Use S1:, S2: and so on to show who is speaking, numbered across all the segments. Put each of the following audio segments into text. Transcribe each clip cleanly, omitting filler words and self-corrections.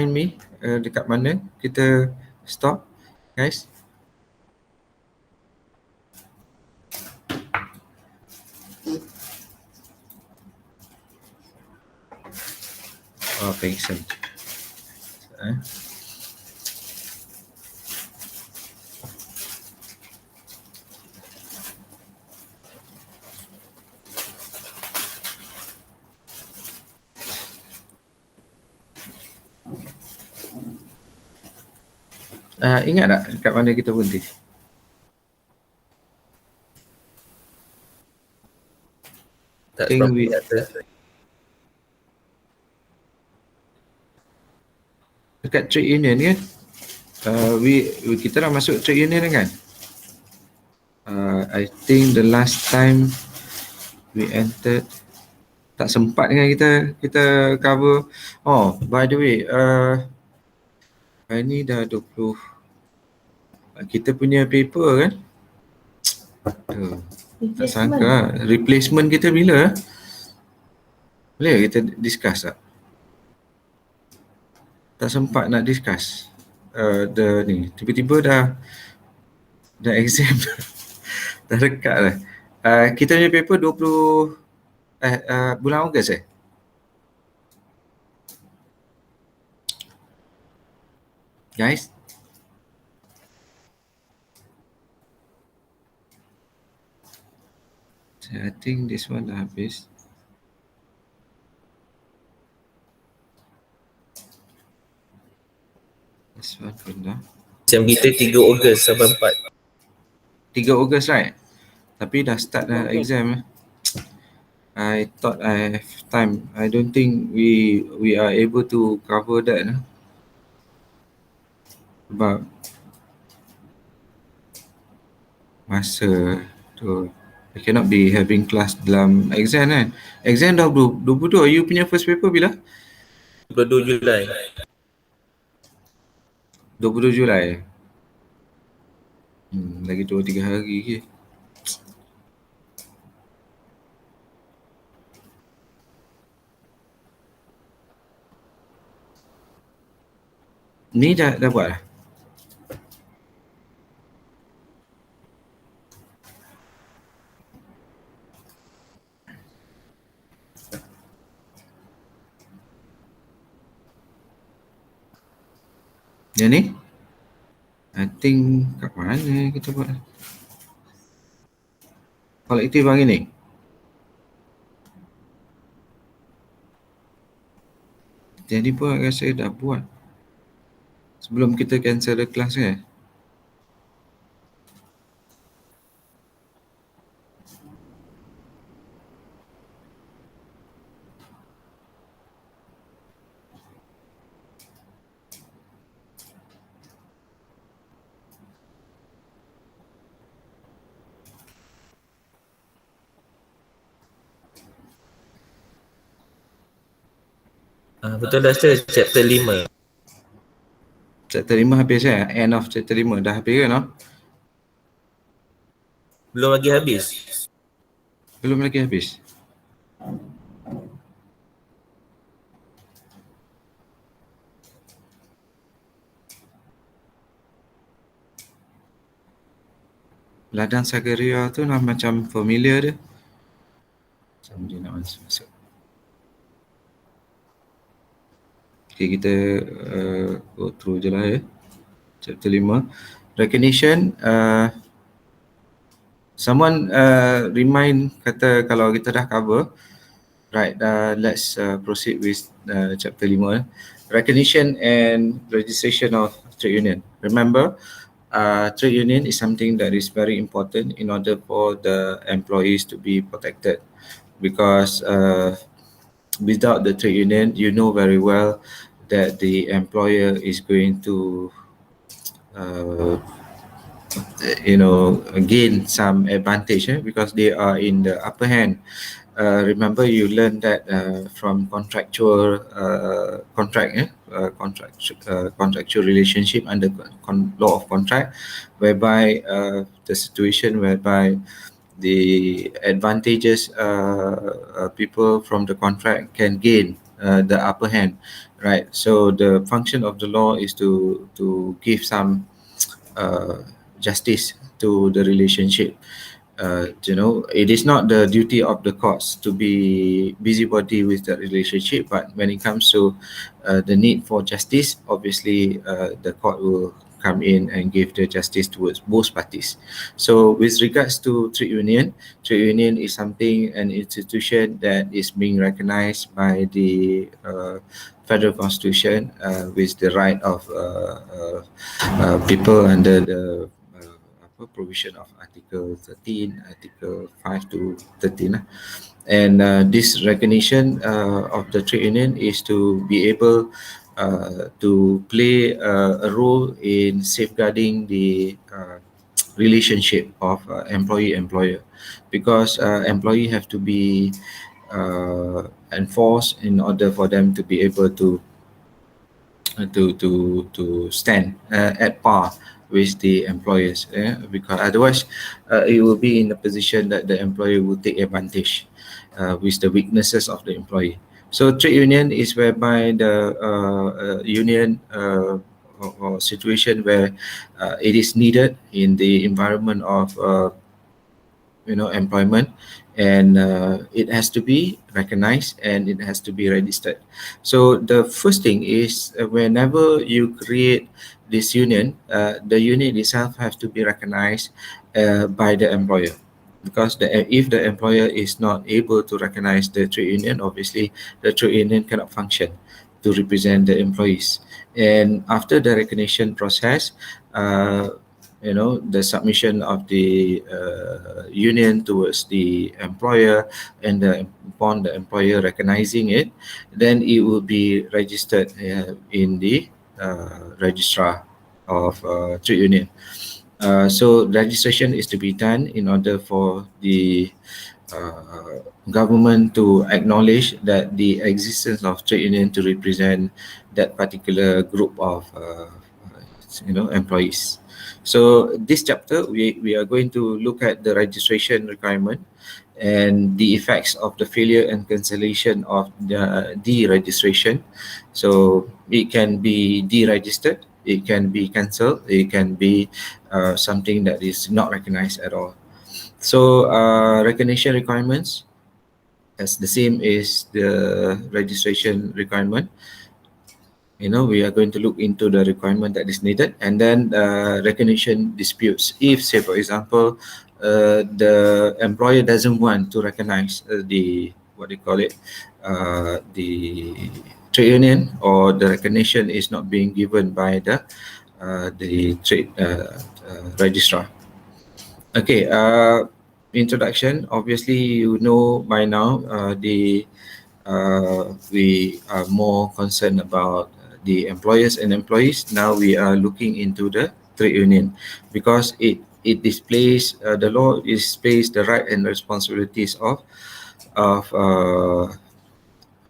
S1: me dekat mana kita stop, guys? Oh, pengsan. Ingat tak dekat mana kita berhenti?
S2: Tak sebab
S1: dekat trade union kan? Kita dah masuk trade union kan? I think the last time we entered tak sempat dengan kita cover. Oh, by the way, ini dah 20 kita punya paper kan? Tak sangka replacement kita bila? Boleh kita discuss tak? Tak sempat nak discuss. Ni tiba-tiba dah exam. Dah dekat lah. Kita punya paper 20 bulan Ogos guys? I think this one dah habis. This one pun dah.
S2: Macam kita 3 Ogos sampai 4.
S1: 3 Ogos right? Tapi dah start dah exam. I thought I have time. I don't think we are able to cover that. Sebab masa tu I cannot be having class dalam exam kan. Exam dah 22. You punya first paper bila?
S2: 22 Julai.
S1: 22 Julai. Lagi 2-3 hari ke. Ni dah buat lah. Yang ni? I think kat mana kita buat? Kolektif hari ni? Jadi pun rasa dah buat. Sebelum kita cancel the class kan?
S2: Betul dah sir, chapter 5.
S1: Chapter 5 habis End of chapter 5 dah habis kan?
S2: Belum lagi habis.
S1: Belum lagi habis. Ladang Sagaria tu lah macam familiar dia. Macam dia nak masuk. Okay, kita go through je lah Chapter 5. Recognition. Someone remind kata kalau kita dah cover. Right, let's proceed with chapter 5. Recognition and registration of trade union. Remember, trade union is something that is very important in order for the employees to be protected, because without the trade union, you know very well that the employer is going to gain some advantage because they are in the upper hand. Remember, you learned that from contractual contractual relationship under law of contract, whereby the situation whereby the advantages people from the contract can gain the upper hand, right? So the function of the law is to give some justice to the relationship. It is not the duty of the courts to be busybody with the relationship, but when it comes to the need for justice, obviously the court will come in and give the justice towards both parties. So with regards to trade union is something, an institution that is being recognized by the federal constitution with the right of people under the provision of Article 13, Article 5 to 13. And this recognition of the trade union is to be able to play a role in safeguarding the relationship of employee-employer, because employee have to be enforced in order for them to be able to stand at par with the employers, because otherwise it will be in a position that the employer will take advantage with the weaknesses of the employee. So trade union is whereby the union or situation where it is needed in the environment of employment, and it has to be recognized and it has to be registered. So the first thing is whenever you create this union, the union itself has to be recognized by the employer, because if the employer is not able to recognize the trade union, obviously the trade union cannot function to represent the employees. And after the recognition process, the submission of the union towards the employer, and upon the employer recognizing it, then it will be registered in the registrar of trade union. So registration is to be done in order for the government to acknowledge that the existence of trade union to represent that particular group of employees. So this chapter we are going to look at the registration requirement and the effects of the failure and cancellation of the deregistration. So it can be deregistered, it can be cancelled, it can be something that is not recognized at all. So recognition requirements as the same as the registration requirement. We are going to look into the requirement that is needed, and then recognition disputes. If, say, for example, the employer doesn't want to recognize the what they call it, the trade union, or the recognition is not being given by the trade registrar. Okay. Introduction. Obviously, you know by now we are more concerned about the employers and employees. Now we are looking into the trade union, because it displays the law displays the right and responsibilities of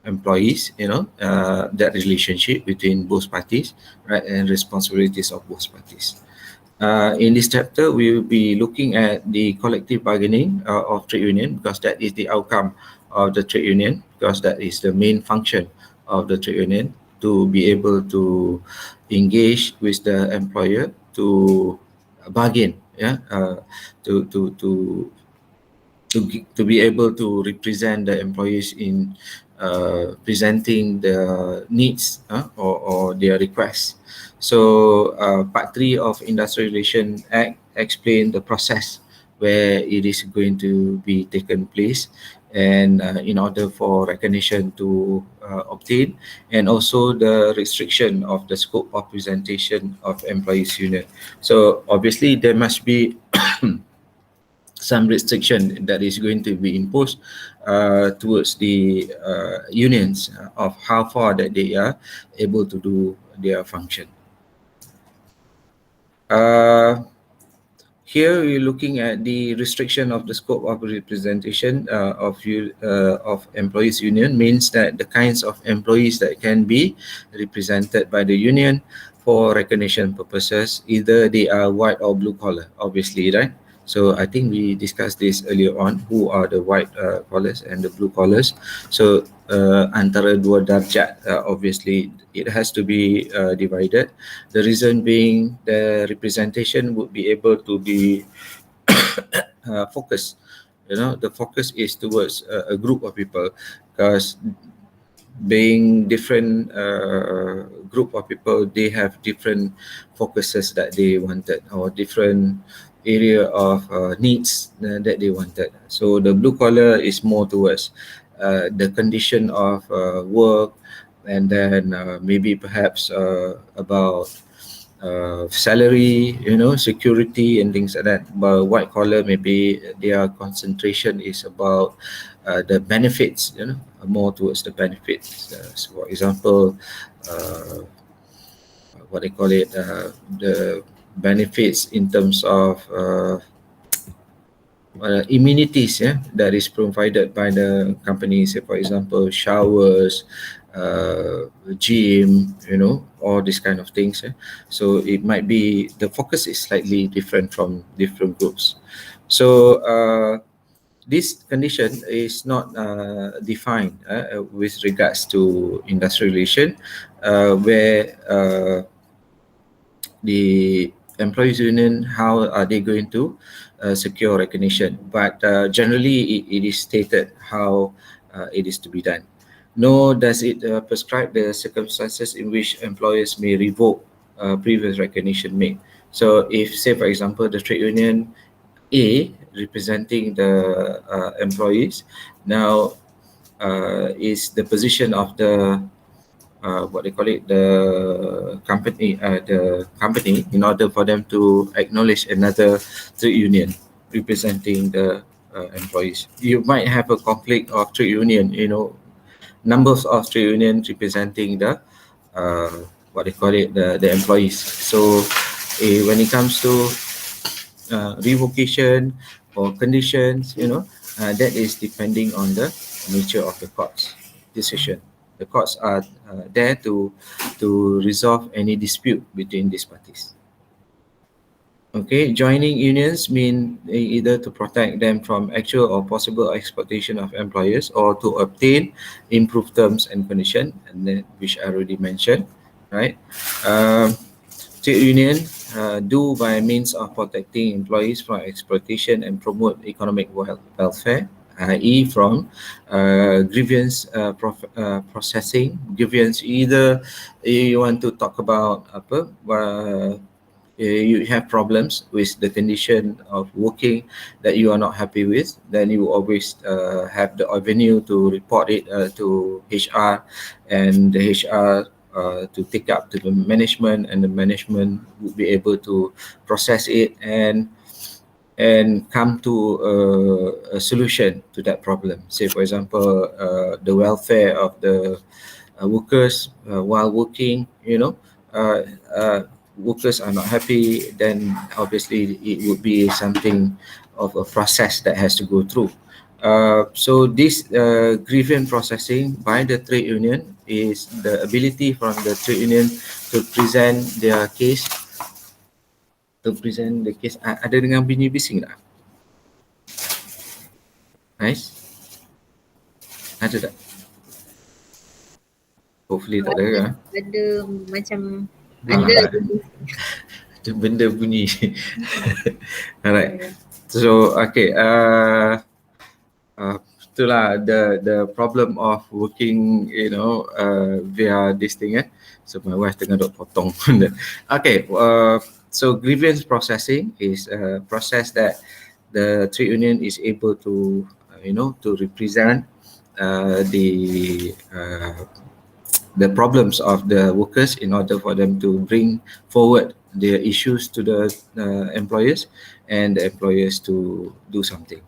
S1: employees. That relationship between both parties, right, and responsibilities of both parties. In this chapter, we will be looking at the collective bargaining of trade union, because that is the outcome of the trade union, because that is the main function of the trade union, to be able to engage with the employer to bargain, to be able to represent the employees in presenting the needs or their requests. So Part 3 of Industrial Relation Act explain the process where it is going to be taken place, and in order for recognition to obtain, and also the restriction of the scope of presentation of employees union. So obviously there must be some restriction that is going to be imposed towards the unions of how far that they are able to do their function. Here we're looking at the restriction of the scope of representation of employees union. Means that the kinds of employees that can be represented by the union for recognition purposes, either they are white or blue collar, obviously, right? So I think we discussed this earlier on, who are the white collars and the blue collars. So antara dua darjat, obviously it has to be divided. The reason being the representation would be able to be focused. The focus is towards a group of people, because being different group of people, they have different focuses that they wanted, or different area of needs that they wanted. So the blue collar is more towards the condition of work, and then maybe perhaps about salary, security and things like that. But white collar, maybe their concentration is about the benefits, more towards the benefits. So for example, uh, what they call it, the benefits in terms of amenities, that is provided by the company. Say for example, showers, gym, all these kind of things. So it might be the focus is slightly different from different groups. So this condition is not defined with regards to industrial relation, where the employees union, how are they going to secure recognition. But generally it is stated how it is to be done. Nor does it prescribe the circumstances in which employers may revoke previous recognition made. So if, say for example, the trade union A representing the employees now is the position of the what they call it, the company, in order for them to acknowledge another trade union representing the employees. You might have a conflict of trade union, numbers of trade unions representing the uh, what they call it, the employees. So when it comes to revocation or conditions, that is depending on the nature of the court's decision. The courts are there to resolve any dispute between these parties. Okay, joining unions mean either to protect them from actual or possible exploitation of employers, or to obtain improved terms and conditions, and then, which I already mentioned, right? Um, Trade union do by means of protecting employees from exploitation and promote economic welfare, i.e. from grievance processing. Grievance, either you want to talk about you have problems with the condition of working that you are not happy with, then you always have the avenue to report it to HR, and the HR to take up to the management, and the management would be able to process it and come to a solution to that problem. Say for example, the welfare of the workers while working, uh, uh, workers are not happy, then obviously it would be something of a process that has to go through. So this grievance processing by the trade union is the ability from the trade union to present their case, Ada dengan bunyi bising tak? Nice. Ada tak? Hopefully tak ada kan?
S3: Ada macam
S1: Ah.
S3: ada
S1: Ada benda bunyi. Alright. So okay, itulah the problem of working, via this thing. So my wife tengah duk potong. Okay, so grievance processing is a process that the trade union is able to, to represent the problems of the workers in order for them to bring forward their issues to the employers, and the employers to do something.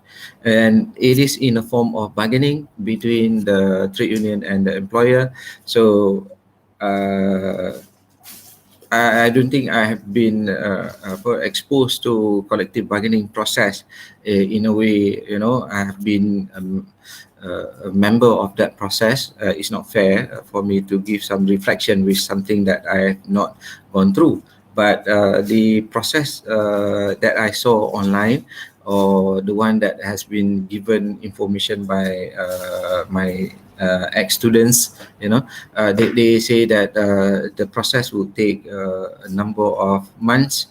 S1: And it is in a form of bargaining between the trade union and the employer. So I don't think I have been exposed to collective bargaining process in a way. I have been a member of that process. It's not fair for me to give some reflection with something that I have not gone through. But the process that I saw online, or the one that has been given information by my ex-students, they say that the process will take a number of months.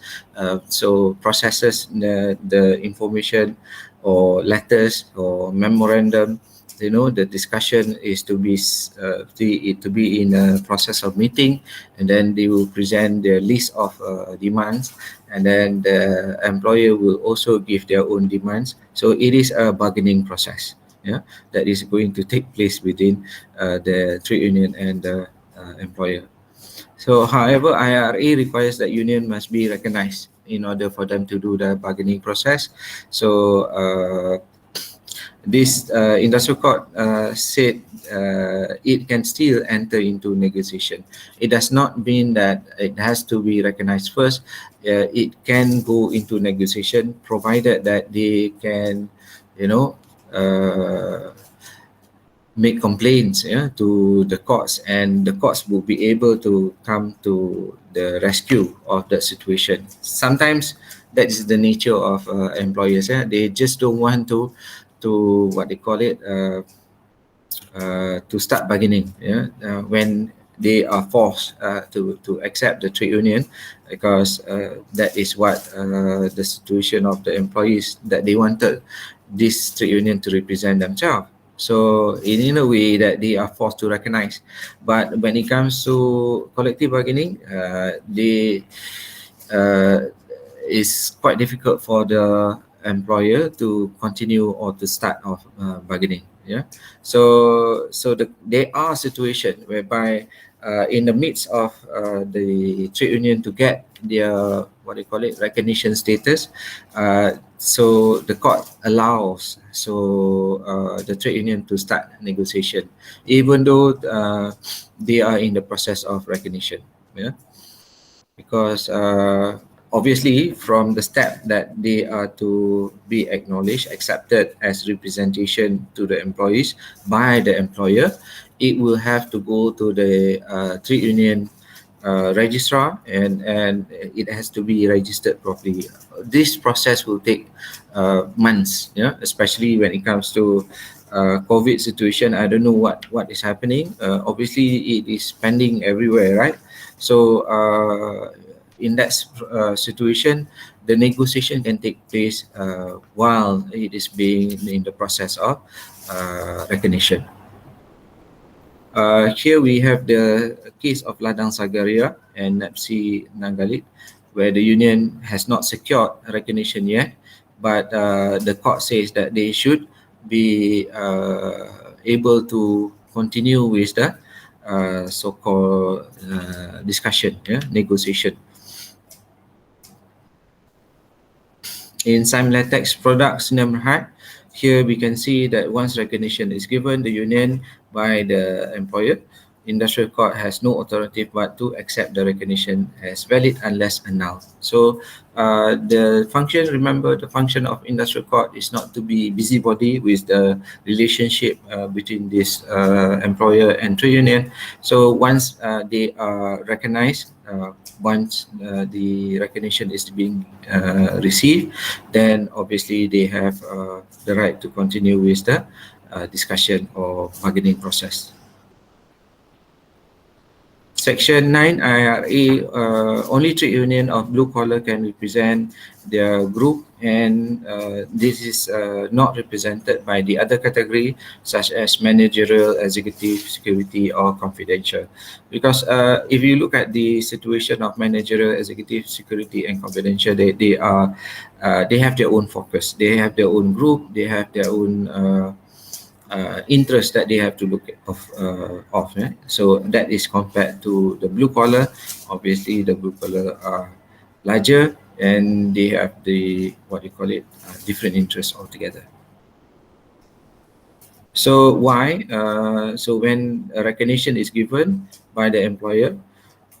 S1: So processes the information or letters or memorandum, the discussion is to be to be in a process of meeting, and then they will present their list of demands, and then the employer will also give their own demands. So it is a bargaining process, that is going to take place within the trade union and the employer. So, however, IRA requires that union must be recognized in order for them to do the bargaining process. So, this industrial court said it can still enter into negotiation. It does not mean that it has to be recognized first. It can go into negotiation provided that they can, make complaints, to the courts, and the courts will be able to come to the rescue of that situation. Sometimes that is the nature of employers. They just don't want to what they call it, to start bargaining, when they are forced to accept the trade union, because that is what the situation of the employees, that they wanted this trade union to represent themselves. So in a way that they are forced to recognize. But when it comes to collective bargaining, they it's quite difficult for the employer to continue or to start off bargaining. There are situations whereby in the midst of the trade union to get their, what they call it, recognition status, so the court allows the trade union to start negotiation, even though they are in the process of recognition. Because obviously, from the step that they are to be acknowledged, accepted as representation to the employees by the employer, it will have to go to the trade union registrar, and it has to be registered properly. This process will take months, especially when it comes to COVID situation. I don't know what is happening. Obviously, it is pending everywhere, right? So in that situation, the negotiation can take place while it is being in the process of recognition. Here we have the case of Ladang Sagaria and Napsi Nagalit, where the union has not secured recognition yet, but the court says that they should be able to continue with the so-called discussion, negotiation. In Simlatex products Nemhat, here we can see that once recognition is given the union by the employer, industrial court has no alternative but to accept the recognition as valid unless annulled. So the function, remember, the function of industrial court is not to be busybody with the relationship between this employer and trade union. So once they are recognized, once the recognition is being received, then obviously they have the right to continue with the discussion or bargaining process. Section 9 IRA, only trade union of blue collar can represent their group, and this is not represented by the other category such as managerial, executive, security or confidential. Because if you look at the situation of managerial, executive, security and confidential, they have their own focus, they have their own group, they have their own interest that they have to look at of. So that is compared to the blue collar. Obviously, the blue collar are larger and they have the, what you call it, different interests altogether. So why? So when a recognition is given by the employer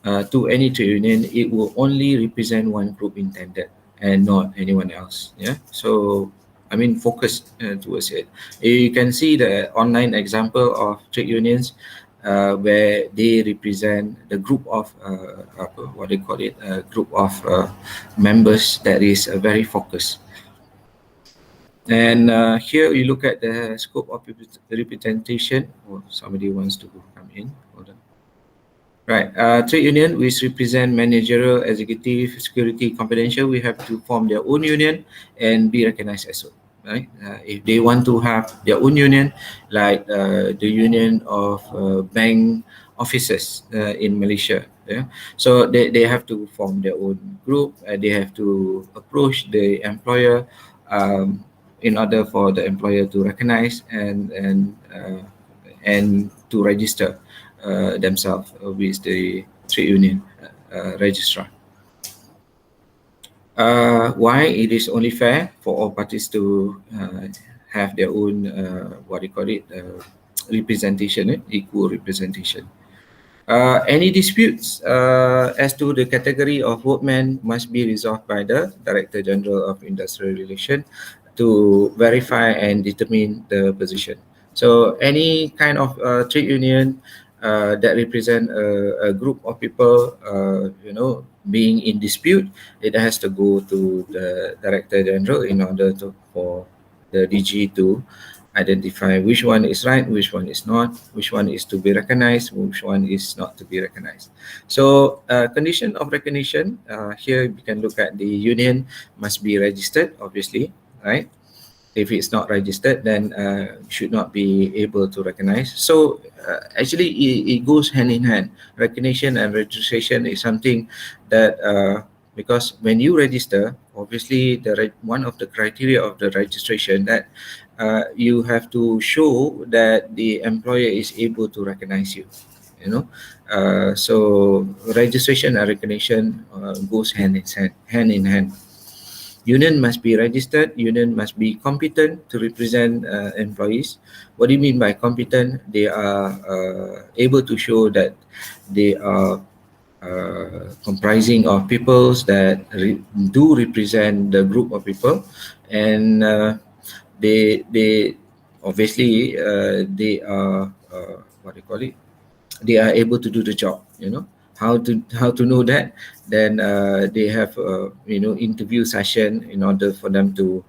S1: to any trade union, it will only represent one group intended and not anyone else. So I mean, focus towards it. You can see the online example of trade unions where they represent the group of what they call it, a group of members that is very focused. And here you look at the scope of representation. Oh, somebody wants to come in. Hold on. Right. Trade union, which represent managerial, executive, security, confidential, we have to form their own union and be recognized as so. Right. If they want to have their own union, like the union of bank officers in Malaysia, yeah. So they have to form their own group. They have to approach the employer in order for the employer to recognize and to register themselves with the trade union registrar. Why it is only fair for all parties to have their own what do you call it, representation, equal representation. Any disputes as to the category of workmen must be resolved by the Director General of Industrial Relations to verify and determine the position. So any kind of trade union that represent a group of people, being in dispute, it has to go to the Director General in order for the DG to identify which one is right, which one is not, which one is to be recognized, which one is not to be recognized. So condition of recognition, here we can look at the union must be registered, obviously, right? If it's not registered, then should not be able to recognize. So actually it goes hand in hand. Recognition and registration is something that because when you register, obviously one of the criteria of the registration that you have to show that the employer is able to recognize you. So registration and recognition goes hand in hand. Union must be registered. Union must be competent to represent employees. What do you mean by competent? They are able to show that they are comprising of peoples that do represent the group of people, and they obviously they are what do you call it? They are able to do the job. How to know that? Then they have interview session in order for them to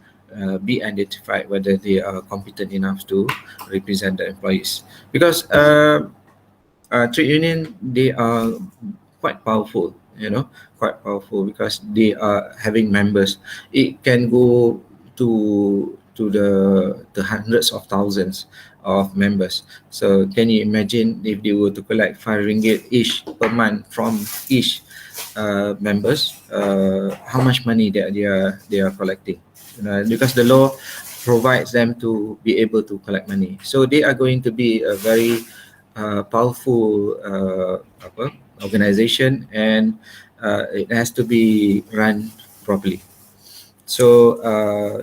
S1: be identified whether they are competent enough to represent the employees. Because trade union, they are quite powerful, quite powerful because they are having members. It can go to the hundreds of thousands of members. So can you imagine if they were to collect 5 ringgit each per month from each members, how much money they are collecting? Because the law provides them to be able to collect money. So they are going to be a very powerful organization, and it has to be run properly. So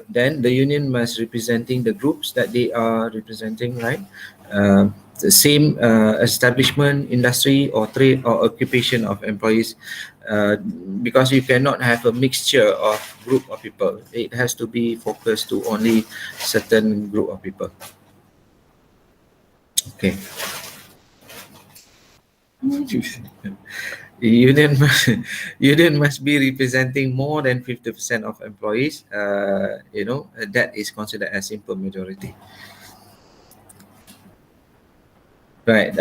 S1: then the union must representing the groups that they are representing, right? The same establishment, industry or trade or occupation of employees, because you cannot have a mixture of group of people. It has to be focused to only certain group of people. Okay. Union must be representing more than 50% of employees. That is considered as simple majority. Right.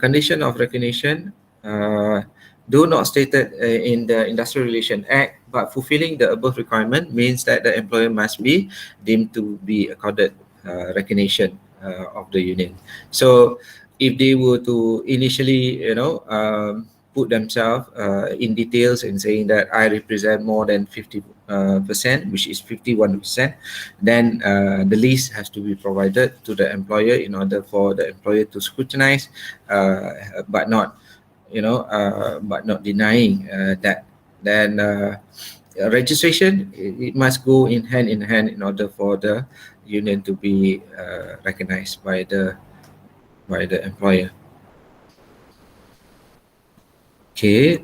S1: Condition of recognition. Though not stated in the Industrial Relations Act, but fulfilling the above requirement means that the employer must be deemed to be accorded recognition of the union. So if they were to initially, put themselves in details in saying that I represent more than 50%, which is 51%, then the list has to be provided to the employer in order for the employer to scrutinize, but not denying that. Then registration, it must go in hand in order for the union to be recognized by the employer. Okay,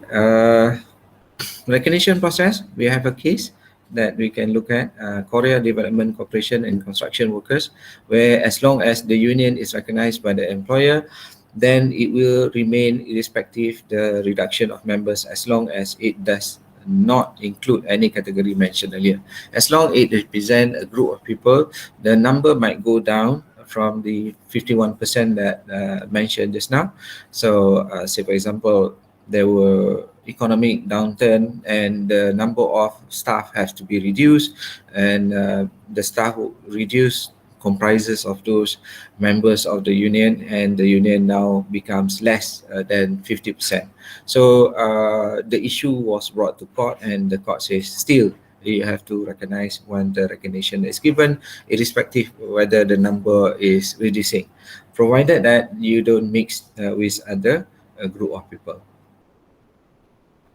S1: recognition process. We have a case that we can look at, Korea Development Corporation and Construction Workers, where as long as the union is recognized by the employer, then it will remain irrespective the reduction of members as long as it does not include any category mentioned earlier. As long it represent a group of people, the number might go down from the 51% that mentioned just now. So say for example, there were economic downturn and the number of staff has to be reduced, and the staff reduced comprises of those members of the union, and the union now becomes less than 50%. So the issue was brought to court, and the court says still you have to recognize when the recognition is given, irrespective whether the number is reducing, provided that you don't mix with other group of people.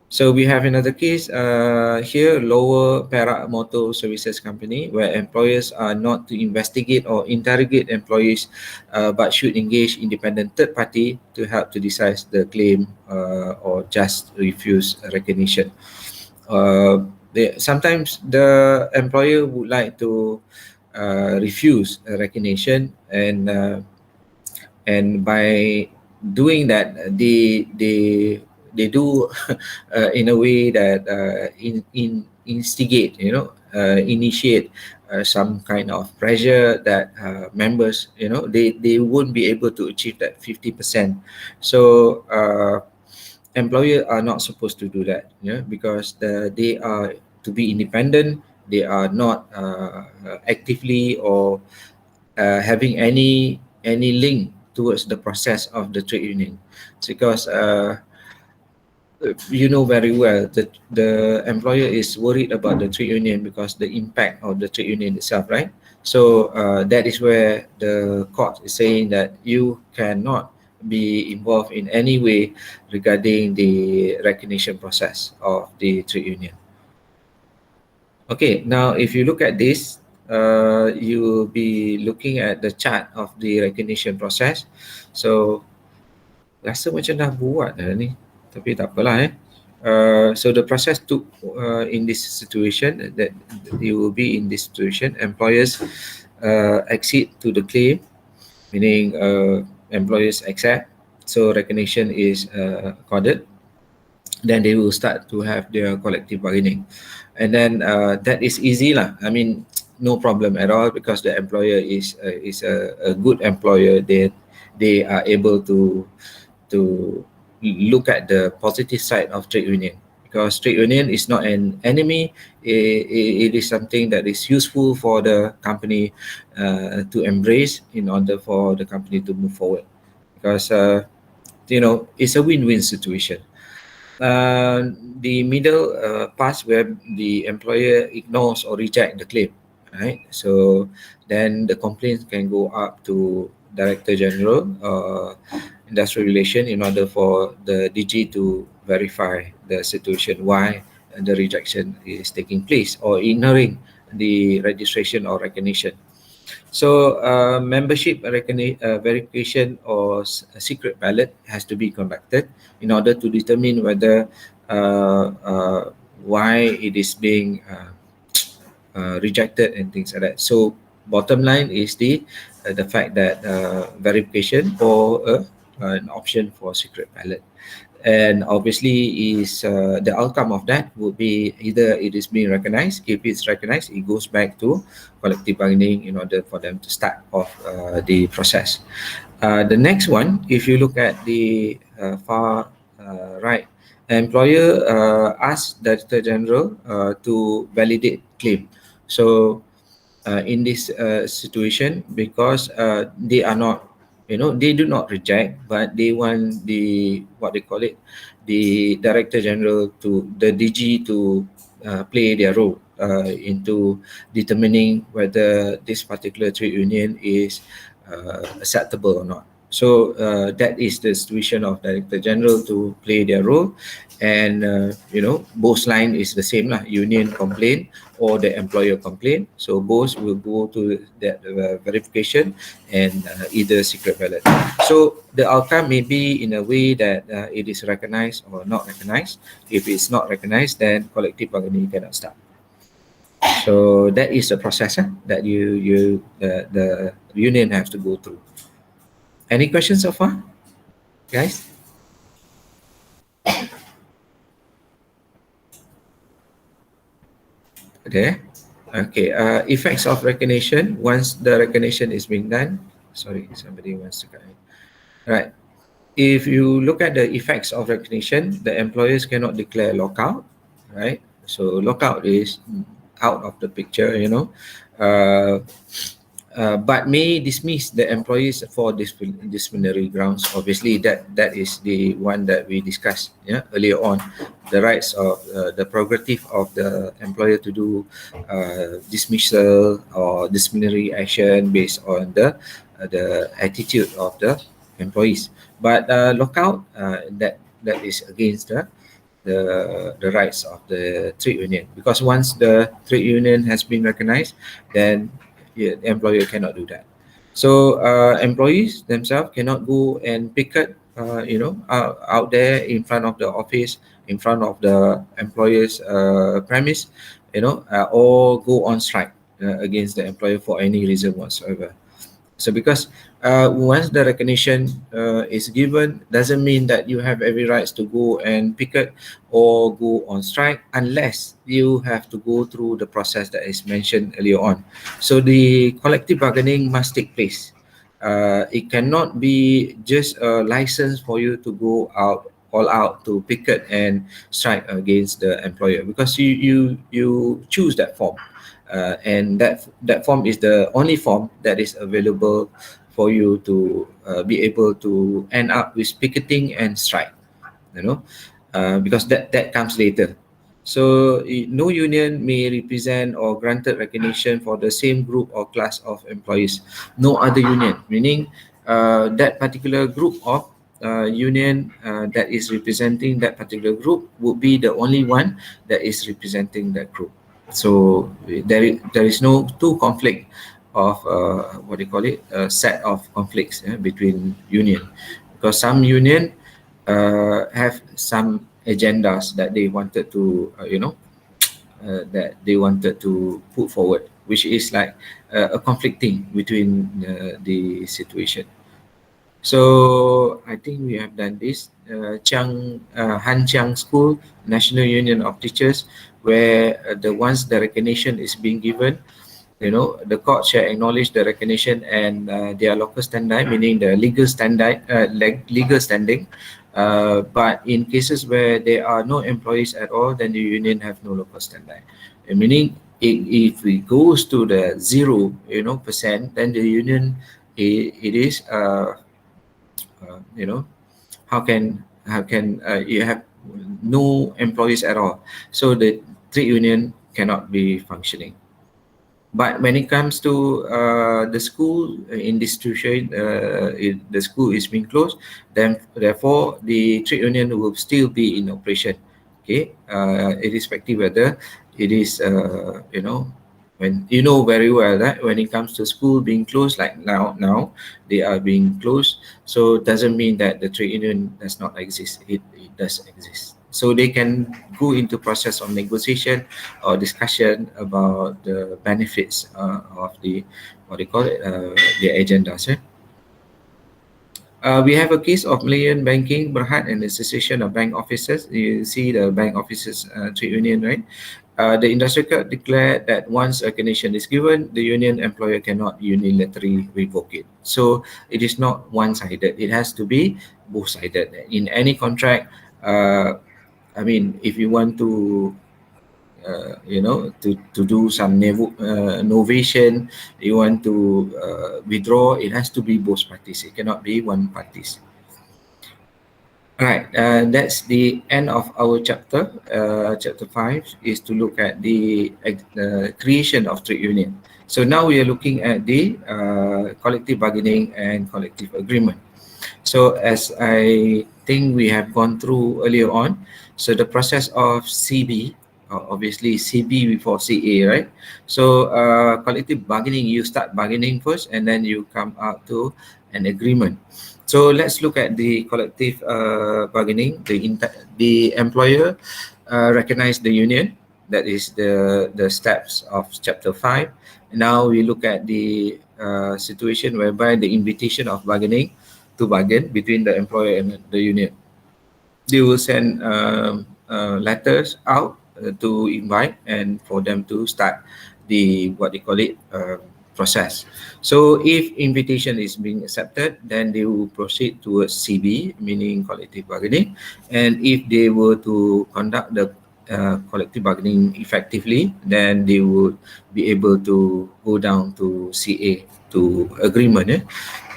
S1: So we have another case here, Lower Perak Motor Services Company, where employers are not to investigate or interrogate employees, but should engage independent third party to help to decide the claim or just refuse recognition. Sometimes the employer would like to refuse a recognition, and by doing that, they do in a way that instigate, initiate some kind of pressure that members, they won't be able to achieve that 50%. So employer are not supposed to do that, because they are to be independent. They are not actively or having any link towards the process of the trade union, because you know very well that the employer is worried about the trade union because the impact of the trade union itself, right? So that is where the court is saying that you cannot be involved in any way regarding the recognition process of the trade union. Okay, now if you look at this, you will be looking at the chart of the recognition process. So rasa macam dah buat dah ni, tapi tak apalah. So the process took in this situation, that you will be in this situation, employers accede to the claim, meaning employers accept, so recognition is accorded. Then they will start to have their collective bargaining, and then that is easy lah. I mean, no problem at all, because the employer is a good employer. They are able to look at the positive side of trade union, because trade union is not an enemy. It is something that is useful for the company to embrace in order for the company to move forward, because it's a win-win situation. The middle pass where the employer ignores or reject the claim, right? So then the complaint can go up to Director General Industrial Relation in order for the DG to verify the situation why the rejection is taking place or ignoring the registration or recognition. So membership verification or secret ballot has to be conducted in order to determine whether why it is being rejected and things like that. So bottom line is the fact that verification or an option for secret ballot. And obviously is the outcome of that would be either it is being recognized. If it's recognized, it goes back to collective bargaining in order for them to start off the process. The next one, if you look at the far right, employer asks Director General to validate claim. So in this situation, because they are not, they do not reject, but they want the, what they call it, the Director General to, the DG to play their role into determining whether this particular trade union is acceptable or not. So that is the situation of Director General to play their role, and both line is the same lah. Union complain or the employer complain, so both will go to that verification and either secret ballot. So the outcome may be in a way that it is recognized or not recognized. If it's not recognized, then collective bargaining cannot start. So that is the process that the union has to go through. Any questions so far? guys? There. Okay. Effects of recognition. Once the recognition is being done. Sorry, somebody wants to come in. Right. If you look at the effects of recognition, the employers cannot declare lockout, right? So lockout is out of the picture, you know. Uh, but may dismiss the employees for disciplinary grounds. Obviously, that is the one that we discussed, yeah, earlier on, the rights of the prerogative of the employer to do dismissal or disciplinary action based on the attitude of the employees. But lockout, that is against the rights of the trade union, because once the trade union has been recognized, then yeah, the employer cannot do that. So employees themselves cannot go and picket, out there in front of the office, in front of the employer's premise, or go on strike against the employer for any reason whatsoever. So because once the recognition is given, doesn't mean that you have every rights to go and picket or go on strike unless you have to go through the process that is mentioned earlier on. So the collective bargaining must take place. It cannot be just a license for you to go out all out to picket and strike against the employer, because you choose that form, and that form is the only form that is available for you to be able to end up with picketing and strike, because that comes later. So no union may represent or granted recognition for the same group or class of employees. No other union, meaning that particular group of union that is representing that particular group would be the only one that is representing that group. So there is no two conflict of what do you call it, a set of conflicts between union, because some union have some agendas that they wanted to that they wanted to put forward, which is like a conflicting between the situation. So I think we have done this. Han Chiang School, National Union of Teachers, where the once the recognition is being given, the court shall acknowledge the recognition and their local standard, meaning the legal standard, legal standing. But in cases where there are no employees at all, then the union have no local standard. Meaning, if it goes to the 0%, then the union, it is how can you have no employees at all, so the trade union cannot be functioning. But when it comes to the school in this situation, the school is being closed, then therefore the trade union will still be in operation. Okay, irrespective whether it is, when you know very well that when it comes to school being closed, like now they are being closed, so it doesn't mean that the trade union does not exist. It does exist. So they can go into process of negotiation or discussion about the benefits of the what they call it, the agendas. We have a case of Malayan Banking Berhad and the Association of Bank Officers. You see the bank officers trade union, right? The industrial court declared that once recognition is given, the union employer cannot unilaterally revoke it. So it is not one-sided. It has to be both-sided. In any contract, I mean, if you want to to do some innovation, you want to withdraw, it has to be both parties. It cannot be one parties. All right, that's the end of our chapter. Chapter 5 is to look at the creation of trade union. So now we are looking at the collective bargaining and collective agreement. So as I think we have gone through earlier on, so the process of CB, obviously CB before CA, right? So collective bargaining, you start bargaining first and then you come out to an agreement. So let's look at the collective bargaining. The employer recognize the union. That is the steps of chapter 5. Now we look at the situation whereby the invitation of bargaining. to bargain between the employer and the union. They will send letters out to invite and for them to start the what they call it process. So if invitation is being accepted, then they will proceed towards CB, meaning collective bargaining. And if they were to conduct the collective bargaining effectively, then they would be able to go down to CA, to agreement.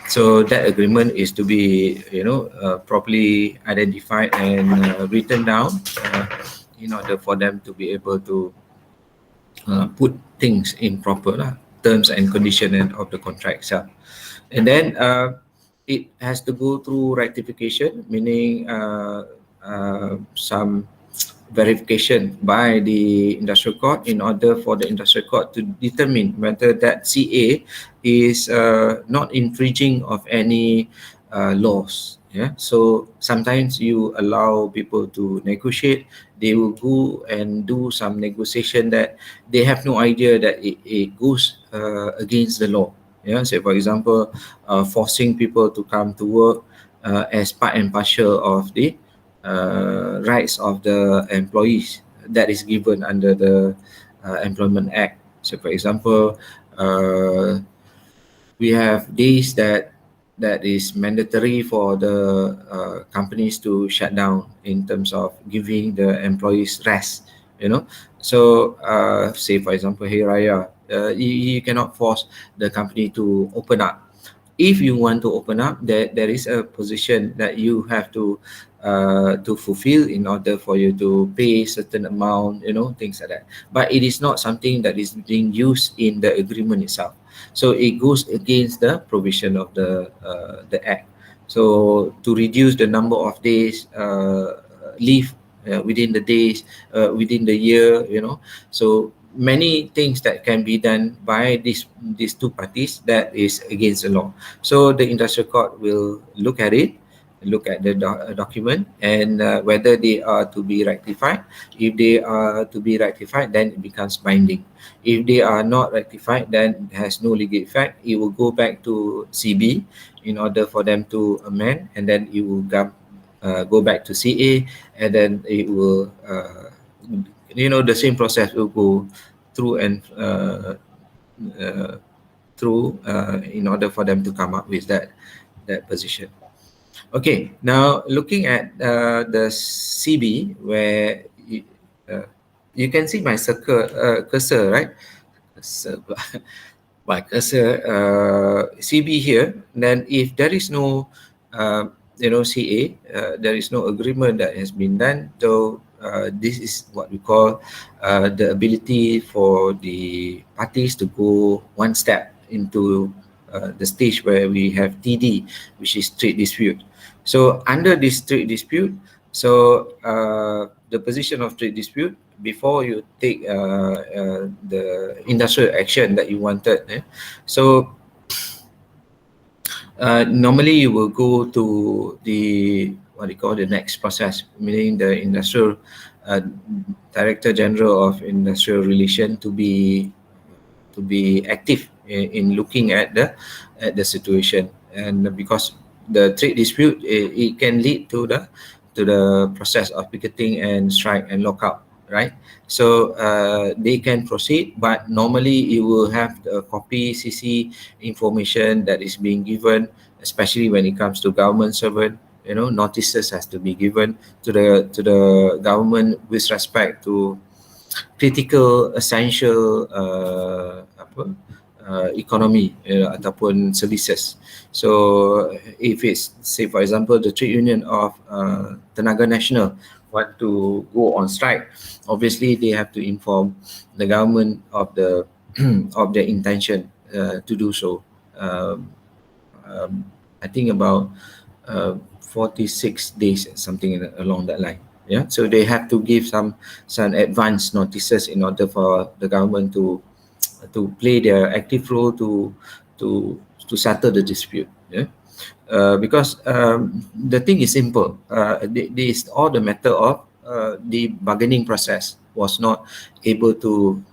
S1: So that agreement is to be, properly identified and written down in order for them to be able to put things in proper terms and condition of the contract itself. And then it has to go through rectification, meaning some verification by the industrial court in order for the industrial court to determine whether that CA is not infringing of any laws. Yeah, so sometimes you allow people to negotiate. They will go and do some negotiation that they have no idea that it goes against the law. Yeah, say for example, forcing people to come to work as part and parcel of the rights of the employees that is given under the Employment Act. So, for example, we have days that is mandatory for the companies to shut down in terms of giving the employees rest. So say for example, Hari Raya, you cannot force the company to open up. If you want to open up, there is a position that you have to fulfill in order for you to pay certain amount, things like that. But it is not something that is being used in the agreement itself. So it goes against the provision of the act. So to reduce the number of days leave within the days, within the year, so many things that can be done by these two parties that is against the law. So the industrial court will look at it, look at the document, and whether they are to be rectified. If they are to be rectified, then it becomes binding. If they are not rectified, then it has no legal effect. It will go back to CB in order for them to amend, and then it will go back to CA, and then it will the same process will go through and through in order for them to come up with that position. Okay, now looking at the CB, where you can see my circle cursor, right? My cursor CB here. Then if there is no CA, there is no agreement that has been done. So this is what we call the ability for the parties to go one step into the stage where we have TD, which is trade dispute. So under this trade dispute, so the position of trade dispute, before you take the industrial action that you wanted, so normally you will go to the what you call the next process, meaning the industrial Director General of Industrial Relation to be active in looking at the situation. And because the trade dispute, it can lead to the process of picketing and strike and lockout, right? So they can proceed, but normally you will have the copy CC information that is being given, especially when it comes to government servant. Notices has to be given to the government with respect to critical essential economy ataupun services. So if it's, say for example, the trade union of Tenaga Nasional want to go on strike, obviously they have to inform the government of the of their intention to do so. I think about 46 days, something along that line. Yeah, so they have to give some advance notices in order for the government to play their active role to settle the dispute. Yeah, because the thing is simple. This all the matter of the bargaining process was not able to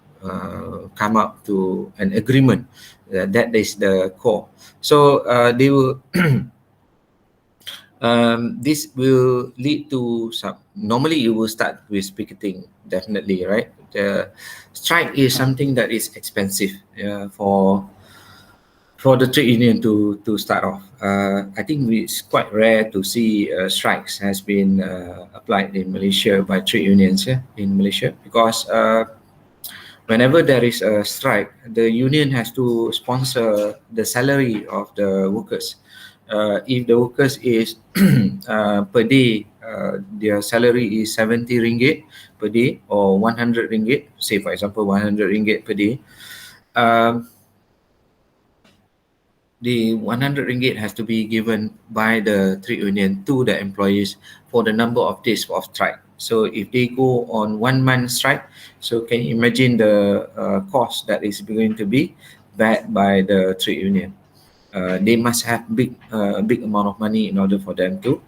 S1: come up to an agreement. That is the core. So they will This will lead to some. Normally, you will start with picketing, definitely, right? The strike is something that is expensive for the trade union to start off. I think it's quite rare to see strikes has been applied in Malaysia by trade unions, in Malaysia, because whenever there is a strike, the union has to sponsor the salary of the workers. If the workers is per day, their salary is 70 ringgit per day or 100 ringgit, say for example 100 ringgit per day, um, the 100 ringgit has to be given by the trade union to the employees for the number of days of strike. So if they go on 1 month strike, so can you imagine the cost that is going to be backed by the trade union? They must have big amount of money in order for them to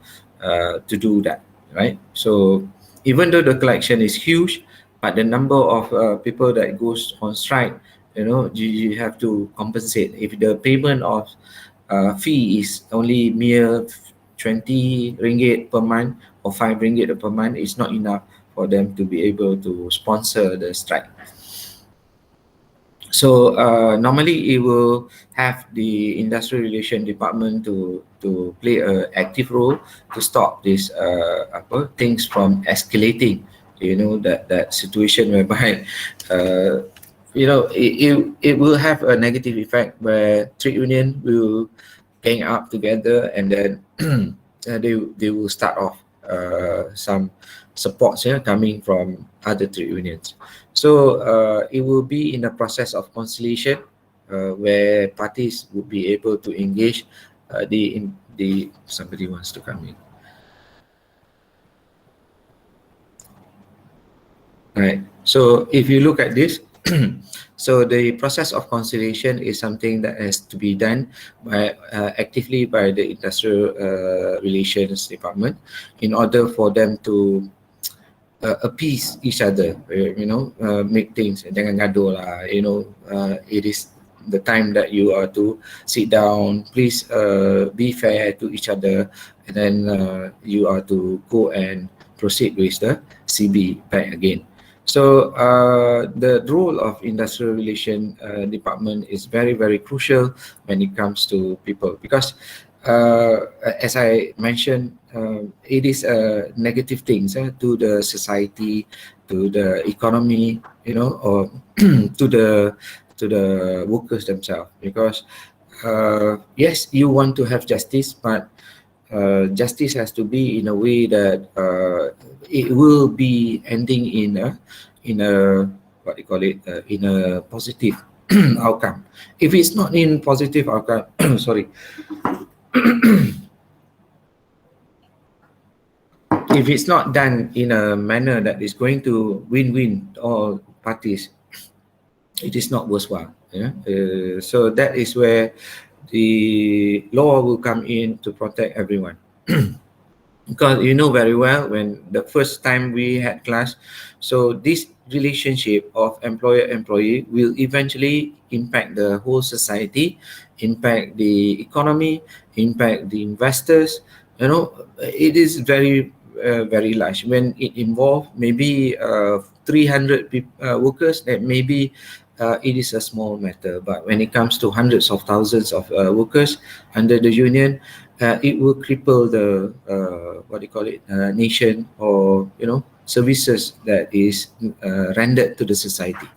S1: do that, right? So even though the collection is huge, but the number of people that goes on strike, you have to compensate. If the payment of fee is only mere 20 ringgit per month or 5 ringgit per month, it's not enough for them to be able to sponsor the strike. So normally it will have the industrial relation department to play a active role to stop this things from escalating. That situation whereby it will have a negative effect where trade union will gang up together, and then they will start off some supports coming from other trade unions. So it will be in a process of conciliation where parties would be able to engage. The somebody wants to come in. Right. So if you look at this, so the process of conciliation is something that has to be done actively by the industrial relations department in order for them to appease each other, make things, jangan gaduh lah, it is the time that you are to sit down, please be fair to each other, and then you are to go and proceed with the CB back again. So the role of industrial relation department is very, very crucial when it comes to people, because as I mentioned, it is negative things to the society, to the economy, or to the workers themselves. Because yes, you want to have justice, but justice has to be in a way that it will be ending in a what do you call it, in a positive outcome. If it's not in positive outcome, sorry. If it's not done in a manner that is going to win-win all parties, it is not worthwhile. So that is where the law will come in to protect everyone. Because you know very well, when the first time we had class, so this relationship of employer-employee will eventually impact the whole society, impact the economy, impact the investors. It is very very large. When it involves maybe 300 workers, that maybe it is a small matter. But when it comes to hundreds of thousands of workers under the union, it will cripple the what do you call it, nation, or services that is rendered to the society.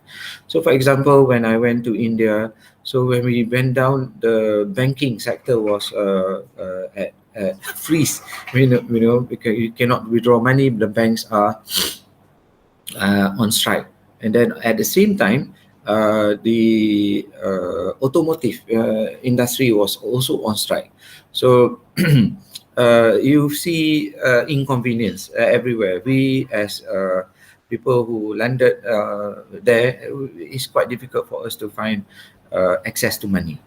S1: So for example, when I went to India, so when we went down, the banking sector was at freeze. Because you cannot withdraw money, the banks are on strike. And then at the same time, the automotive industry was also on strike. So you see inconvenience everywhere. We as people who landed there, it's quite difficult for us to find access to money.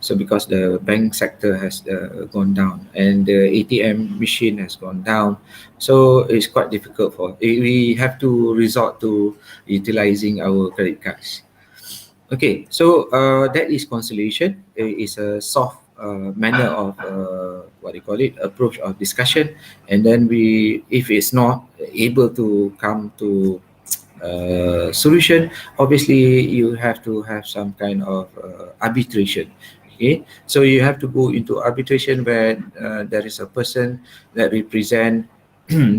S1: So because the bank sector has gone down and the ATM machine has gone down, so it's quite difficult for we have to resort to utilizing our credit cards. Okay, so that is conciliation. It is a soft manner of approach of discussion, and then if it's not able to come to solution, obviously you have to have some kind of arbitration. Okay, so you have to go into arbitration where there is a person that represent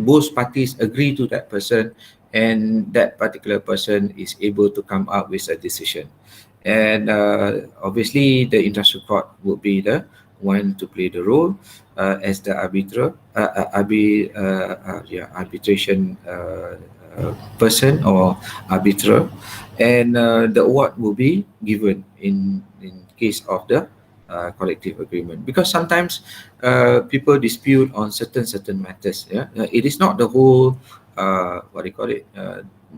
S1: both parties agree to that person, and that particular person is able to come up with a decision. And obviously the industrial court would be the one to play the role as the arbitration person or arbiter, and the award will be given in case of the collective agreement, because sometimes people dispute on certain matters. Yeah, it is not the whole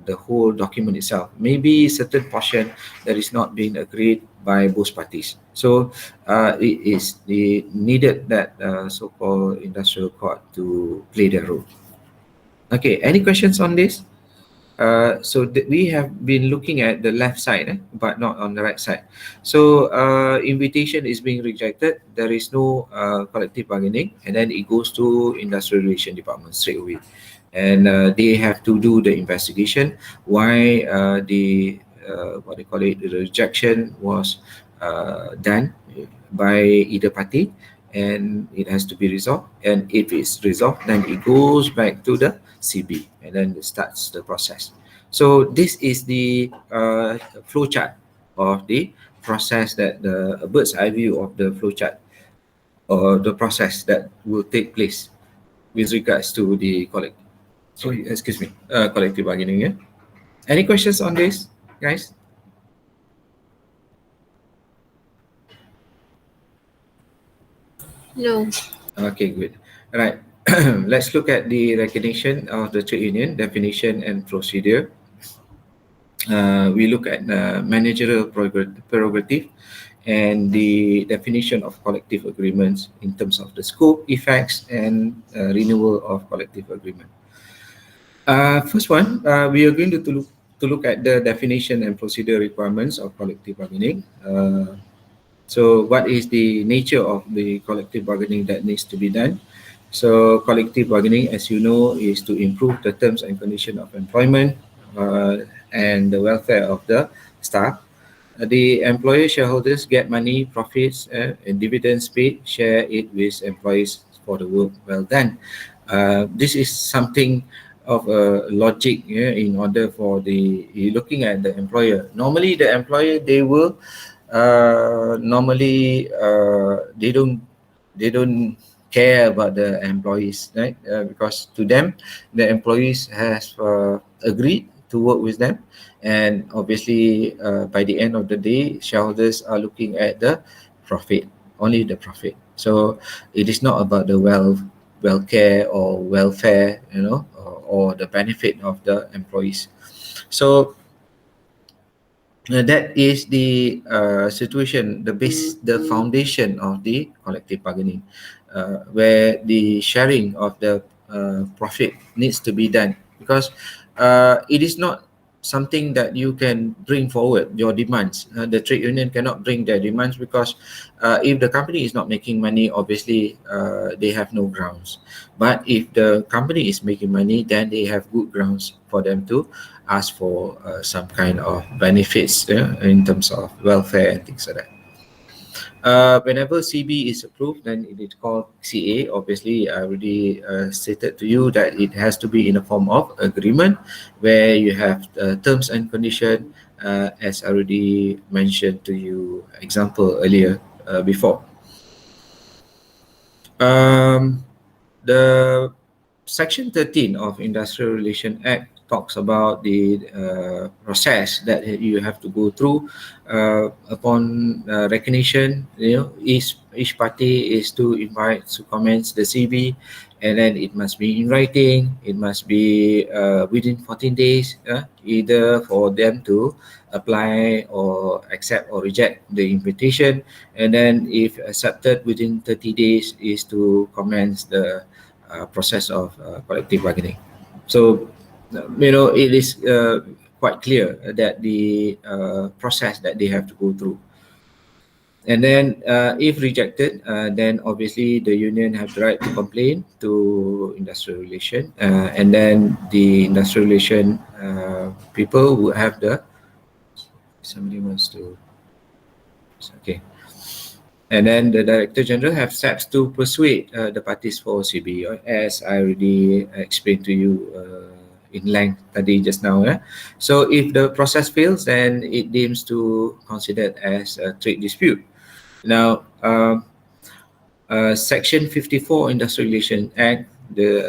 S1: the whole document itself. Maybe certain portion that is not being agreed by both parties. So it is needed that so-called industrial court to play their role. Okay, any questions on this? We have been looking at the left side, but not on the right side. So invitation is being rejected. There is no collective bargaining, and then it goes to industrial relation department straight away, and they have to do the investigation why the rejection was done by either party, and it has to be resolved. And if it's resolved, then it goes back to the CB, and then it starts the process. So this is the flow chart of the process, that the a bird's eye view of the flow chart or the process that will take place with regards to the collective bargaining. Yeah. Any questions on this, guys?
S3: No.
S1: Okay, good. All right. Let's look at the recognition of the trade union definition and procedure. We look at managerial prerogative and the definition of collective agreements in terms of the scope, effects, and renewal of collective agreement. First one, we are going to look at the definition and procedure requirements of collective bargaining. So what is the nature of the collective bargaining that needs to be done? So collective bargaining, as you know, is to improve the terms and conditions of employment and the welfare of the staff. The employer shareholders get money, profits, and dividends paid, share it with employees for the work well done. This is something of a logic, yeah, in order for looking at the employer. Normally, the employer, they will they don't care about the employees, right? Because to them, the employees has agreed to work with them, and obviously by the end of the day, shareholders are looking at the profit, only the profit. So it is not about the care or welfare, or the benefit of the employees. So that is the situation, the foundation of the collective bargaining, where the sharing of the profit needs to be done, because it is not something that you can bring forward your demands. The trade union cannot bring their demands, because if the company is not making money, obviously they have no grounds. But if the company is making money, then they have good grounds for them to ask for some kind of benefits, in terms of welfare and things like that. Whenever CB is approved, then it is called CA. Obviously, I already stated to you that it has to be in a form of agreement, where you have terms and condition, as I already mentioned to you example earlier before. The Section 13 of Industrial Relation Act talks about the process that you have to go through upon recognition. Each party is to invite to commence the CB, and then it must be in writing. It must be within 14 days, either for them to apply or accept or reject the invitation, and then if accepted within 30 days is to commence the process of collective bargaining. So, it is quite clear that the process that they have to go through. And then if rejected, then obviously the union have the right to complain to industrial relation, and then the industrial relation people would have the, somebody wants to, okay, and then the Director General have steps to persuade the parties for CB, as I already explained to you in length tadi just now. So if the process fails, then it deems to considered as a trade dispute. Now, Section 54 Industrial Relations Act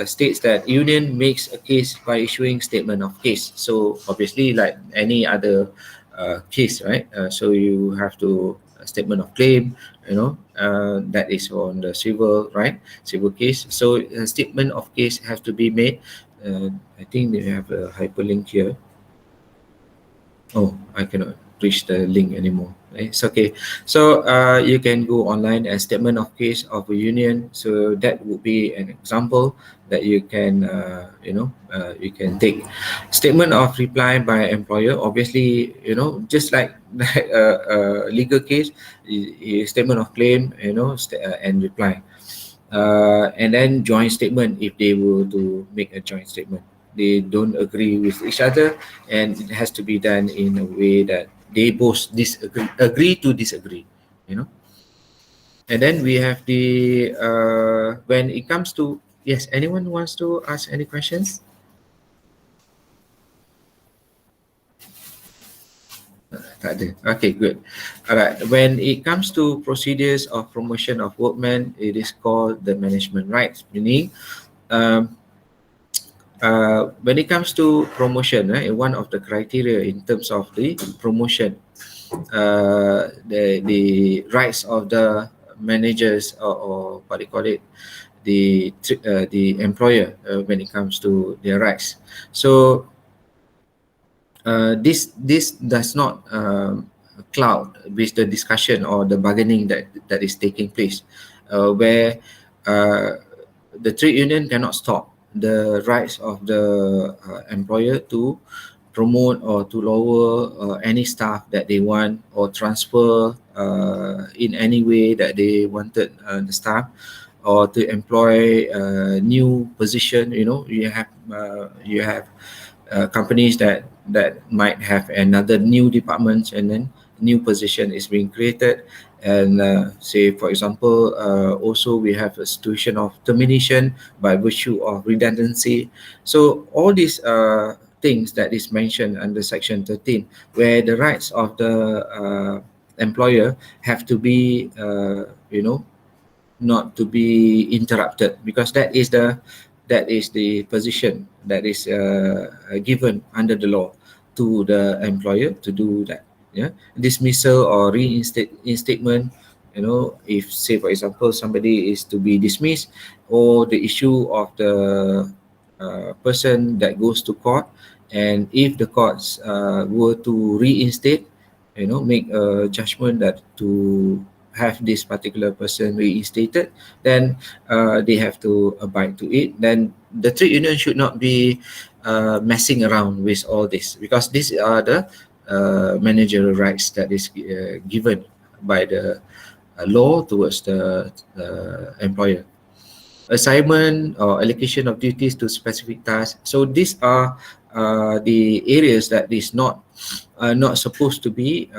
S1: states that union makes a case by issuing statement of case. So obviously, like any other case, right? So you have to statement of claim, that is on the civil, right? Civil case. So a statement of case has to be made. I think they have a hyperlink here. Oh, I cannot reach the link anymore. It's okay. So you can go online as statement of case of a union. So that would be an example that you can, you can take. Statement of reply by employer. Obviously, just like a legal case, statement of claim, and reply. And then joint statement if they were to make a joint statement. They don't agree with each other, and it has to be done in a way that they both agree to disagree. And then we have the when it comes to, yes, anyone wants to ask any questions? Tak ada. Okay, good. Alright. When it comes to procedures of promotion of workmen, it is called the management rights, meaning when it comes to promotion, one of the criteria in terms of the promotion, the rights of the managers, or what do you call it, the employer, when it comes to their rights. So this does not cloud with the discussion or the bargaining that is taking place, where the trade union cannot stop the rights of the employer to promote or to lower any staff that they want, or transfer in any way that they wanted the staff, or to employ a new position. You have companies that might have another new department, and then new position is being created. And say, for example, also we have a situation of termination by virtue of redundancy. So all these things that is mentioned under section 13, where the rights of the employer have to be not to be interrupted, because that is the position that is given under the law to the employer to do that. Dismissal or reinstatement, if, say, for example, somebody is to be dismissed, or the issue of the person that goes to court, and if the courts were to reinstate, make a judgment that to have this particular person reinstated, then they have to abide to it. Then the trade union should not be messing around with all this, because these are the managerial rights that is given by the law towards the employer. Assignment or allocation of duties to specific tasks. So these are the areas that is not supposed to be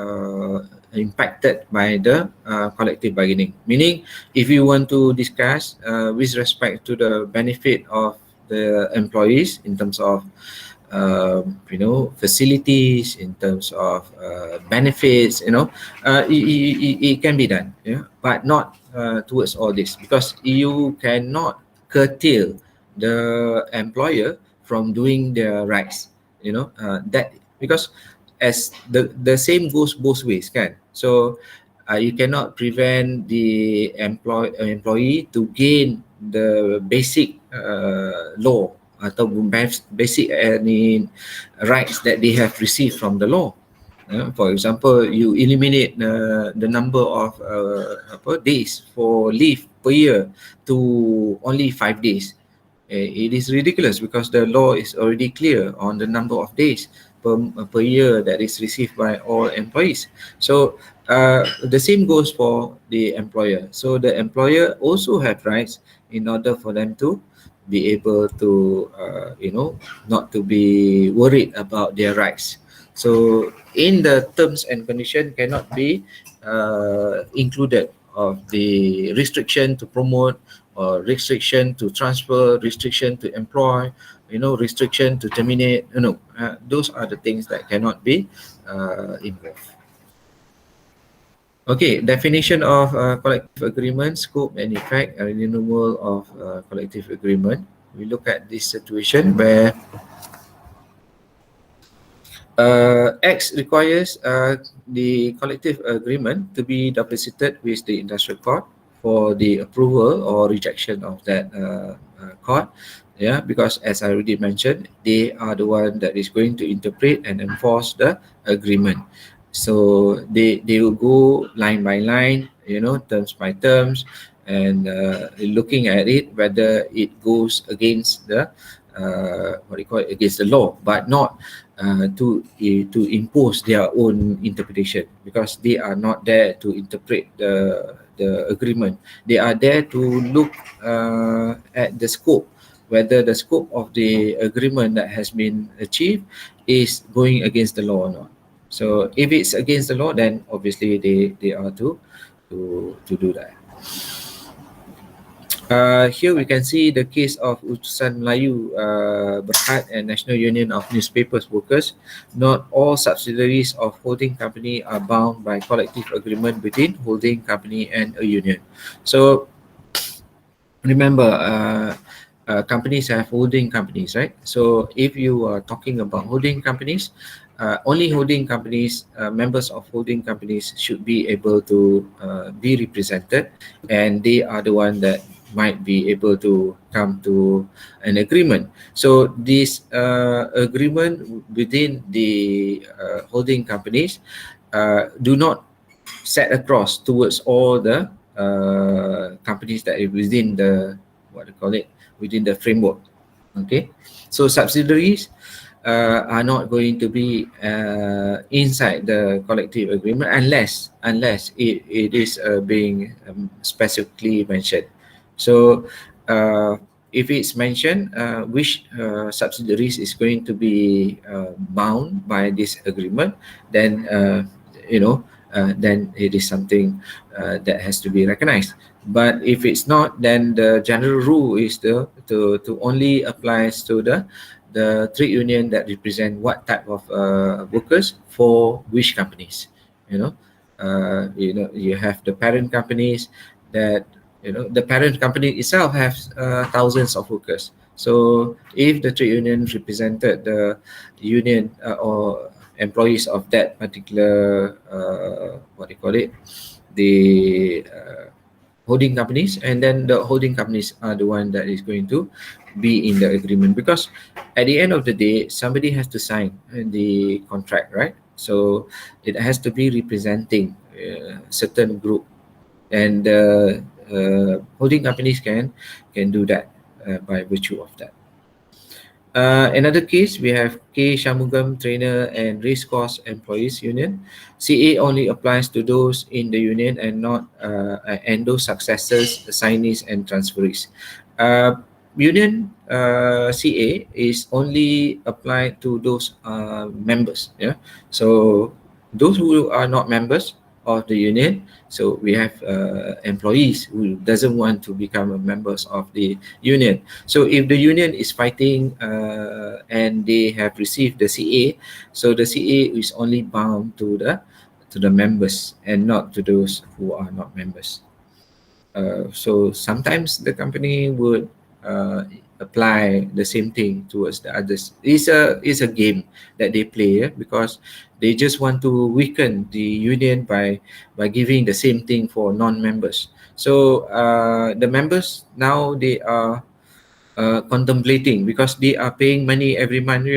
S1: impacted by the collective bargaining. Meaning, if you want to discuss with respect to the benefit of the employees in terms of facilities, in terms of benefits, it can be done, but not towards all this, because you cannot curtail the employer from doing their rights, that, because as the same goes both ways, kan. So you cannot prevent the employee to gain the basic law atau basic any rights that they have received from the law. For example, you eliminate the number of days for leave per year to only 5 days. It is ridiculous because the law is already clear on the number of days per year that is received by all employees. So the same goes for the employer. So the employer also have rights in order for them to be able to, not to be worried about their rights. So in the terms and condition cannot be included of the restriction to promote or restriction to transfer, restriction to employ, restriction to terminate. Those are the things that cannot be involved. Okay, definition of collective agreement, scope and effect, and renewal of collective agreement. We look at this situation where X requires the collective agreement to be deposited with the industrial court for the approval or rejection of that court. Yeah, because as I already mentioned, they are the one that is going to interpret and enforce the agreement. So they will go line by line, terms by terms, and looking at it whether it goes against the against the law, but not to impose their own interpretation, because they are not there to interpret the agreement. They are there to look at the scope, whether the scope of the agreement that has been achieved is going against the law or not. So if it's against the law, then obviously they are to do that. Here we can see the case of Utusan Melayu Berhad and National Union of Newspapers Workers. Not all subsidiaries of holding company are bound by collective agreement between holding company and a union. So remember, companies have holding companies, right? So if you are talking about holding companies, only holding companies, members of holding companies should be able to be represented, and they are the one that might be able to come to an agreement. So this agreement within the holding companies do not set across towards all the companies that is within the, what do you call it, within the framework. Okay, so subsidiaries are not going to be inside the collective agreement unless it is being specifically mentioned. So if it's mentioned which subsidiaries is going to be bound by this agreement, then then it is something that has to be recognized. But if it's not, then the general rule is to only applies to the trade union that represent what type of workers for which companies. You have the parent companies that, the parent company itself has thousands of workers. So if the trade union represented the union or employees of that particular what do you call it, the holding companies, and then the holding companies are the one that is going to be in the agreement, because at the end of the day somebody has to sign the contract, right? So it has to be representing certain group, and holding companies can do that by virtue of that. Another case, we have K. Shamugam Trainer and Racecourse Employees Union. CA only applies to those in the union and not and those successors, assignees, and transferees. Union CA is only applied to those members. Yeah, so those who are not members of the union. So we have employees who doesn't want to become members of the union. So if the union is fighting and they have received the CA, so the CA is only bound to the members and not to those who are not members. So sometimes the company would apply the same thing towards the others. It's a game that they play, because they just want to weaken the union by giving the same thing for non-members. So the members now, they are contemplating, because they are paying money every month,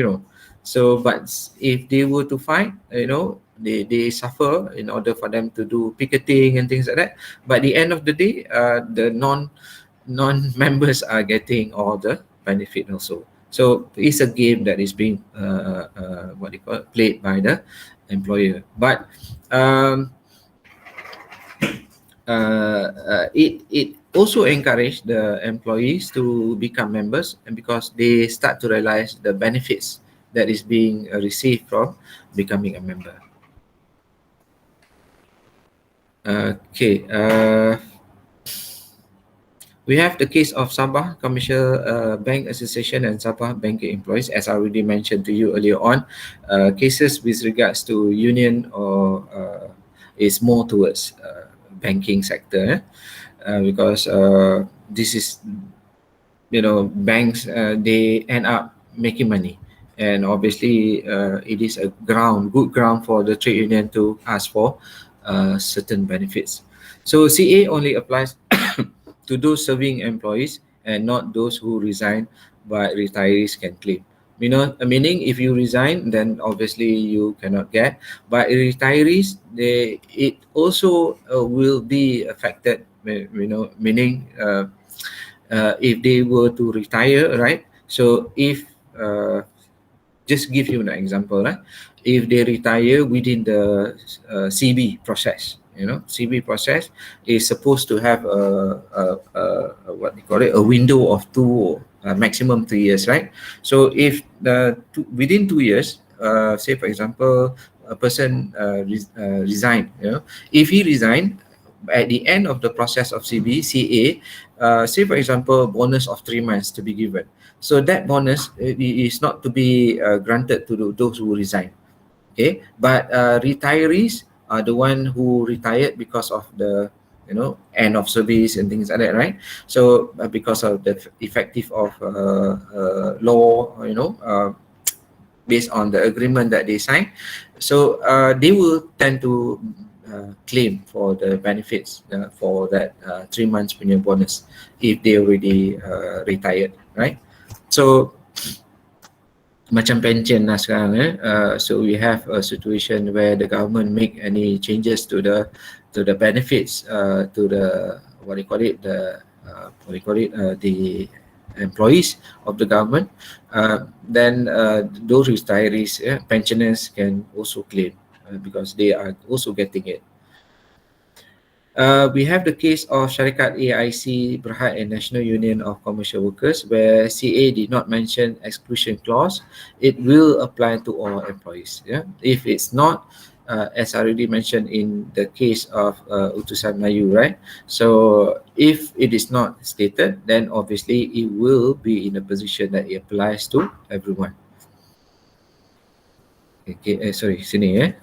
S1: So but if they were to fight, they suffer in order for them to do picketing and things like that. But at the end of the day, the non members are getting all the benefit also. So it's a game that is being played by the employer. But it also encourage the employees to become members, and because they start to realize the benefits that is being received from becoming a member. Okay. We have the case of Sabah Commercial Bank Association and Sabah Banking Employees, as I already mentioned to you earlier on. Cases with regards to union or is more towards banking sector, because this is, banks, they end up making money, and obviously it is a good ground for the trade union to ask for certain benefits. So CA only applies to those serving employees and not those who resign, but retirees can claim. Meaning if you resign, then obviously you cannot get. But retirees, it also will be affected. Meaning if they were to retire, right? So if just give you an example, right? If they retire within the CB process, CB process is supposed to have what they call it, a window of maximum 2 years, right? So if within 2 years, say for example, a person resign, if he resign at the end of the process of CA, say for example, bonus of 3 months to be given. So that bonus is not to be granted to those who resign. Okay, but retirees are the one who retired because of the end of service and things like that, right? So because of the effective of law, based on the agreement that they signed, so they will tend to claim for the benefits for that 3 months punya bonus if they already retired, right? So macam pension lah sekarang, so we have a situation where the government make any changes to the benefits to the the employees of the government, then those retirees, pensioners can also claim because they are also getting it. We have the case of Syarikat AIC Berhad and National Union of Commercial Workers, where CA did not mention exclusion clause. It will apply to all employees. Yeah, if it's not, as I already mentioned in the case of Utusan Melayu, right? So if it is not stated, then obviously it will be in a position that it applies to everyone. Okay, sorry, sini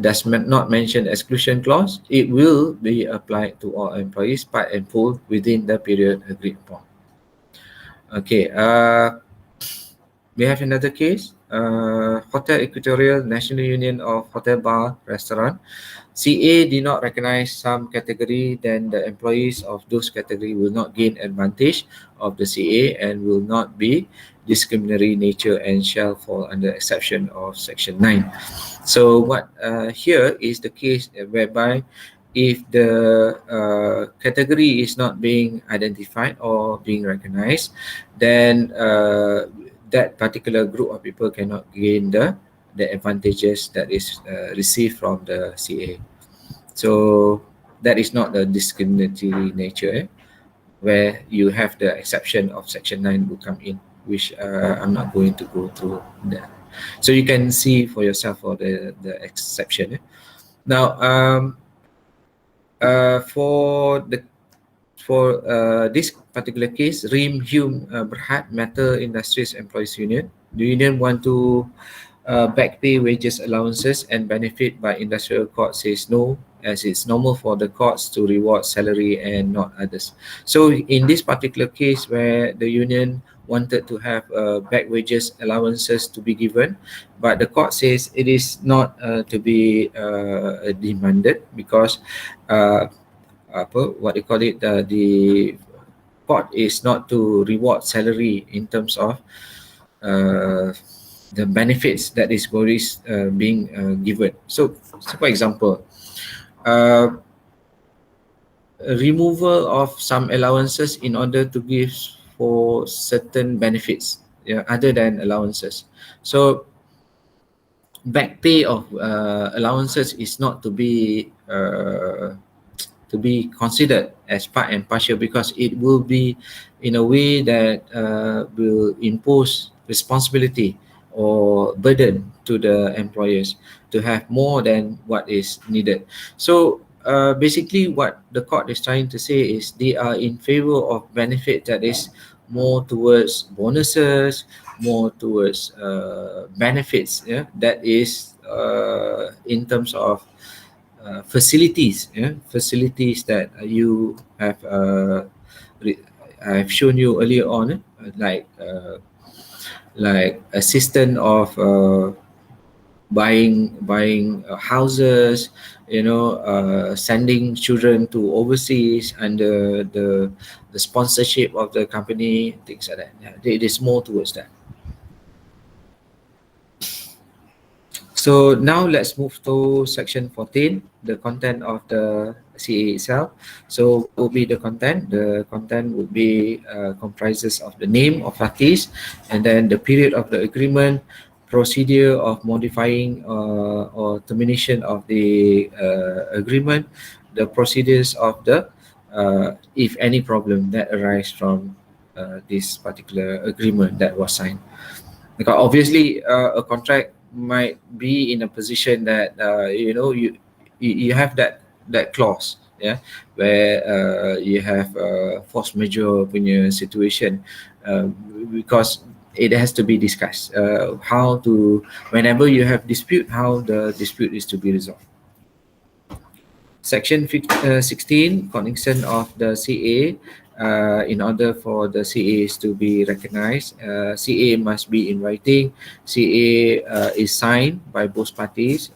S1: does not mention exclusion clause, it will be applied to all employees part and full within the period agreed upon. Okay, we have another case, Hotel Equatorial National Union of Hotel Bar Restaurant. CA did not recognize some category, then the employees of those category will not gain advantage of the CA and will not be discriminatory nature and shall fall under exception of Section 9. So what here is the case whereby if the category is not being identified or being recognized, then that particular group of people cannot gain the advantages that is received from the CA. So that is not the discriminatory nature, where you have the exception of Section 9 will come in, which I'm not going to go through that. So you can see for yourself for the exception. Now, for this particular case, Rim Hume Berhad Metal Industries Employees Union, the union want to back pay wages allowances and benefit, by industrial court says no, as it's normal for the courts to reward salary and not others. So in this particular case where the union wanted to have back wages allowances to be given, but the court says it is not to be demanded because the court is not to reward salary in terms of the benefits that is always being given. So for example, removal of some allowances in order to give for certain benefits, other than allowances. So back pay of allowances is not to be considered as part and partial, because it will be in a way that will impose responsibility or burden to the employers to have more than what is needed. So basically what the court is trying to say is they are in favor of benefit that is more towards bonuses, more towards benefits, that is in terms of facilities, facilities that you have I've shown you earlier on, like assistant of buying houses, sending children to overseas under the sponsorship of the company, things like that. It is more towards that. So now let's move to section 14, the content of the CA itself. So what will be the content? The content would be comprises of the name of parties, and then the period of the agreement, procedure of modifying or termination of the agreement, the procedures of the if any problem that arise from this particular agreement that was signed. Because obviously a contract might be in a position that you have that clause, where you have force majeure punya situation, because it has to be discussed how to, whenever you have dispute, how the dispute is to be resolved. Section 16, cognizance of the CA. In order for the CAs to be recognized, CA must be in writing. CA is signed by both parties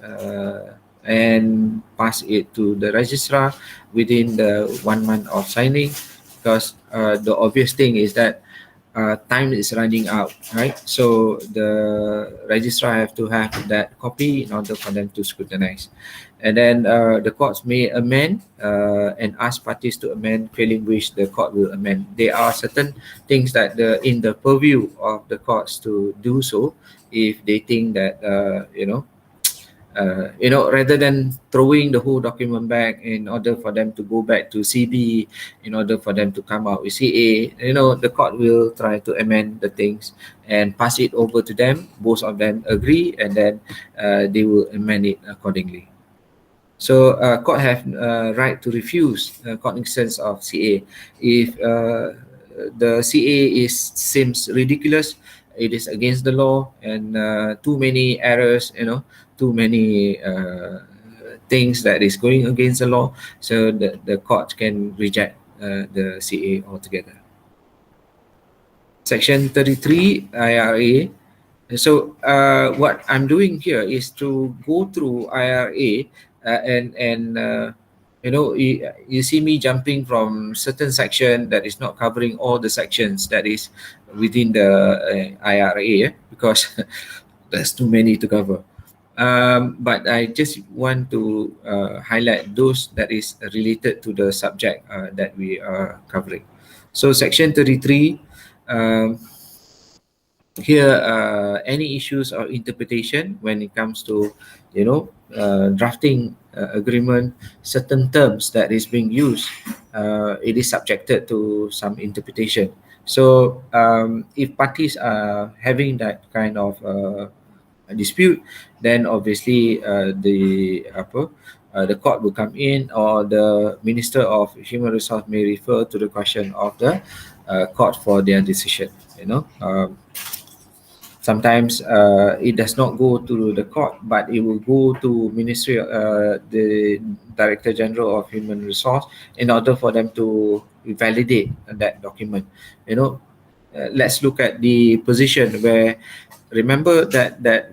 S1: and pass it to the registrar within the 1 month of signing, because the obvious thing is that time is running out, right? So the registrar have to have that copy in order for them to scrutinize. And then the courts may amend and ask parties to amend, failing which the court will amend. There are certain things that in the purview of the courts to do so, if they think that rather than throwing the whole document back in order for them to go back to CB, in order for them to come out with CA, the court will try to amend the things and pass it over to them. Both of them agree, and then they will amend it accordingly. So court have right to refuse cognizance of CA if the CA seems ridiculous, it is against the law, and too many errors, too many things that is going against the law. So the court can reject the CA altogether. Section 33 IRA. So what I'm doing here is to go through IRA and you see me jumping from certain section that is not covering all the sections that is within the IRA, because there's too many to cover. But I just want to highlight those that is related to the subject that we are covering. So section 33, here any issues or interpretation when it comes to drafting agreement, certain terms that is being used, it is subjected to some interpretation. So if parties are having that kind of dispute, then obviously the court will come in, or the Minister of Human Resource may refer to the question of the court for their decision. Sometimes it does not go to the court, but it will go to Ministry, the Director General of Human Resource, in order for them to validate that document. Let's look at the position where, remember that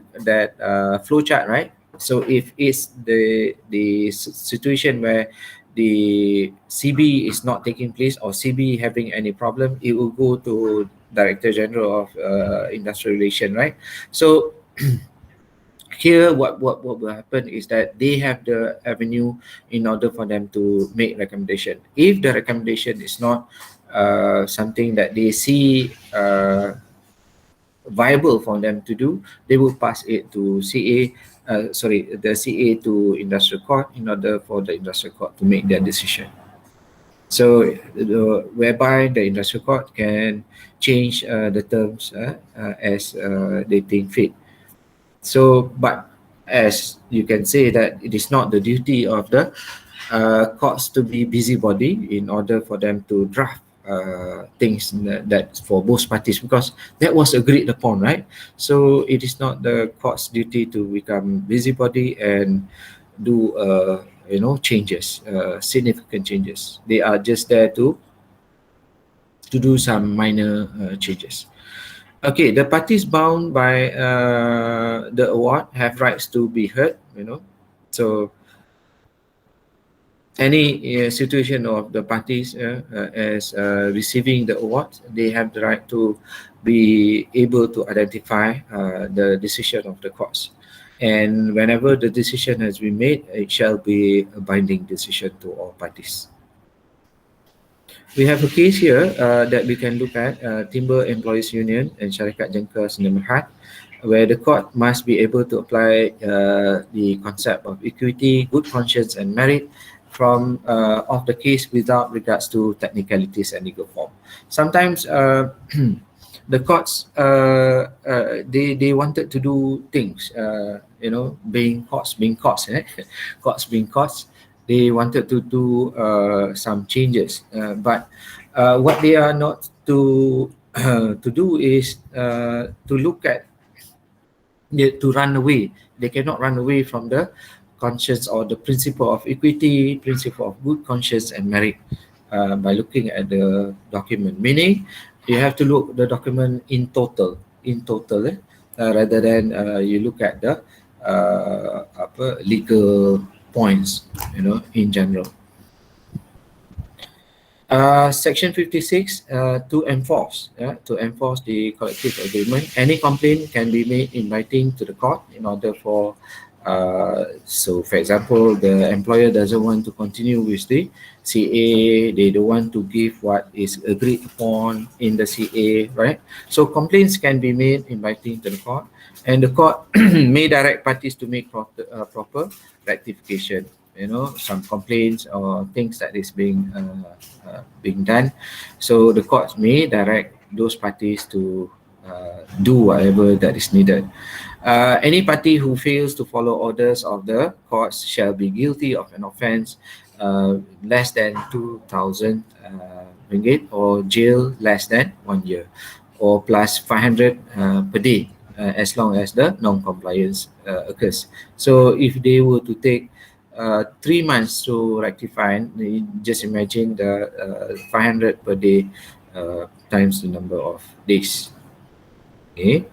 S1: flow chart, right? So if it's the situation where the CB is not taking place, or CB having any problem, it will go to Director General of Industrial Relation, right? So here what will happen is that they have the avenue in order for them to make recommendation. If the recommendation is not something that they see viable for them to do, they will pass it to the CA to industrial court in order for the industrial court to make their decision. So, whereby the industrial court can change the terms as they think fit. So, but as you can say that it is not the duty of the courts to be busybody in order for them to draft things that for both parties, because that was agreed upon, right? So it is not the court's duty to become busybody and do changes, significant changes. They are just there to do some minor changes. Okay, the parties bound by the award have rights to be heard, So any situation of the parties as receiving the award, they have the right to be able to identify the decision of the courts. And whenever the decision has been made, it shall be a binding decision to all parties. We have a case here that we can look at, Timber Employees Union and Syarikat Jengka Sdn Bhd, where the court must be able to apply the concept of equity, good conscience and merit from of the case without regards to technicalities and legal form. Sometimes the courts they wanted to do things, being courts, courts being courts. They wanted to do some changes, but what they are not to to do is to look at to run away. They cannot run away from the conscience or the principle of equity, principle of good conscience and merit by looking at the document. Meaning, you have to look the document in total, rather than you look at the legal points, in general. Section 56, to enforce the collective agreement. Any complaint can be made in writing to the court in order for, so for example, the employer doesn't want to continue with the CA, they don't want to give what is agreed upon in the CA, right? So complaints can be made in writing to the court, and the court may direct parties to make proper rectification. Some complaints or things that is being done. So the courts may direct those parties to do whatever that is needed. Any party who fails to follow orders of the courts shall be guilty of an offence less than 2,000 ringgit, or jail less than 1 year, or plus 500 per day, as long as the non-compliance occurs. So if they were to take 3 months to rectify, just imagine the 500 per day times the number of days. Okay.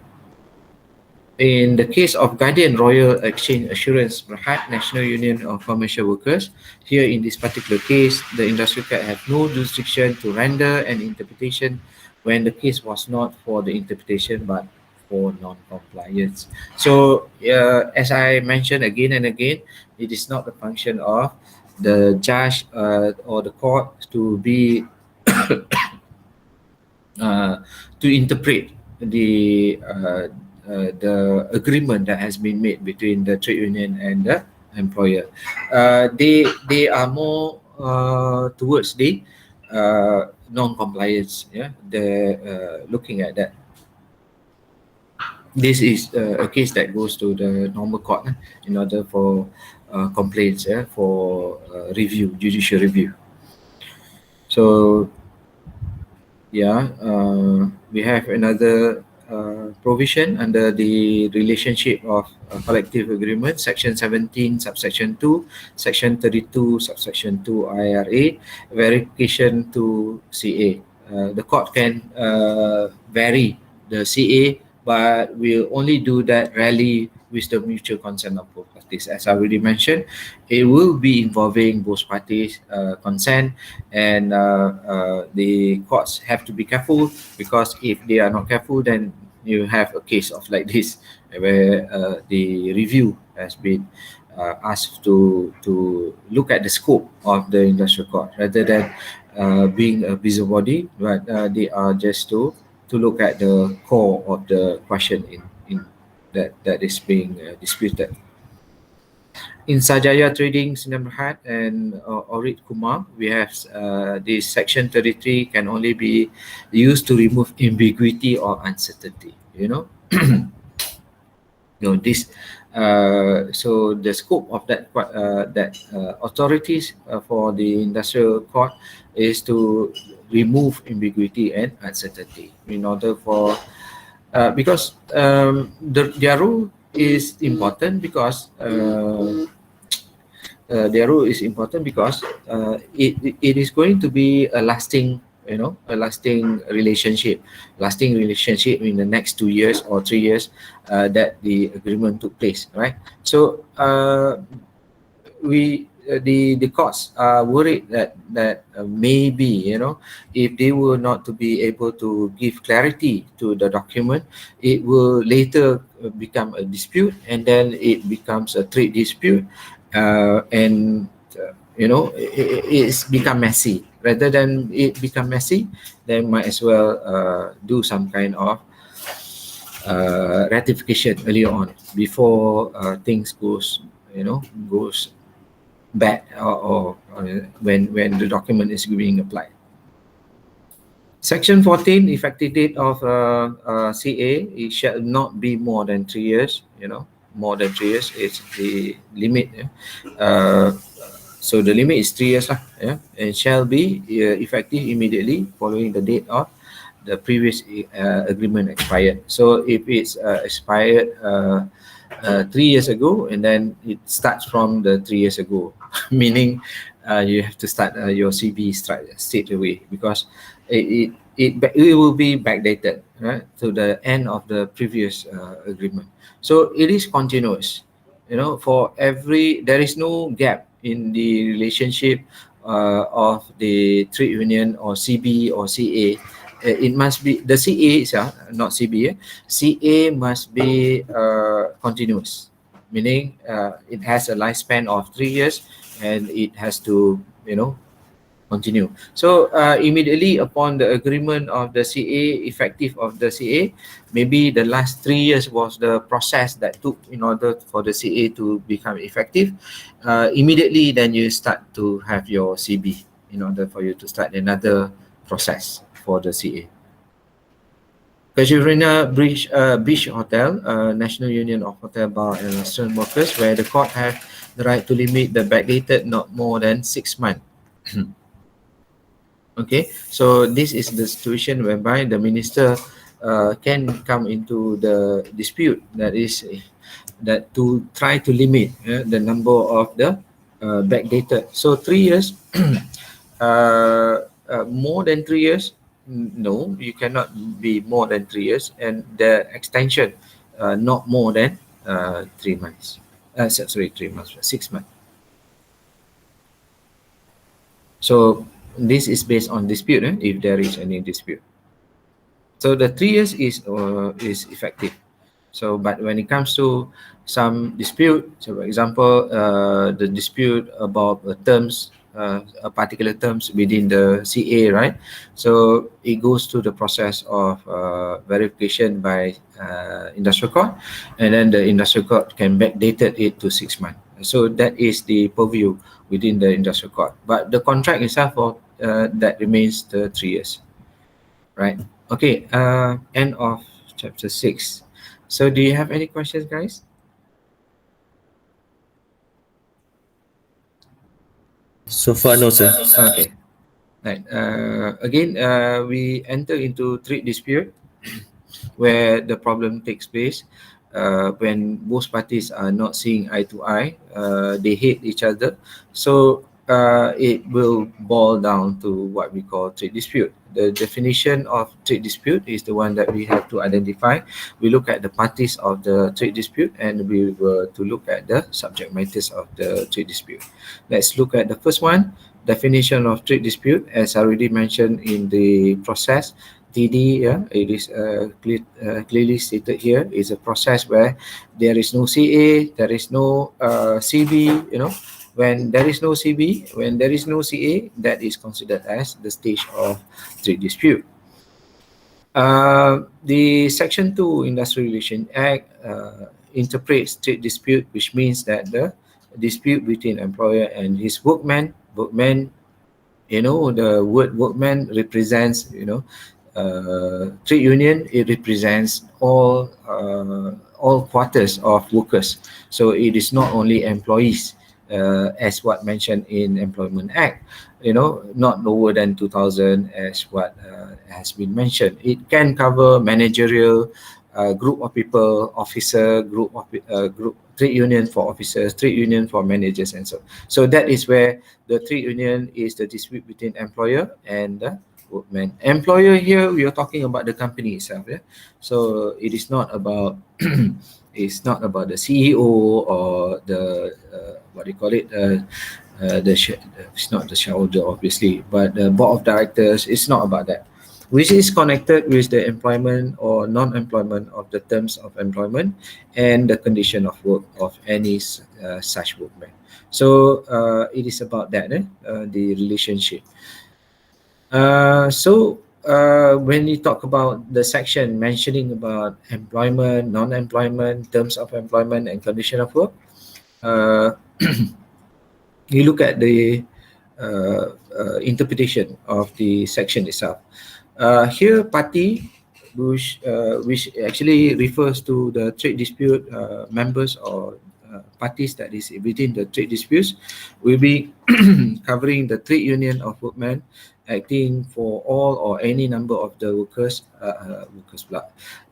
S1: In the case of Guardian Royal Exchange Assurance Berhad National Union of Commercial Workers, here in this particular case, the industrial court have no jurisdiction to render an interpretation when the case was not for the interpretation but for non-compliance. So, as I mentioned again and again, it is not the function of the judge or the court to be to interpret the agreement that has been made between the trade union and the employer. They are more towards the non-compliance. Yeah, they're looking at that. This is a case that goes to the normal court in order for complaints, for review, judicial review. So, yeah, we have another provision under the relationship of collective agreement, section 17 subsection 2, section 32 subsection 2 IRA, verification to CA. The court can vary the CA, but will only do that rarely with the mutual consent of both parties. As I already mentioned, it will be involving both parties' consent, and the courts have to be careful, because if they are not careful, then you have a case of like this, where the review has been asked to look at the scope of the industrial court rather than being a busy body, but they are just to look at the core of the question in that is being disputed. In Sajaya Trading, Sdn Bhd and Orit Kumar, we have this section 33 can only be used to remove ambiguity or uncertainty. This. So the scope of that authorities for the industrial court is to remove ambiguity and uncertainty in order for because their rule is important because their role is important because it is going to be a lasting lasting relationship in the next 2 years or 3 years that the agreement took place, right? So the courts are worried that maybe if they were not to be able to give clarity to the document, it will later become a dispute, and then it becomes a trade dispute, and it's become messy. Rather than it become messy, then might as well do some kind of ratification earlier on before things goes bad, or when the document is being applied. Section 14, effective date of CA, it shall not be more than 3 years. More than 3 years is the limit. So the limit is 3 years, and shall be effective immediately following the date of the previous agreement expired. So if it's expired 3 years ago, and then it starts from the 3 years ago, meaning you have to start your CB straight away, because it will be backdated, right, to the end of the previous agreement. So it is continuous. For every, there is no gap in the relationship of the trade union or CB or CA. It must be the CA itself, not CB. CA must be continuous, meaning it has a lifespan of 3 years, and it has to continue. So immediately upon the agreement of the CA, effective of the CA, maybe the last 3 years was the process that took in order for the CA to become effective. Immediately then you start to have your CB in order for you to start another process for the CA. Casuarina Beach Hotel, National Union of Hotel Bar and Restaurant Workers, where the court have the right to limit the backdated not more than 6 months. Okay, so this is the situation whereby the minister can come into the dispute, that is that to try to limit the number of the backdated. So 3 years, more than 3 years, no, you cannot be more than 3 years, and the extension not more than 3 months. 3 months, 6 months. So this is based on dispute, if there is any dispute. So the 3 years is effective. So, but when it comes to some dispute, so for example, the dispute about terms, a particular terms within the CA, right? So it goes through the process of verification by industrial court, and then the industrial court can backdate it to 6 months. So that is the purview within the industrial court. But the contract itself, that remains the 3 years, right? Okay, end of chapter 6. So do you have any questions, guys?
S2: So far, no, sir.
S1: Okay. Right. Again, we enter into trade dispute where the problem takes place when both parties are not seeing eye to eye. They hate each other. So it will boil down to what we call trade dispute. The definition of trade dispute is the one that we have to identify. We look at the parties of the trade dispute, and we were to look at the subject matters of the trade dispute. Let's look at the first one. Definition of trade dispute, as already mentioned in the process, TD, it is clearly stated here, is a process where there is no CA, there is no CB, When there is no CB, when there is no CA, that is considered as the stage of trade dispute. The Section 2 Industrial Relations Act interprets trade dispute, which means that the dispute between employer and his workman, the word workman represents, trade union, it represents all quarters of workers. So it is not only employees, as what mentioned in Employment Act, not lower than 2,000 as what has been mentioned. It can cover managerial, group of people, officer, group trade union for officers, trade union for managers, and so that is where the trade union is the dispute between employer and the workman. Employer here, we are talking about the company itself. Yeah, so it is not about it's not about the CEO or the what do you call it? It's not the shareholder, obviously, but the board of directors. It's not about that, which is connected with the employment or non-employment of the terms of employment and the condition of work of any such workman. So it is about that, the relationship. When you talk about the section mentioning about employment, non-employment, terms of employment, and condition of work, uh, you look at the interpretation of the section itself. Here, party, which actually refers to the trade dispute members or parties that is within the trade disputes, will be covering the trade union of workmen acting for all or any number of the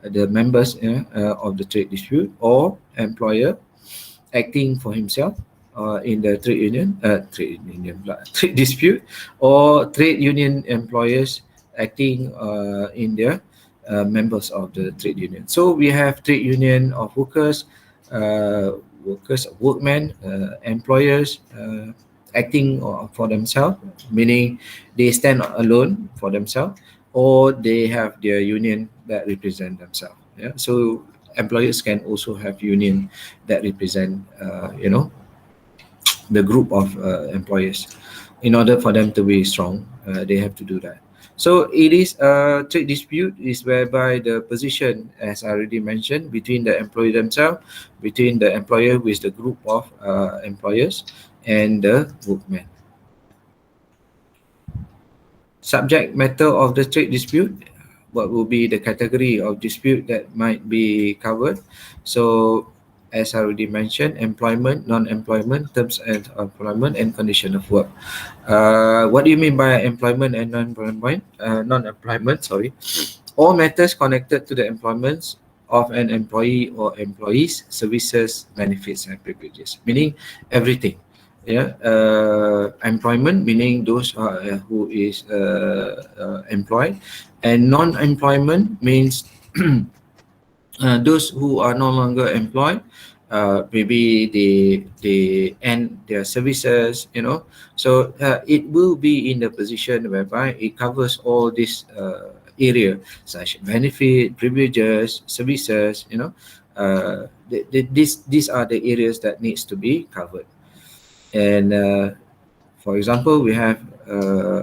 S1: the members of the trade dispute, or employer acting for himself in the trade dispute, or trade union employers acting in their members of the trade union. So we have trade union of workmen, employers acting for themselves, meaning they stand alone for themselves, or they have their union that represent themselves. Yeah, so employers can also have union that represent, the group of employers. In order for them to be strong, they have to do that. So it is a trade dispute is whereby the position, as I already mentioned, between the employee themselves, between the employer with the group of employers, and the workmen. Subject matter of the trade dispute, what will be the category of dispute that might be covered? So as I already mentioned, employment, non-employment, terms of employment, and condition of work. What do you mean by employment and non-employment? Non-employment, sorry. All matters connected to the employments of an employee or employees, services, benefits, and privileges, meaning everything. Yeah, employment meaning those who is employed, and non-employment means those who are no longer employed. Maybe they end their services, so it will be in the position whereby it covers all this area, such benefit, privileges, services, these are the areas that needs to be covered. And for example, we have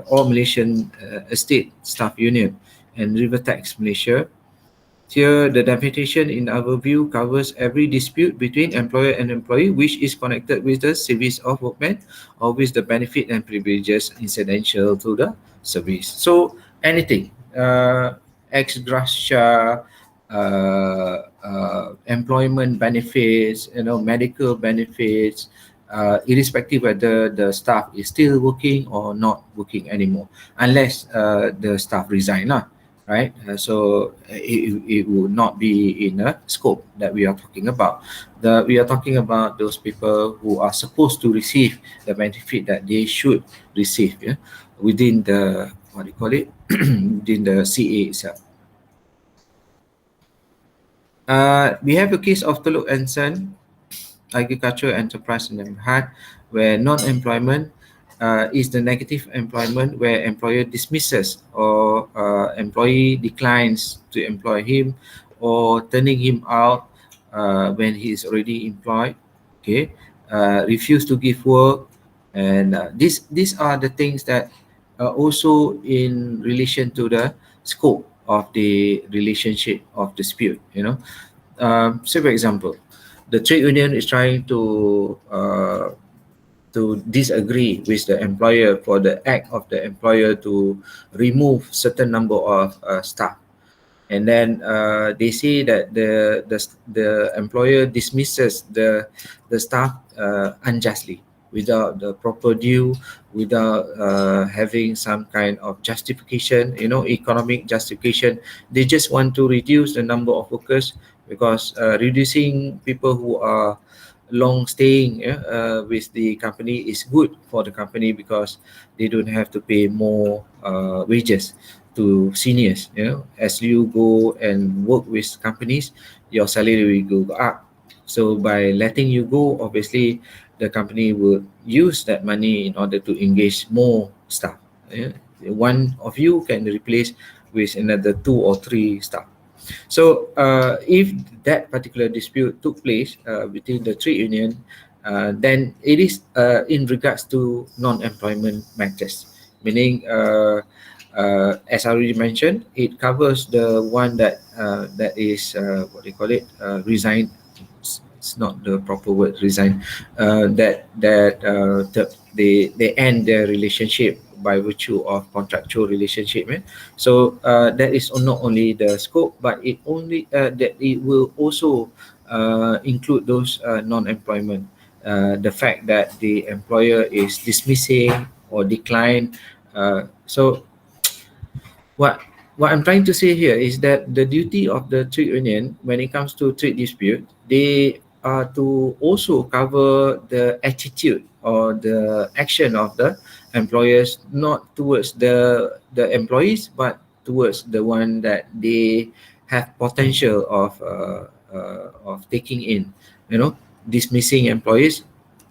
S1: All Malaysian Estate Staff Union and River Tax Malaysia. Here, the definition in our view covers every dispute between employer and employee which is connected with the service of workmen or with the benefit and privileges incidental to the service. So anything, ex gratia, employment benefits, medical benefits, irrespective whether the staff is still working or not working anymore, unless the staff resign lah, right? So it would not be in a scope that we are talking about. We are talking about those people who are supposed to receive the benefit that they should receive, within the, what do you call it, within the CA itself. We have a case of Teluk and Son Agricultural Enterprise in Berhad, where non-employment is the negative employment, where employer dismisses or employee declines to employ him, or turning him out when he is already employed. Okay, refuse to give work, And these are the things that are also in relation to the scope of the relationship of dispute. Say for example, the trade union is trying to disagree with the employer for the act of the employer to remove certain number of staff, and then they say that the employer dismisses the staff unjustly, without the proper due, without having some kind of justification, economic justification. They just want to reduce the number of workers, because reducing people who are long staying, with the company is good for the company, because they don't have to pay more wages to seniors. As you go and work with companies, your salary will go up. So by letting you go, obviously the company will use that money in order to engage more staff. One of you can replace with another two or three staff. So if that particular dispute took place between the trade union, then it is in regards to non-employment matters, meaning, as I already mentioned, it covers the one that is, what they call it, resign. It's not the proper word, resign. They end their relationship by virtue of contractual relationship. So that is not only the scope, but that it will also include those non-employment. The fact that the employer is dismissing or decline. So what what I'm trying to say here is that the duty of the trade union when it comes to trade dispute, they are to also cover the attitude or the action of the employers, not towards the employees, but towards the one that they have potential of taking in, dismissing employees.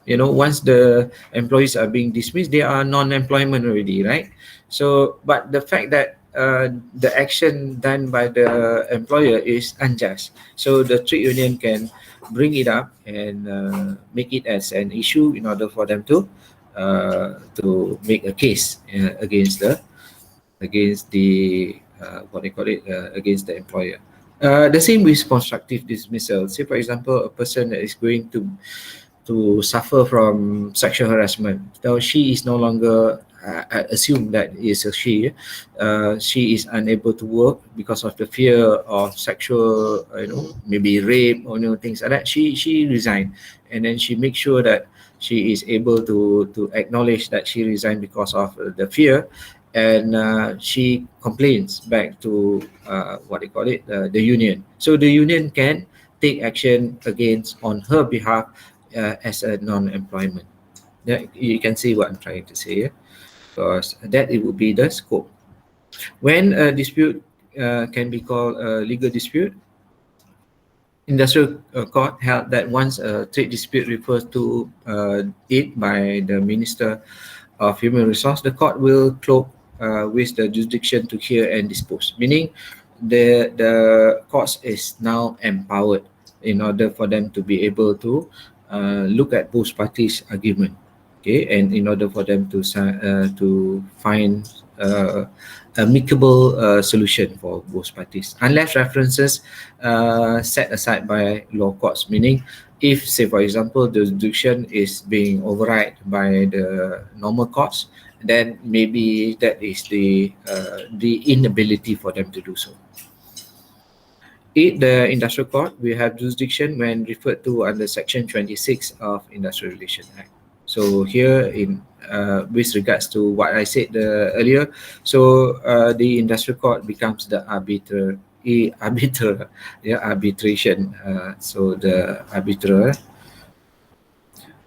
S1: Once the employees are being dismissed, they are non-employment already, right? So, but the fact that the action done by the employer is unjust, so the trade union can bring it up and make it as an issue in order for them to make a case against the what they call it, against the employer. The same with constructive dismissal. Say for example, a person that is going to suffer from sexual harassment. Now she is no longer, I assume that is a she is unable to work because of the fear of sexual, maybe rape or things like that. She resigned, and then she makes sure that she is able to acknowledge that she resigned because of the fear, and she complains back to what they call it, the union. So the union can take action against on her behalf as a non-employment. Yeah, you can see what I'm trying to say here, because that it would be the scope. When a dispute can be called a legal dispute, industrial court held that once a trade dispute refers to it by the Minister of Human Resource, the court will cloak with the jurisdiction to hear and dispose. Meaning, the court is now empowered in order for them to be able to look at both parties' argument. Okay, and in order for them to find amicable solution for both parties, unless references set aside by law courts. Meaning, if say for example the jurisdiction is being override by the normal courts, then maybe that is the inability for them to do so. The industrial court will have jurisdiction when referred to under Section 26 of Industrial Relations Act. So here in with regards to what I said earlier, so the industrial court becomes the arbitration. So the arbiter,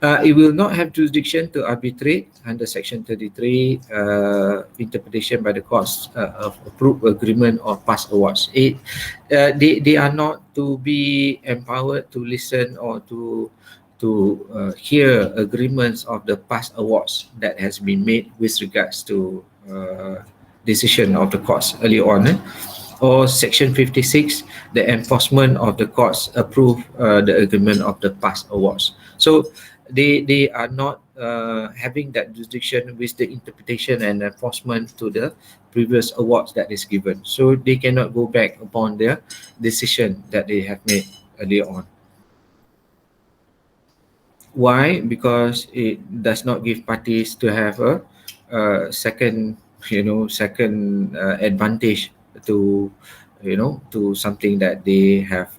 S1: it will not have jurisdiction to arbitrate under Section 33 interpretation by the courts of approved agreement or past awards. They are not to be empowered to listen or to hear agreements of the past awards that has been made with regards to decision of the courts earlier on. Or Section 56, the enforcement of the courts approve the agreement of the past awards. So they are not having that jurisdiction with the interpretation and enforcement to the previous awards that is given. So they cannot go back upon their decision that they have made earlier on. Why? Because it does not give parties to have a second, second advantage to, to something that they have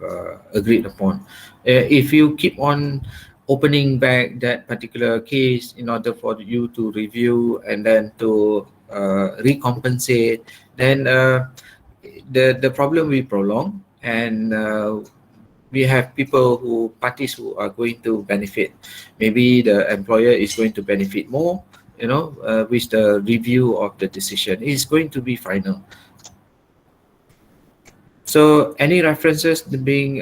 S1: agreed upon. If you keep on opening back that particular case in order for you to review and then to recompensate, then the problem will prolong, and we have people who parties who are going to benefit. Maybe the employer is going to benefit more, with the review of the decision. It's going to be final. So any references being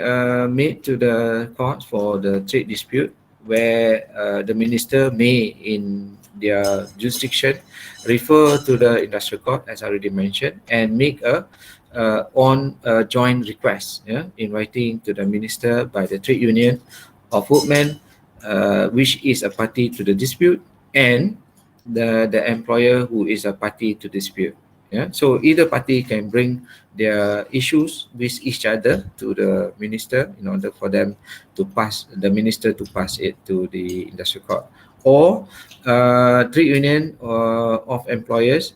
S1: made to the court for the trade dispute where the minister may in their jurisdiction refer to the industrial court, as I already mentioned, and make a on a joint request, in writing to the minister by the trade union of workmen, which is a party to the dispute, and the employer who is a party to dispute. Yeah, so either party can bring their issues with each other to the minister in order for them to pass, the minister to pass it to the industrial court, or trade union of employers,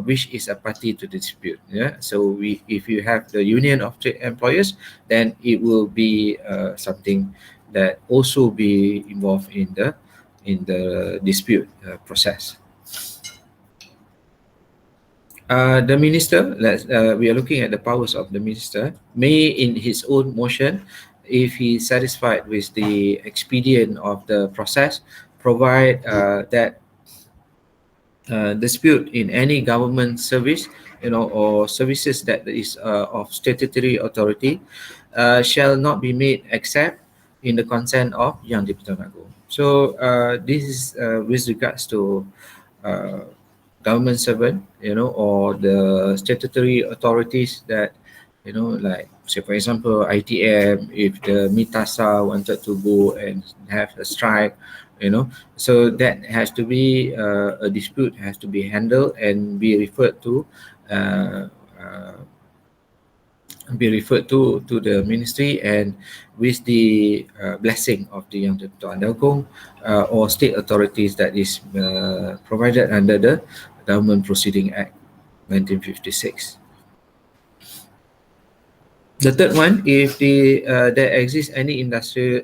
S1: which is a party to dispute. Yeah, so if you have the union of trade employers, then it will be something that also be involved in the dispute process. The minister, we are looking at the powers of the minister, may in his own motion, if he is satisfied with the expedient of the process, provide that dispute in any government service, or services that is of statutory authority, shall not be made except in the consent of Yang di-Pertuan Agong. So this is with regards to government servant, or the statutory authorities that, like say for example ITM, if the Mitasa wanted to go and have a strike, so that has to be a dispute has to be handled and be referred to uh, uh, to the ministry, and with the blessing of the Yang di-Pertuan Agong or state authorities that is provided under the Government Proceeding Act 1956. The third one, if there exists any industry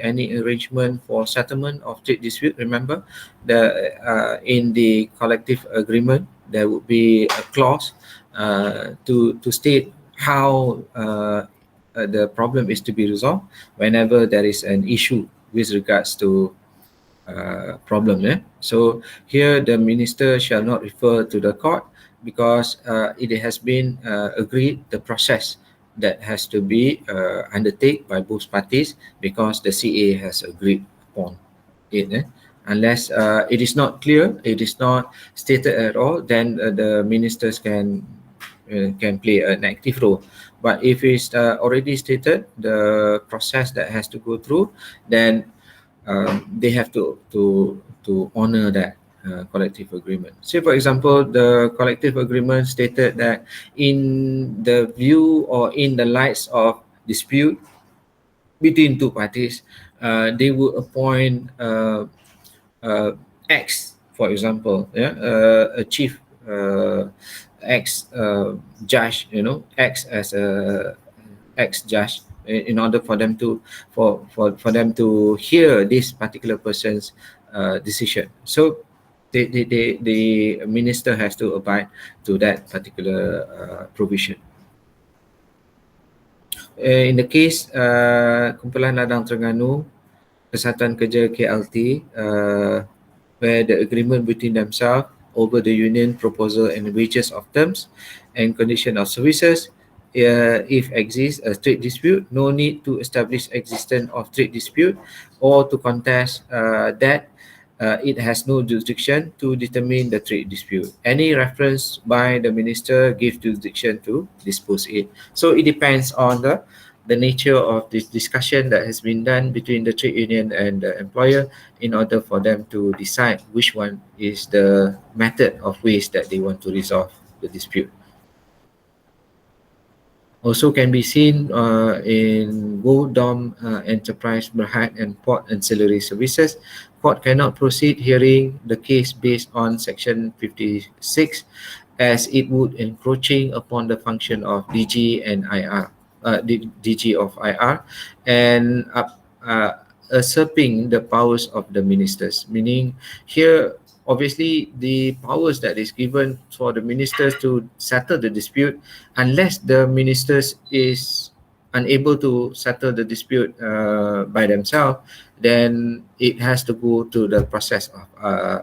S1: any arrangement for settlement of trade dispute, remember in the collective agreement there would be a clause to state how the problem is to be resolved whenever there is an issue with regards to problem. So here the minister shall not refer to the court, because it has been agreed the process that has to be undertaken by both parties, because the CA has agreed upon it. Unless it is not clear, it is not stated at all, then the ministers can play an active role. But if it's already stated the process that has to go through, then they have to honor that collective agreement. Say, for example, the collective agreement stated that in the view or in the lights of dispute between two parties, they will appoint uh, X, for example, a chief X judge, X as a X judge, in order for them to for them to hear this particular person's decision. So the minister has to abide to that particular provision. In the case Kumpulan Ladang Terengganu Kesatuan Kerja KLT, where the agreement between themselves over the union proposal and wages of terms and condition of services, if exists a trade dispute, no need to establish existence of trade dispute or to contest that it has no jurisdiction to determine the trade dispute. Any reference by the minister gives jurisdiction to dispose it. So it depends on the the nature of this discussion that has been done between the trade union and the employer in order for them to decide which one is the method of ways that they want to resolve the dispute. Also can be seen in Go Dom Enterprise Berhad and Port Ancillary Services. Court cannot proceed hearing the case based on Section 56 as it would encroaching upon the function of DG and IR, DG of IR, and usurping the powers of the ministers. Meaning here, obviously, the powers that is given for the ministers to settle the dispute, unless the ministers is unable to settle the dispute by themselves, then it has to go to the process of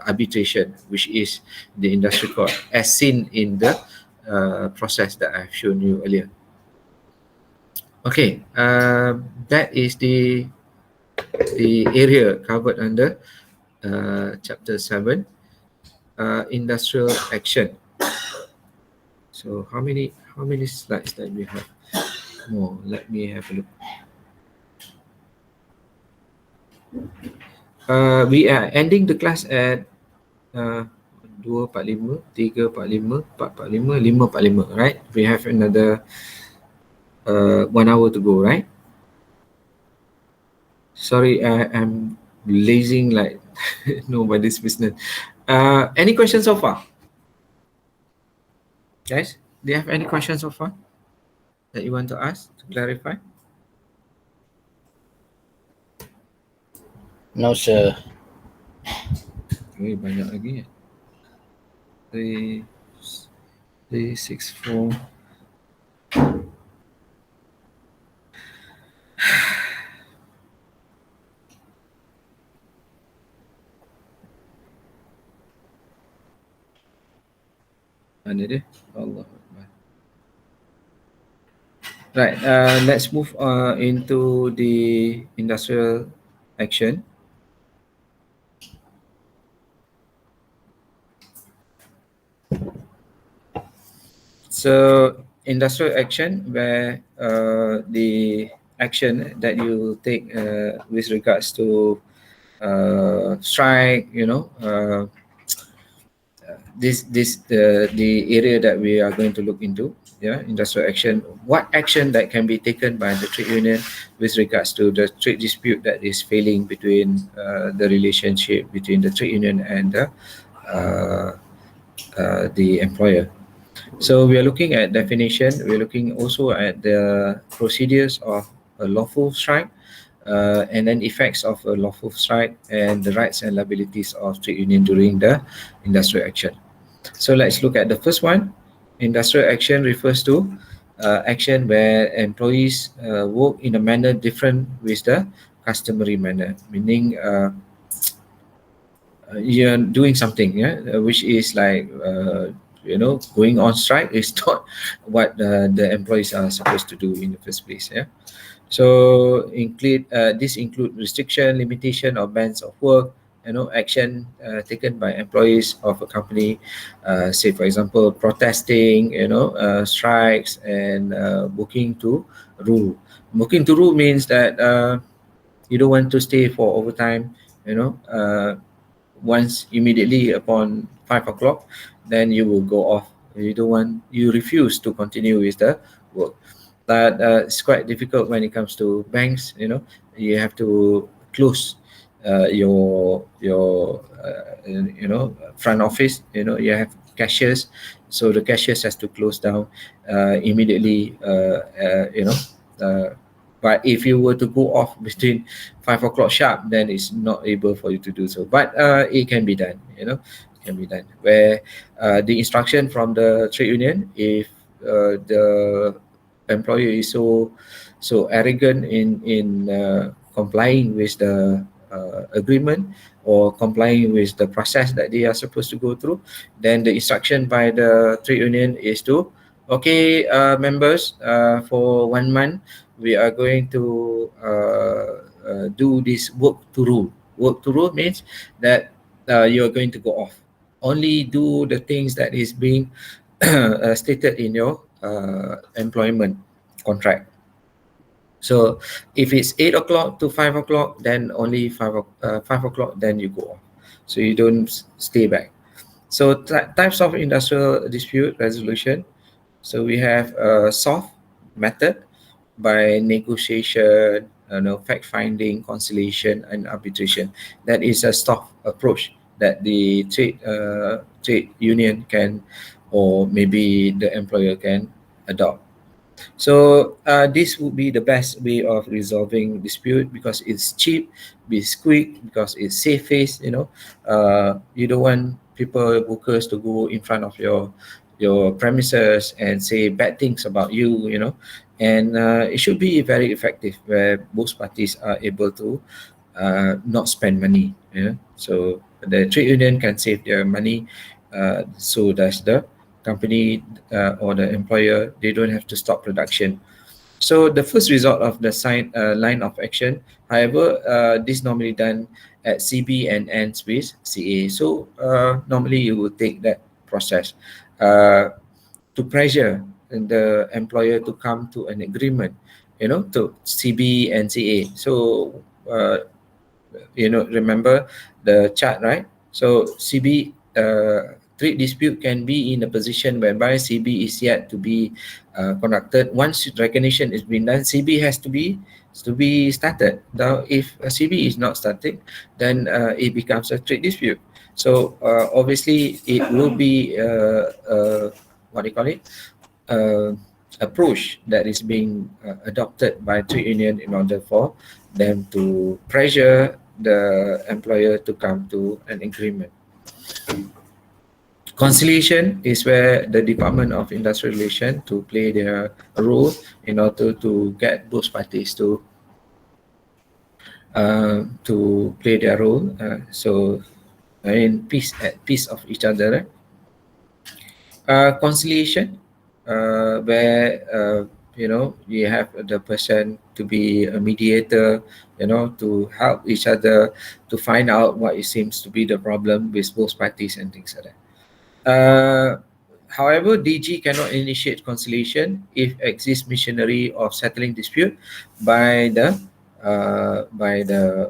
S1: arbitration, which is the industry court, as seen in the process that I've shown you earlier. Okay, that is the area covered under chapter 7, industrial action. So how many slides that we have? More. Let me have a look. We are ending the class at 2.45, 3.45, 4.45, 5.45, right? We have another 1 hour to go, right? Sorry, I'm lazing like nobody's business. Any questions so far? Guys, do you have any questions so far that you want to ask to clarify?
S3: No, sir.
S1: Okay, banyak lagi ya. 364. Mana dia? Allah Akbar. Right, let's move into the industrial action. So industrial action, where the action that you take with regards to strike, this the area that we are going to look into. Yeah, industrial action. What action that can be taken by the trade union with regards to the trade dispute that is failing between the relationship between the trade union and the employer. So we are looking at definition. We're looking also at the procedures of a lawful strike, and then effects of a lawful strike, and the rights and liabilities of trade union during the industrial action. So let's look at the first one. Industrial action refers to action where employees work in a manner different with the customary manner, meaning you're doing something, which is like going on strike is not what the employees are supposed to do in the first place. Yeah. So this include restriction, limitation, or bans of work, action taken by employees of a company, say for example protesting, strikes, and booking to rule. Booking to rule means that you don't want to stay for overtime, once immediately upon 5 o'clock, then you will go off. You refuse to continue with the work. But it's quite difficult when it comes to banks. You have to close your front office. You have cashiers, so the cashiers has to close down immediately. But if you were to go off between 5 o'clock sharp, then it's not able for you to do so. But it can be done. It can be done. Where the instruction from the trade union, if the employer is so arrogant in complying with the agreement or complying with the process that they are supposed to go through, then the instruction by the trade union is to, okay, members, for 1 month we are going to do this work to rule. Work to rule means that you are going to go off. Only do the things that is being stated in your employment contract. So if it's 8 o'clock to 5 o'clock, then only 5 o'clock, then you go off. So you don't stay back. So types of industrial dispute resolution. So we have a soft method by negotiation, fact finding, conciliation, and arbitration. That is a soft approach that the trade union can, or maybe the employer can adopt. So this would be the best way of resolving dispute because it's cheap, it's quick, because it's safe face. You don't want people workers to go in front of your premises and say bad things about you. And it should be very effective where both parties are able to not spend money. So the trade union can save their money. So does the company or the employer. They don't have to stop production. So the first result of the line of action, however, this normally done at CB and ends with CA. So normally you will take that process to pressure the employer to come to an agreement, to CB and CA. So remember the chart, right? So CB trade dispute can be in a position whereby CB is yet to be conducted. Once recognition is being done, CB has to be started. Now, if a CB is not started, then it becomes a trade dispute. So obviously, it will be what do you call it? Uh, approach that is being adopted by trade union in order for them to pressure the employer to come to an agreement. Conciliation is where the Department of Industrial Relations to play their role in order to get both parties to play their role. So in peace, at peace of each other. Right? Conciliation, where you have the person to be a mediator, to help each other to find out what it seems to be the problem with both parties and things like that. However, DG cannot initiate conciliation if exists machinery of settling dispute by the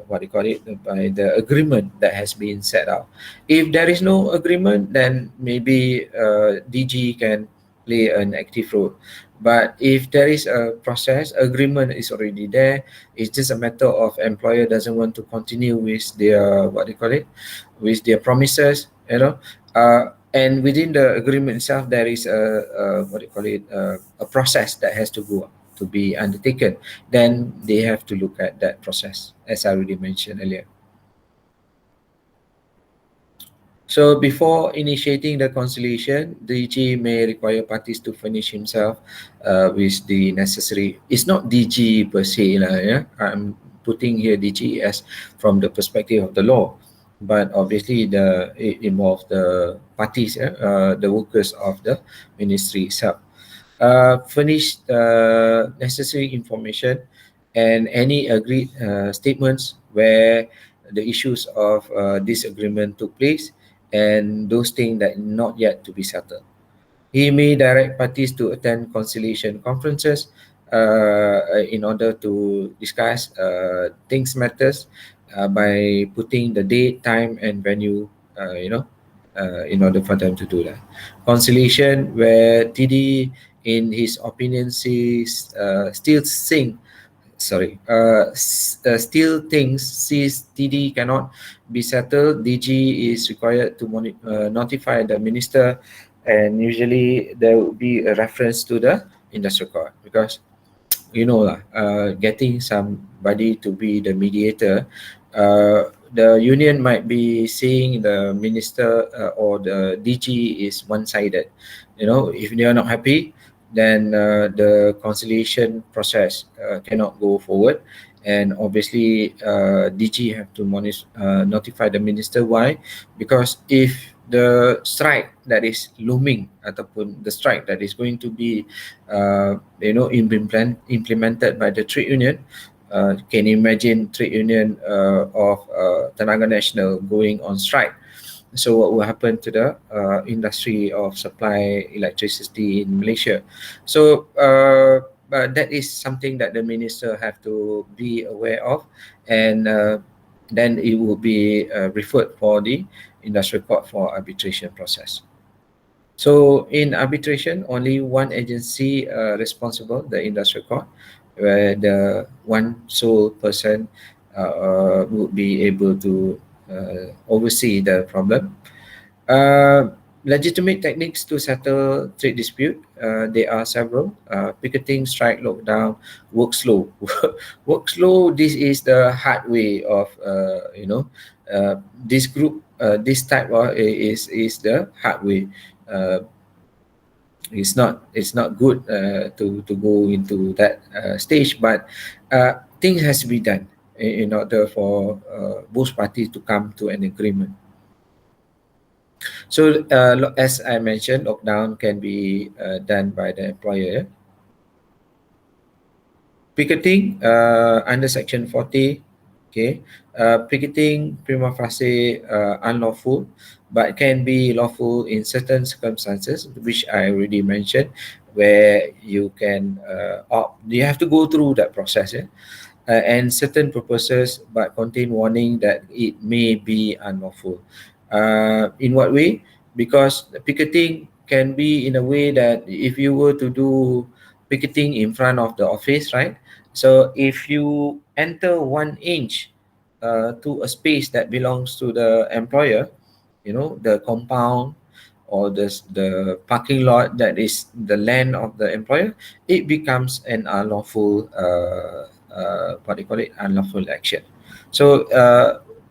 S1: what do you call it, by the agreement that has been set out. If there is no agreement, then maybe DG can play an active role. But if there is a process, agreement is already there. It's just a matter of employer doesn't want to continue with their what do you call it, with their promises. And within the agreement itself, there is a what do you call it, a process that has to go to be undertaken. Then they have to look at that process, as I already mentioned earlier. So before initiating the conciliation, DG may require parties to furnish himself with the necessary. It's not DG per se, yeah. I'm putting here DG as from the perspective of the law, but obviously it involves the parties, the workers of the ministry itself. Furnish necessary information and any agreed statements where the issues of disagreement took place and those things that not yet to be settled. He may direct parties to attend conciliation conferences in order to discuss things matters by putting the date, time, and venue, in order for them to do that. Conciliation, where TD, in his opinion, still thinks sees TD cannot be settled. DG is required to notify the minister, and usually there will be a reference to the industrial court because getting somebody to be the mediator, the union might be seeing the minister or the DG is one-sided. If they are not happy, then the conciliation process cannot go forward. And obviously, DG have to notify the minister. Why? Because if the strike that is looming ataupun the strike that is going to be implemented by the trade union, can you imagine trade union of Tenaga Nasional going on strike? So what will happen to the industry of supply electricity in Malaysia? So that is something that the minister have to be aware of, and then it will be referred for the industrial court for arbitration process. So in arbitration, only one agency responsible, the industrial court, where the one sole person would be able to oversee the problem. uh, Legitimate techniques to settle trade dispute. There are several. Picketing, strike, lockdown, work slow. Work slow. This is the hard way of this group. This type of is the hard way. Uh, it's not good to go into that stage, but things has to be done in order for both parties to come to an agreement. So, as I mentioned, lockdown can be done by the employer. Picketing under Section 40, okay. Picketing prima facie unlawful, but can be lawful in certain circumstances, which I already mentioned, where you can you have to go through that process, yeah? And certain purposes, but contain warning that it may be unlawful. In what way? Because the picketing can be in a way that if you were to do picketing in front of the office, right? So if you enter 1 inch to a space that belongs to the employer, the compound or the parking lot that is the land of the employer, it becomes an unlawful what do you call it, unlawful action. So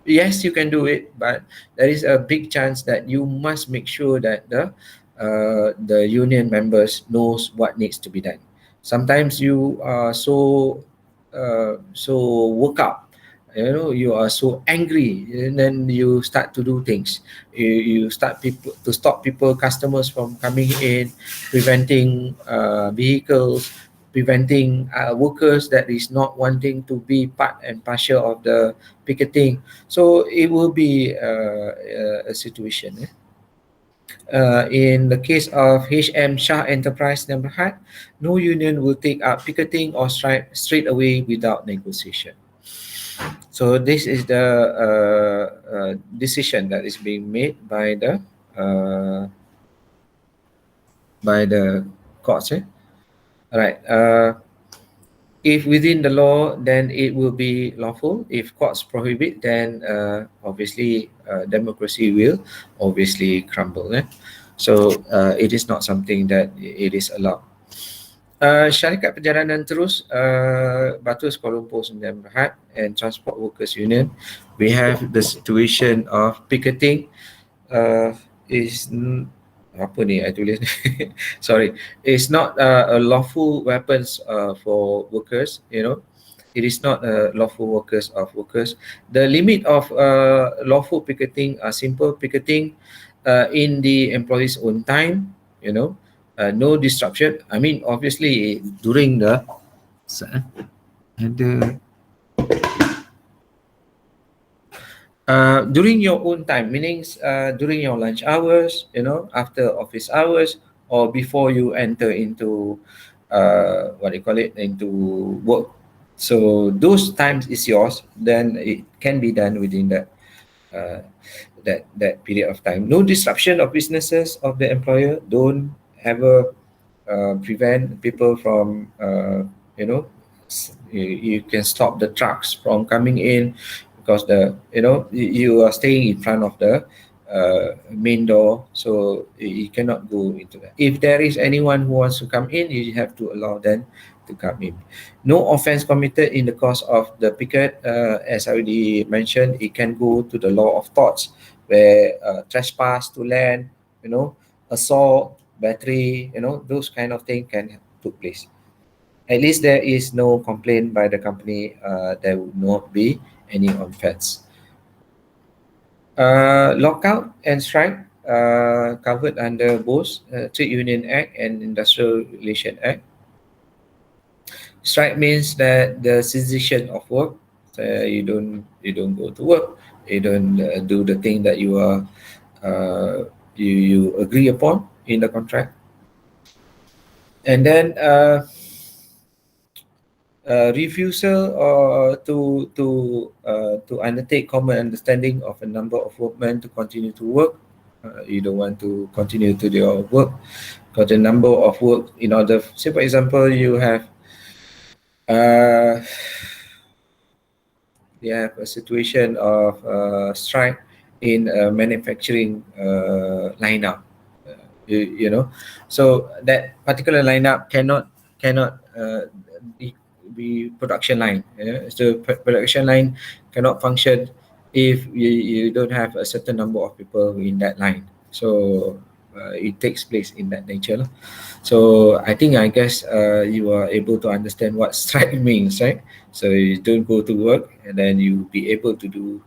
S1: yes, you can do it, but there is a big chance that you must make sure that the union members knows what needs to be done. Sometimes you are so worked up, you are so angry, and then you start to do things. You start people to stop people, customers from coming in, preventing vehicles, preventing workers that is not wanting to be part and partial of the picketing. So it will be a situation. In the case of HM Shah Enterprise Neighborhood, no union will take up picketing or strike straight away without negotiation. So this is the decision that is being made uh, by the courts. Right. If within the law, then it will be lawful. If courts prohibit, then obviously democracy will obviously crumble. So it is not something that it is allowed. Syarikat Perjalanan Terus Batu Kuala Lumpur Sdn Bhd and Transport Workers Union, we have the situation of picketing is apa ni I tulis ni? Sorry, it's not a lawful weapons for workers. It is not lawful workers of workers. The limit of lawful picketing are simple picketing in the employee's own time. No disruption. I mean, obviously during the during your own time, meaning during your lunch hours, after office hours, or before you enter into what do you call it, into work. So those times is yours. Then it can be done within uh, that period of time. No disruption of businesses of the employer. Don't ever prevent people from you can stop the trucks from coming in, because you are staying in front of the main door, so you cannot go into that. If there is anyone who wants to come in, you have to allow them to come in. No offense committed in the course of the picket. As I already mentioned, it can go to the law of torts, where trespass to land, assault, battery, those kind of thing can took place. At least there is no complaint by the company. There would not be any offense. Lockout and strike covered under both Trade Union Act and Industrial Relation Act. Strike means that the cessation of work. You don't go to work. You don't do the thing that you agree upon in the contract. And then refusal or to undertake common understanding of a number of workmen to continue to work. You don't want to continue to do your work, got a number of work in order. Say for example, uh, you have a situation of strike in a manufacturing lineup. You know, so that particular lineup cannot be production line. So production line cannot function if you don't have a certain number of people in that line. So it takes place in that nature lah. So I guess you are able to understand what strike means, right? So you don't go to work and then you be able to do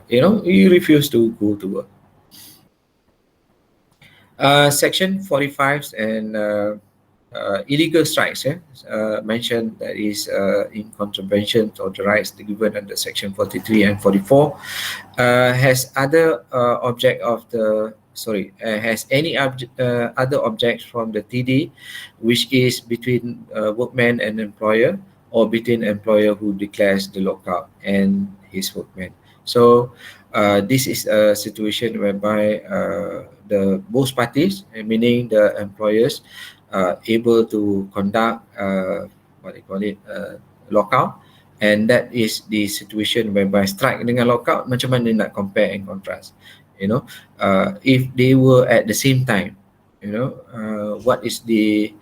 S1: you refuse to go to work. Section 45 and illegal strikes, mentioned that is in contravention of the rights given under Section 43 and 44, has other object of the has any other objects from the TD, which is between workman and employer, or between employer who declares the lockout and his workman. So this is a situation whereby the both parties, meaning the employers, able to conduct what they call it lockout, and that is the situation whereby strike dengan lockout macam mana nak compare and contrast, if they were at the same time, what is the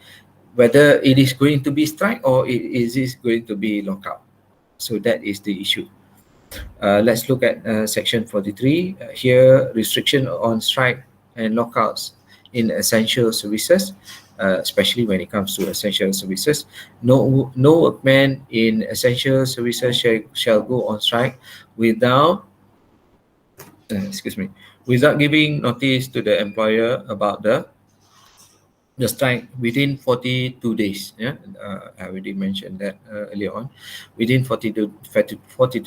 S1: whether it is going to be strike or is this going to be lockout. So that is the issue. Let's look at Section 43. Here, restriction on strike and lockouts in essential services, especially when it comes to essential services. No workman in essential services shall go on strike without without giving notice to the employer about the strike within 42 days. I already mentioned that earlier on. Within 42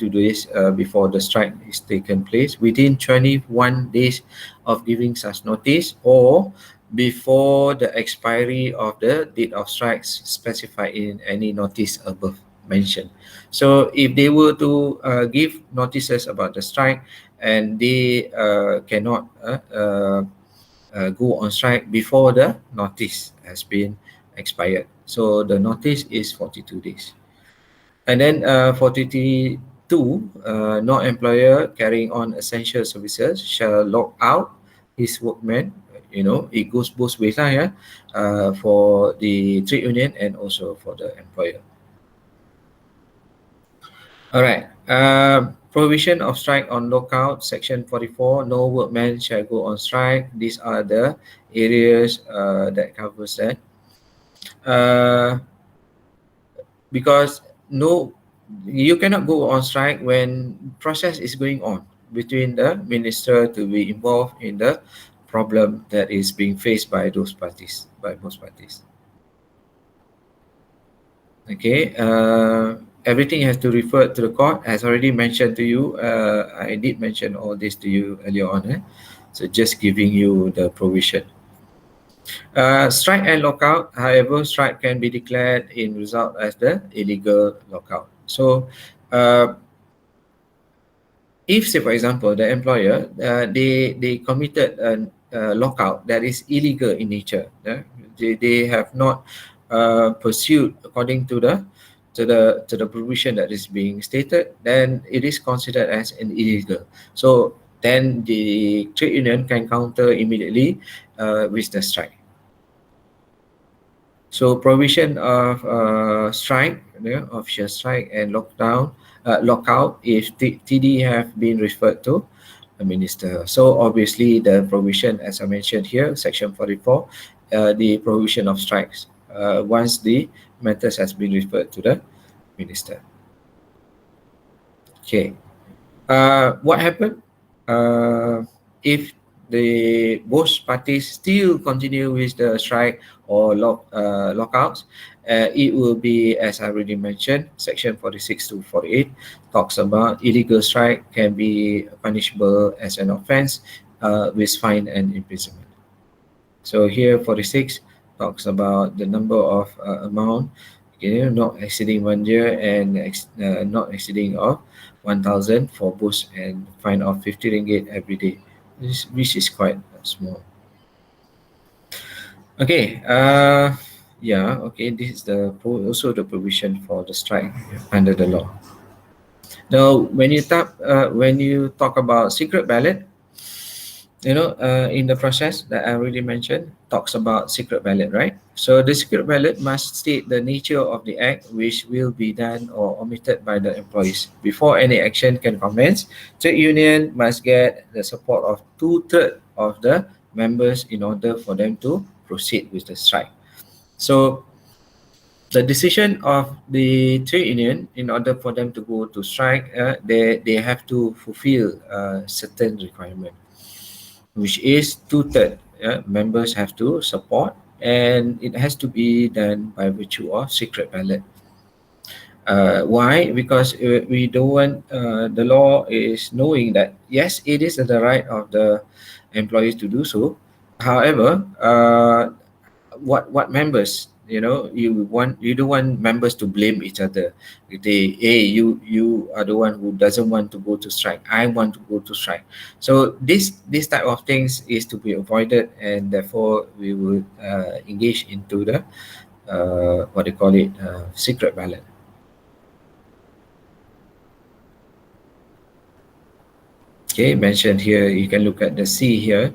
S1: days before the strike is taken place, within 21 days of giving such notice, or before the expiry of the date of strikes specified in any notice above mentioned. So if they were to give notices about the strike and they cannot go on strike before the notice has been expired. So the notice is 42 days. And then 42, no employer carrying on essential services shall lock out his workmen. It goes both ways for the trade union and also for the employer. All right. Prohibition of strike on lockout, Section 44. No workman shall go on strike. These are the areas that covers that. Because you cannot go on strike when process is going on between the minister to be involved in the problem that is being faced by those parties, by most parties. Okay. Everything has to refer to the court. As already mentioned to you, I did mention all this to you earlier on. So just giving you the provision. Strike and lockout. However, strike can be declared in result as the illegal lockout. So if, say for example, the employer they committed a lockout that is illegal in nature, they have not pursued according to the provision that is being stated, then it is considered as an illegal. So then the trade union can counter immediately with the strike. So provision of strike, official strike and lockout if TD have been referred to a minister. So obviously the provision, as I mentioned here, Section 44, the provision of strikes once the matters has been referred to the minister. Okay. What happened if both parties still continue with the strike or lockouts? It will be, as I already mentioned, Section 46 to 48 talks about illegal strike can be punishable as an offence with fine and imprisonment. So here 46 talks about the number of amount. not exceeding 1 year and not exceeding of 1,000 for boost, and fine of 50 ringgit every day, which is quite small. Okay, yeah, okay, this is also the provision for the strike under the law. Now, when you talk about secret ballot, in the process that I already mentioned, talks about secret ballot, right? So the secret ballot must state the nature of the act which will be done or omitted by the employees. Before any action can commence, trade union must get the support of two-thirds of the members in order for them to proceed with the strike. So the decision of the trade union, in order for them to go to strike, they have to fulfill certain requirement, which is two-thirds members have to support, and it has to be done by virtue of secret ballot. Why? Because we don't want, the law is knowing that yes, it is the right of the employees to do so. However, what members, you don't want members to blame each other. They, hey, you are the one who doesn't want to go to strike, I want to go to strike. So this type of things is to be avoided, and therefore we would engage into the what they call it, secret ballot. Okay, mentioned here, you can look at the C here.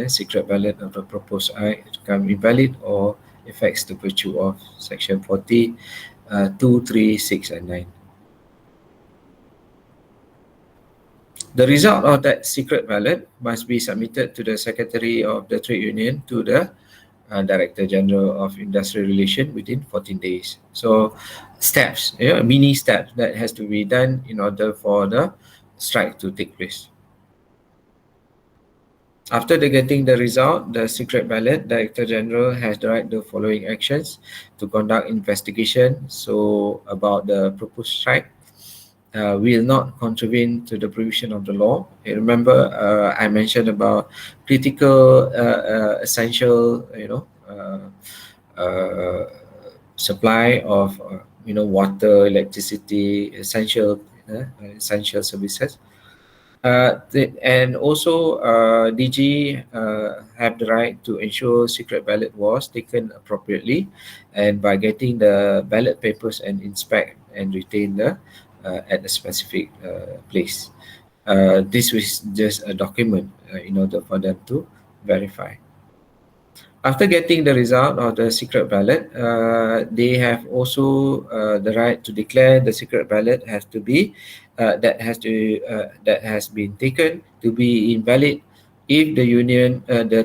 S1: Secret ballot of the proposed act become invalid or affects the virtue of section 40, 2, 3, 6, and 9. The result of that secret ballot must be submitted to the Secretary of the Trade Union, to the Director General of Industrial Relations within 14 days. So steps, mini steps that has to be done in order for the strike to take place. After getting the result, the secret ballot, Director General has the right to following actions: to conduct investigation so about the proposed strike, will not contravene to the provision of the law. Remember, I mentioned about critical, essential, uh, supply of, water, electricity, essential services. And also, DG have the right to ensure secret ballot was taken appropriately, and by getting the ballot papers and inspect and retain the at a specific place. This was just a document in order for them to verify. After getting the result of the secret ballot, they have also the right to declare the secret ballot has to be that has been taken to be invalid if the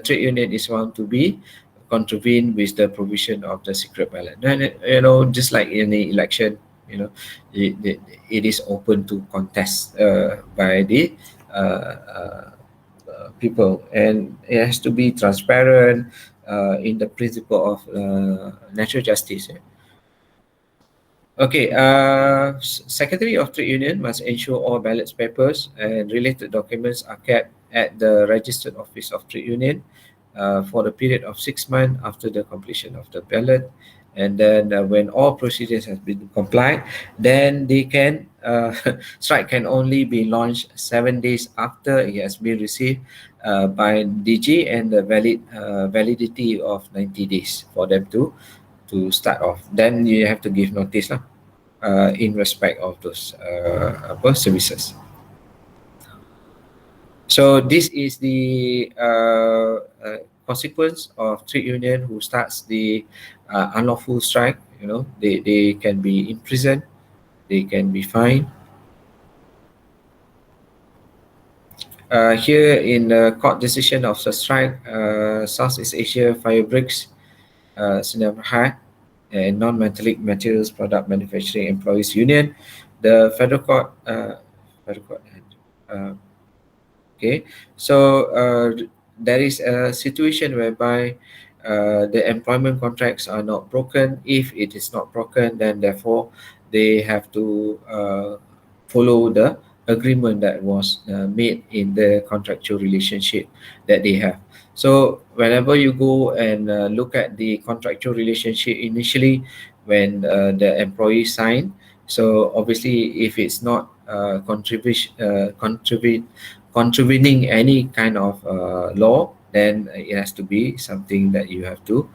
S1: trade union is found to be contravene with the provision of the secret ballot. Then, just like any election, it is open to contest by the people, and it has to be transparent in the principle of natural justice. Okay, Secretary of Trade Union must ensure all ballot papers and related documents are kept at the registered office of Trade Union for the period of 6 months after the completion of the ballot. And then when all procedures have been complied, then they can strike can only be launched 7 days after it has been received by DG, and the validity of 90 days for them to start off. Then you have to give notice lah, in respect of those services. So this is the consequence of trade union who starts the unlawful strike. They can be imprisoned, they can be fined. Here in the court decision of the strike, Southeast Asia Fire Bricks, Sdn Bhd, and Non-Metallic Materials Product Manufacturing Employees Union, the federal court, okay, so there is a situation whereby the employment contracts are not broken. If it is not broken, then therefore they have to follow the agreement that was made in the contractual relationship that they have. So whenever you go and look at the contractual relationship, initially when the employee sign. So obviously, if it's not contravening any kind of law, then it has to be something that you have to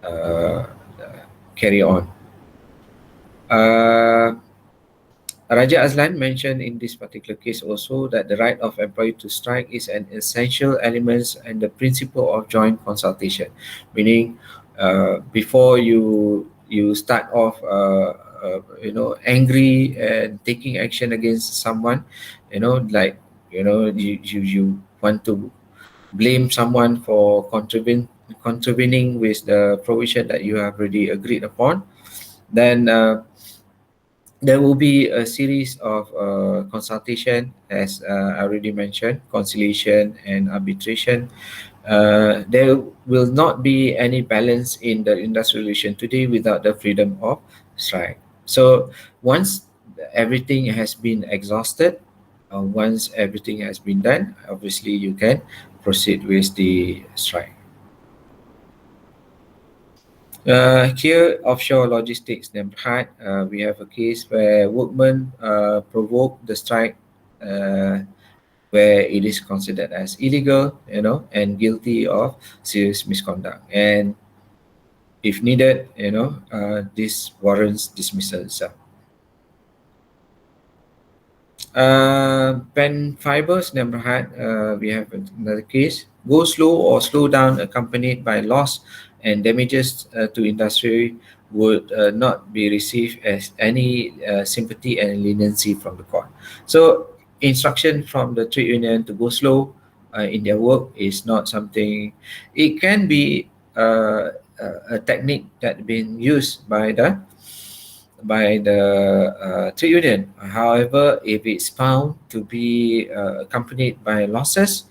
S1: uh, carry on. Uh, Raja Azlan mentioned in this particular case also that the right of employee to strike is an essential element and the principle of joint consultation, meaning before you start off, angry and taking action against someone, like you want to blame someone for contravening with the provision that you have already agreed upon, then there will be a series of consultation, as I already mentioned, conciliation and arbitration. There will not be any balance in the industrial relation today without the freedom of strike. So once everything has been exhausted, once everything has been done, obviously you can proceed with the strike. Here, offshore logistics, Nemhat, we have a case where workmen provoked the strike, uh, where it is considered as illegal, and guilty of serious misconduct. And if needed, this warrants dismissal itself. Pen fibers, Nemhat, we have another case. Go slow or slow down accompanied by loss and damages to industry would not be received as any sympathy and leniency from the court. So instruction from the trade union to go slow in their work is not something, it can be a technique that been used by the trade union. However, if it's found to be accompanied by losses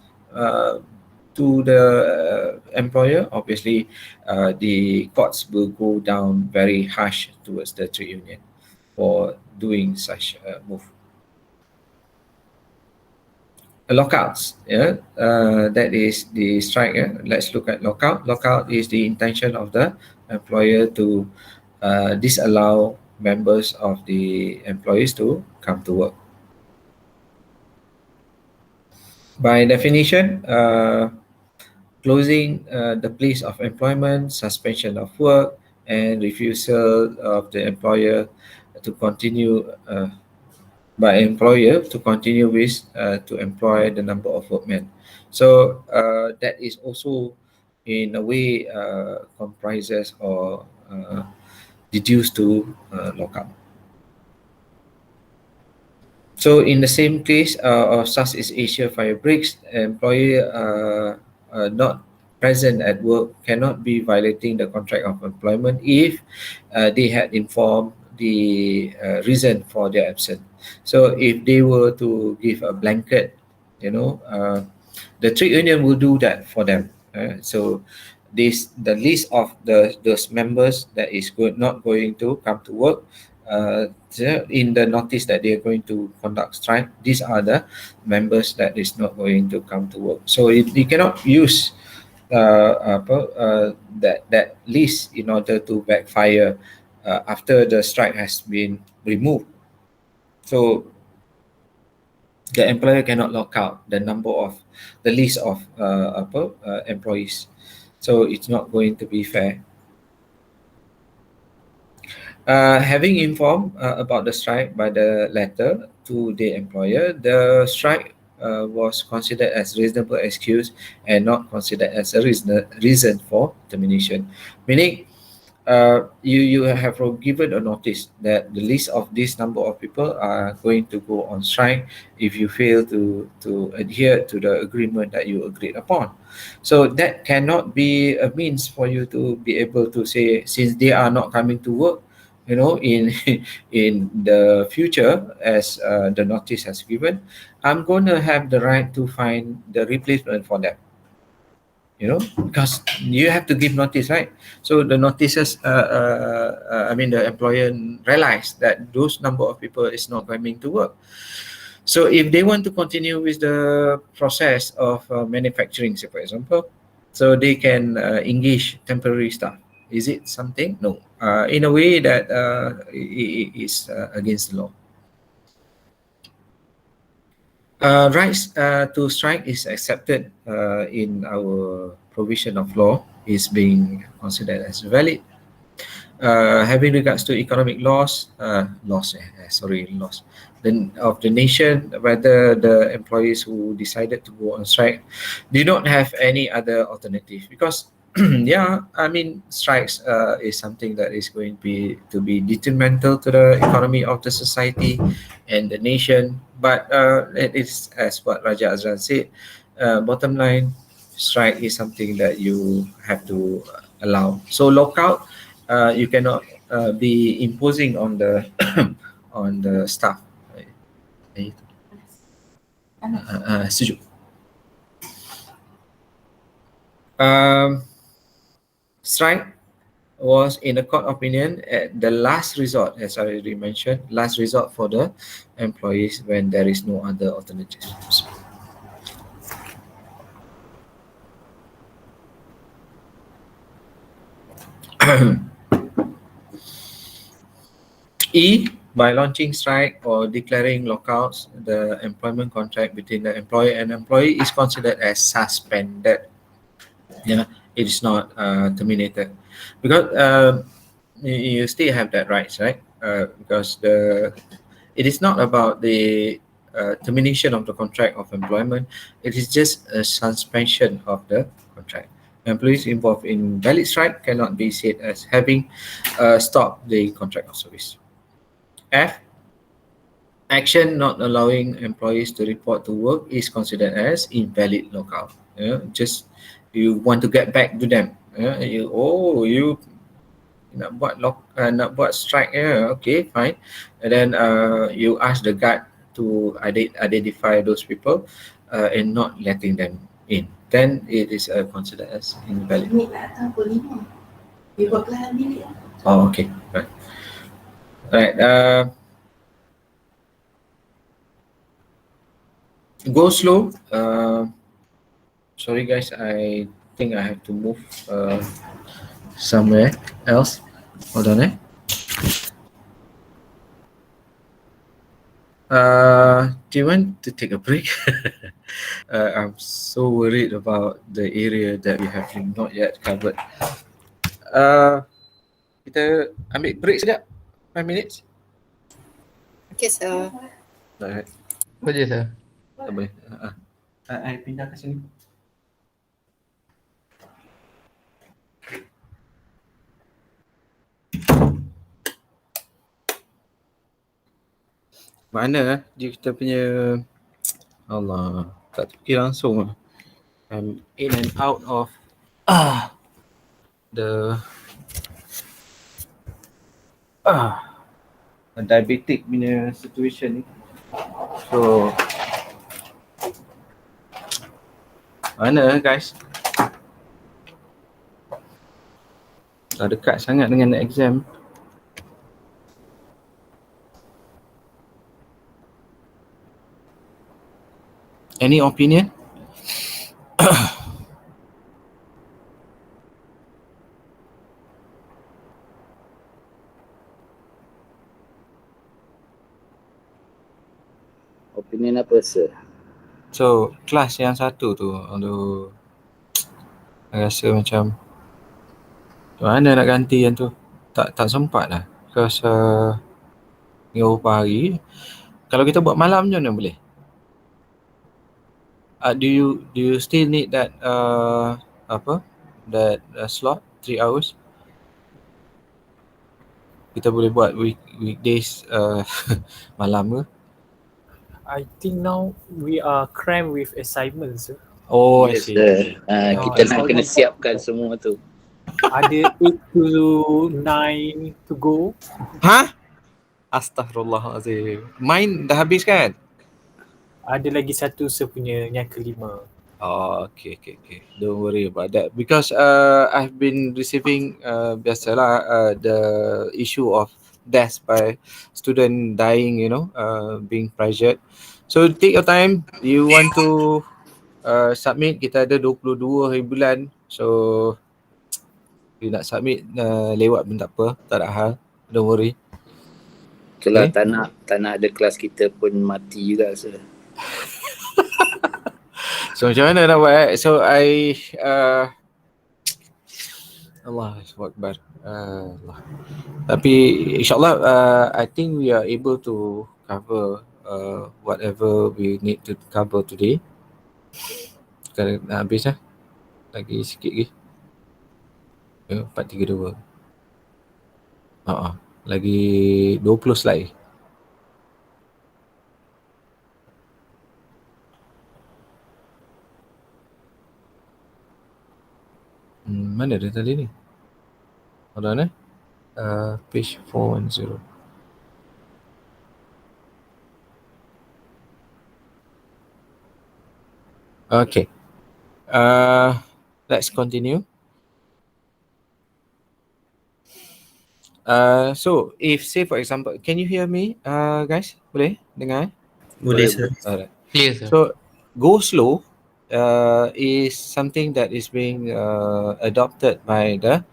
S1: to the employer, obviously the courts will go down very harsh towards the trade union for doing such a move. Lockouts, yeah, that is the strike. Yeah? Let's look at lockout. Lockout is the intention of the employer to disallow members of the employees to come to work. By definition, closing the place of employment, suspension of work, and refusal of the employer to continue by employer to continue with to employ the number of workmen. So that is also in a way comprises or deduced to lockout. So in the same case of Southeast Asia fire breaks, employer not present at work cannot be violating the contract of employment if they had informed the reason for their absence. So if they were to give a blanket, the trade union will do that for them. So the list of those members that is not going to come to work, in the notice that they are going to conduct strike, these are the members that is not going to come to work. So you cannot use that list in order to backfire after the strike has been removed. So the employer cannot lock out the list of employees. So it's not going to be fair. Having informed about the strike by the letter to the employer, the strike was considered as reasonable excuse and not considered as a reason for termination. Meaning, you have given a notice that the list of this number of people are going to go on strike if you fail to adhere to the agreement that you agreed upon. So that cannot be a means for you to be able to say, since they are not coming to work, in in the future, as the notice has given, I'm going to have the right to find the replacement for them, because you have to give notice, right? So the notices, the employer realized that those number of people is not coming to work. So if they want to continue with the process of manufacturing, say for example, so they can engage temporary staff, Is it something? No. In a way that it is against the law. Rights to strike is accepted in our provision of law, is being considered as valid. Having regards to economic loss then of the nation, whether the employees who decided to go on strike did not have any other alternative, because yeah, I mean, strikes is something that is going to be detrimental to the economy of the society and the nation. But it is, as what Raja Azran said, bottom line, strike is something that you have to allow. So lockout, you cannot be imposing on the on the staff. Setuju. Strike was, in a court opinion, at the last resort, as I already mentioned, last resort for the employees when there is no other alternatives. E, by launching strike or declaring lockouts, the employment contract between the employer and employee is considered as suspended. Yeah, it is not terminated, because you still have that rights, right? Because it is not about the termination of the contract of employment. It is just a suspension of the contract. Employees involved in valid strike cannot be said as having stopped the contract of service. F, action not allowing employees to report to work is considered as invalid lockout. Just you want to get back to them. You nak buat strike, okay, fine. And then you ask the guard to identify those people and not letting them in. Then it is considered as invalid. Oh, okay, right. Right. Go slow. Sorry guys, I think I have to move somewhere else. Hold on, do you want to take a break? I'm so worried about the area that we have not yet covered. Kita ambil break sekejap, 5 minutes.
S3: Okay, sir.
S1: Alright. Apa je, sir? Tak boleh. I pindah ke sini. Mana dia kita punya, Allah, tak terfikir langsung. I'm in and out of the diabetic punya situation ni. So mana guys? Dah dekat sangat dengan exam. Any opinion?
S4: Opinion apa, sir?
S1: So kelas yang satu tu, aduh, I rasa macam mana nak ganti yang tu, tak sempat lah. Because beberapa hari, kalau kita buat malam je mana boleh. Do you still need that slot 3 hours? Kita boleh buat weekdays malam ke?
S5: I think now we are crammed with assignments, sir.
S1: Oh,
S4: Yes,
S1: I see.
S4: sir. Kita
S1: I
S4: nak
S1: see.
S4: kena siapkan semua tu.
S5: Ada 8 to 9 to go.
S1: Hah? Astaghfirullahalazim. Mine dah habis kan?
S5: Ada lagi satu sir punya yang kelima.
S1: Oh, okay. Don't worry about that, because I've been receiving biasalah the issue of death by student dying, being pressured. So take your time. You want to submit, kita ada 22 hari bulan. So You nak submit lewat pun tak apa, tak ada hal. Don't worry.
S4: Itulah
S1: Okay.
S4: tak nak ada kelas kita pun mati juga sir.
S1: So macam mana nak buat? So Allah Akbar. Allah. Tapi insyaAllah I think we are able to cover whatever we need to cover today. Sekarang nak habis lah. Lagi sikit lagi. 432. Lagi 20 slide. Mana dia tadi ni? Hold on page 410. Okay. Let's continue. So if say for example, can you hear me guys? Boleh dengar?
S2: Boleh sir.
S1: Alright.
S6: Clear sir.
S1: So go slow is something that is being adopted by the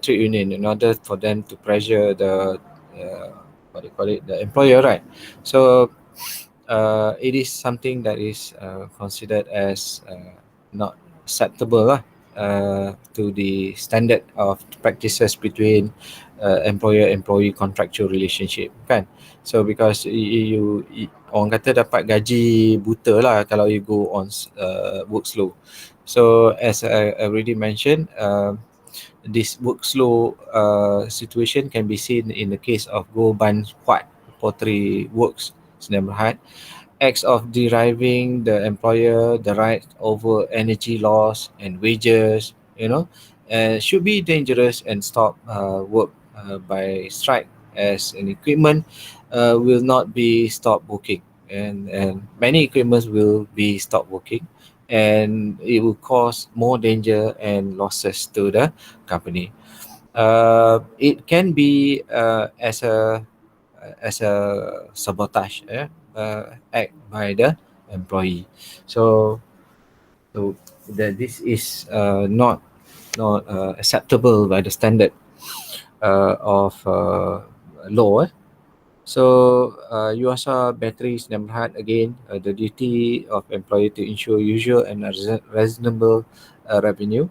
S1: trade union in order for them to pressure the what do you call it, the employer, right? So it is something that is considered as not acceptable lah, to the standard of practices between employer-employee contractual relationship, kan? So because you orang kata dapat gaji buta lah kalau you go on work slow. So as I already mentioned, this work slow situation can be seen in the case of Go Ban Huat Pottery Works, Sdn Bhd. Acts of deriving the employer the right over energy loss and wages, should be dangerous and stop work by strike, as an equipment will not be stopped working, and many equipments will be stopped working, and it will cause more danger and losses to the company. It can be as a sabotage act by the employee. So this is not acceptable by the standard of law. So UASA batteries Namhat again, the duty of employer to ensure usual and reasonable revenue.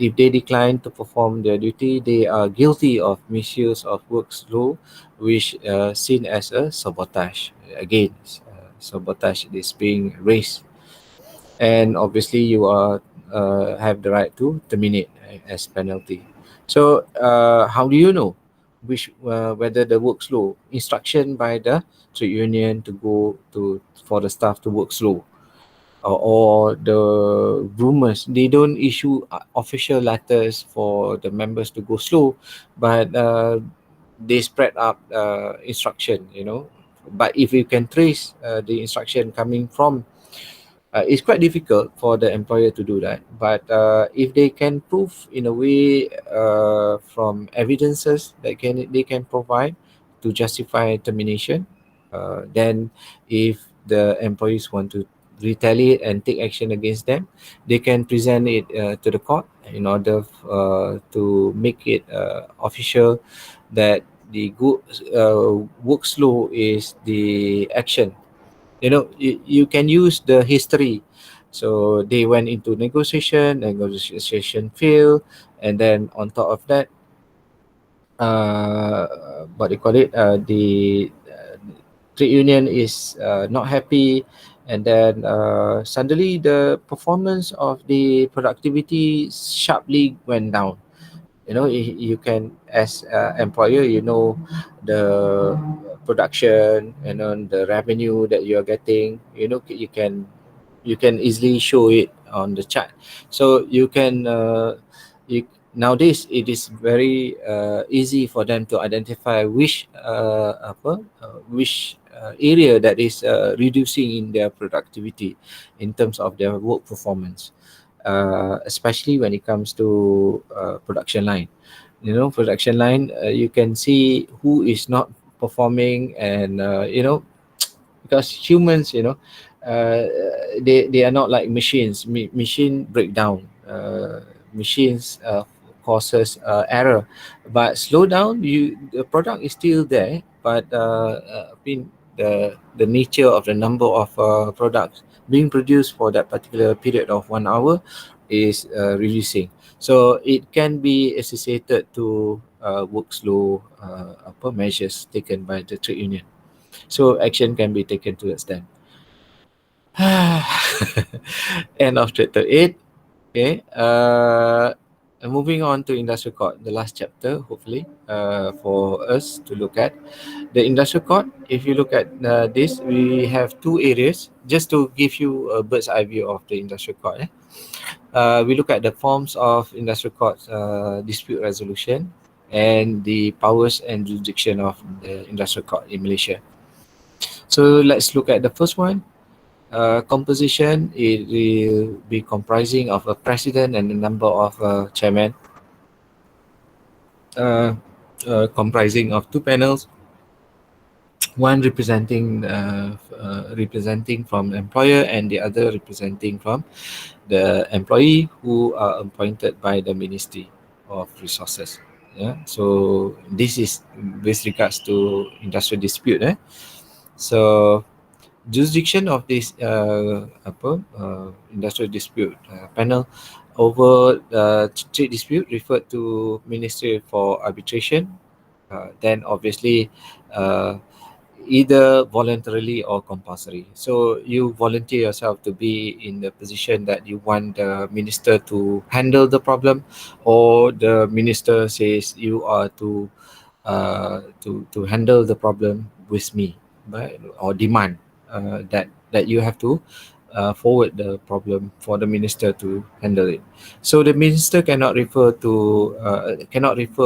S1: If they decline to perform their duty, they are guilty of misuse of works law, which seen as a sabotage. Again, sabotage is being raised, and obviously you are have the right to terminate as penalty. So how do you know which whether the work slow? Instruction by the trade union to go to for the staff to work slow, or the rumors. They don't issue official letters for the members to go slow, but they spread up instruction, but if you can trace the instruction coming from, it's quite difficult for the employer to do that, but if they can prove in a way from evidences that they can provide to justify termination, then if the employees want to retaliate and take action against them, they can present it to the court in order to make it official that the good work slow is the action. You can use the history. So they went into negotiation failed, and then on top of that, what do you call it, the trade union is not happy, and then suddenly the performance of the productivity sharply went down. You can, as employer, the production and on the revenue that you are getting, you can easily show it on the chart. So you can nowadays it is very easy for them to identify which area that is reducing in their productivity in terms of their work performance, especially when it comes to production line. Production line, you can see who is not performing, and because humans, they are not like machines. Machine break down, machines causes error. But slow down, the product is still there, but I mean the nature of the number of products being produced for that particular period of 1 hour is reducing. So it can be associated to work slow measures taken by the trade union. So action can be taken towards them. End of chapter 8. Okay. And moving on to industrial court, the last chapter, hopefully, for us to look at. The industrial court, if you look at this, we have two areas, just to give you a bird's eye view of the industrial court. We look at the forms of industrial court dispute resolution and the powers and jurisdiction of the industrial court in Malaysia. So let's look at the first one. Composition, it will be comprising of a president and a number of chairmen, comprising of two panels, one representing from the employer and the other representing from the employee who are appointed by the Ministry of Resources. Yeah, so this is with regards to industrial dispute. So jurisdiction of this industrial dispute panel over trade dispute referred to Ministry for Arbitration. Then obviously either voluntarily or compulsory. So you volunteer yourself to be in the position that you want the minister to handle the problem, or the minister says you are to handle the problem with me, right? Or demand that you have to forward the problem for the minister to handle it. So the minister cannot refer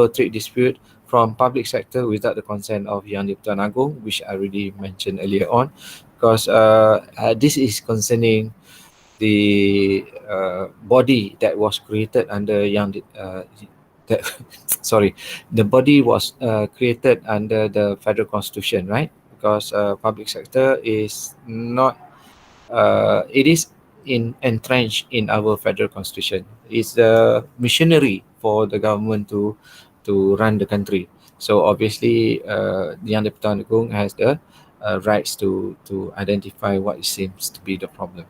S1: trade dispute from public sector without the consent of Yang di-Pertuan Agong, which I already mentioned earlier on, because this is concerning the body that was created under the body was created under the federal constitution, right? Because public sector is not it is entrenched in our federal constitution. It's a missionary for the government to run the country. So obviously, Yang di-Pertuan Agong has the rights to identify what it seems to be the problem.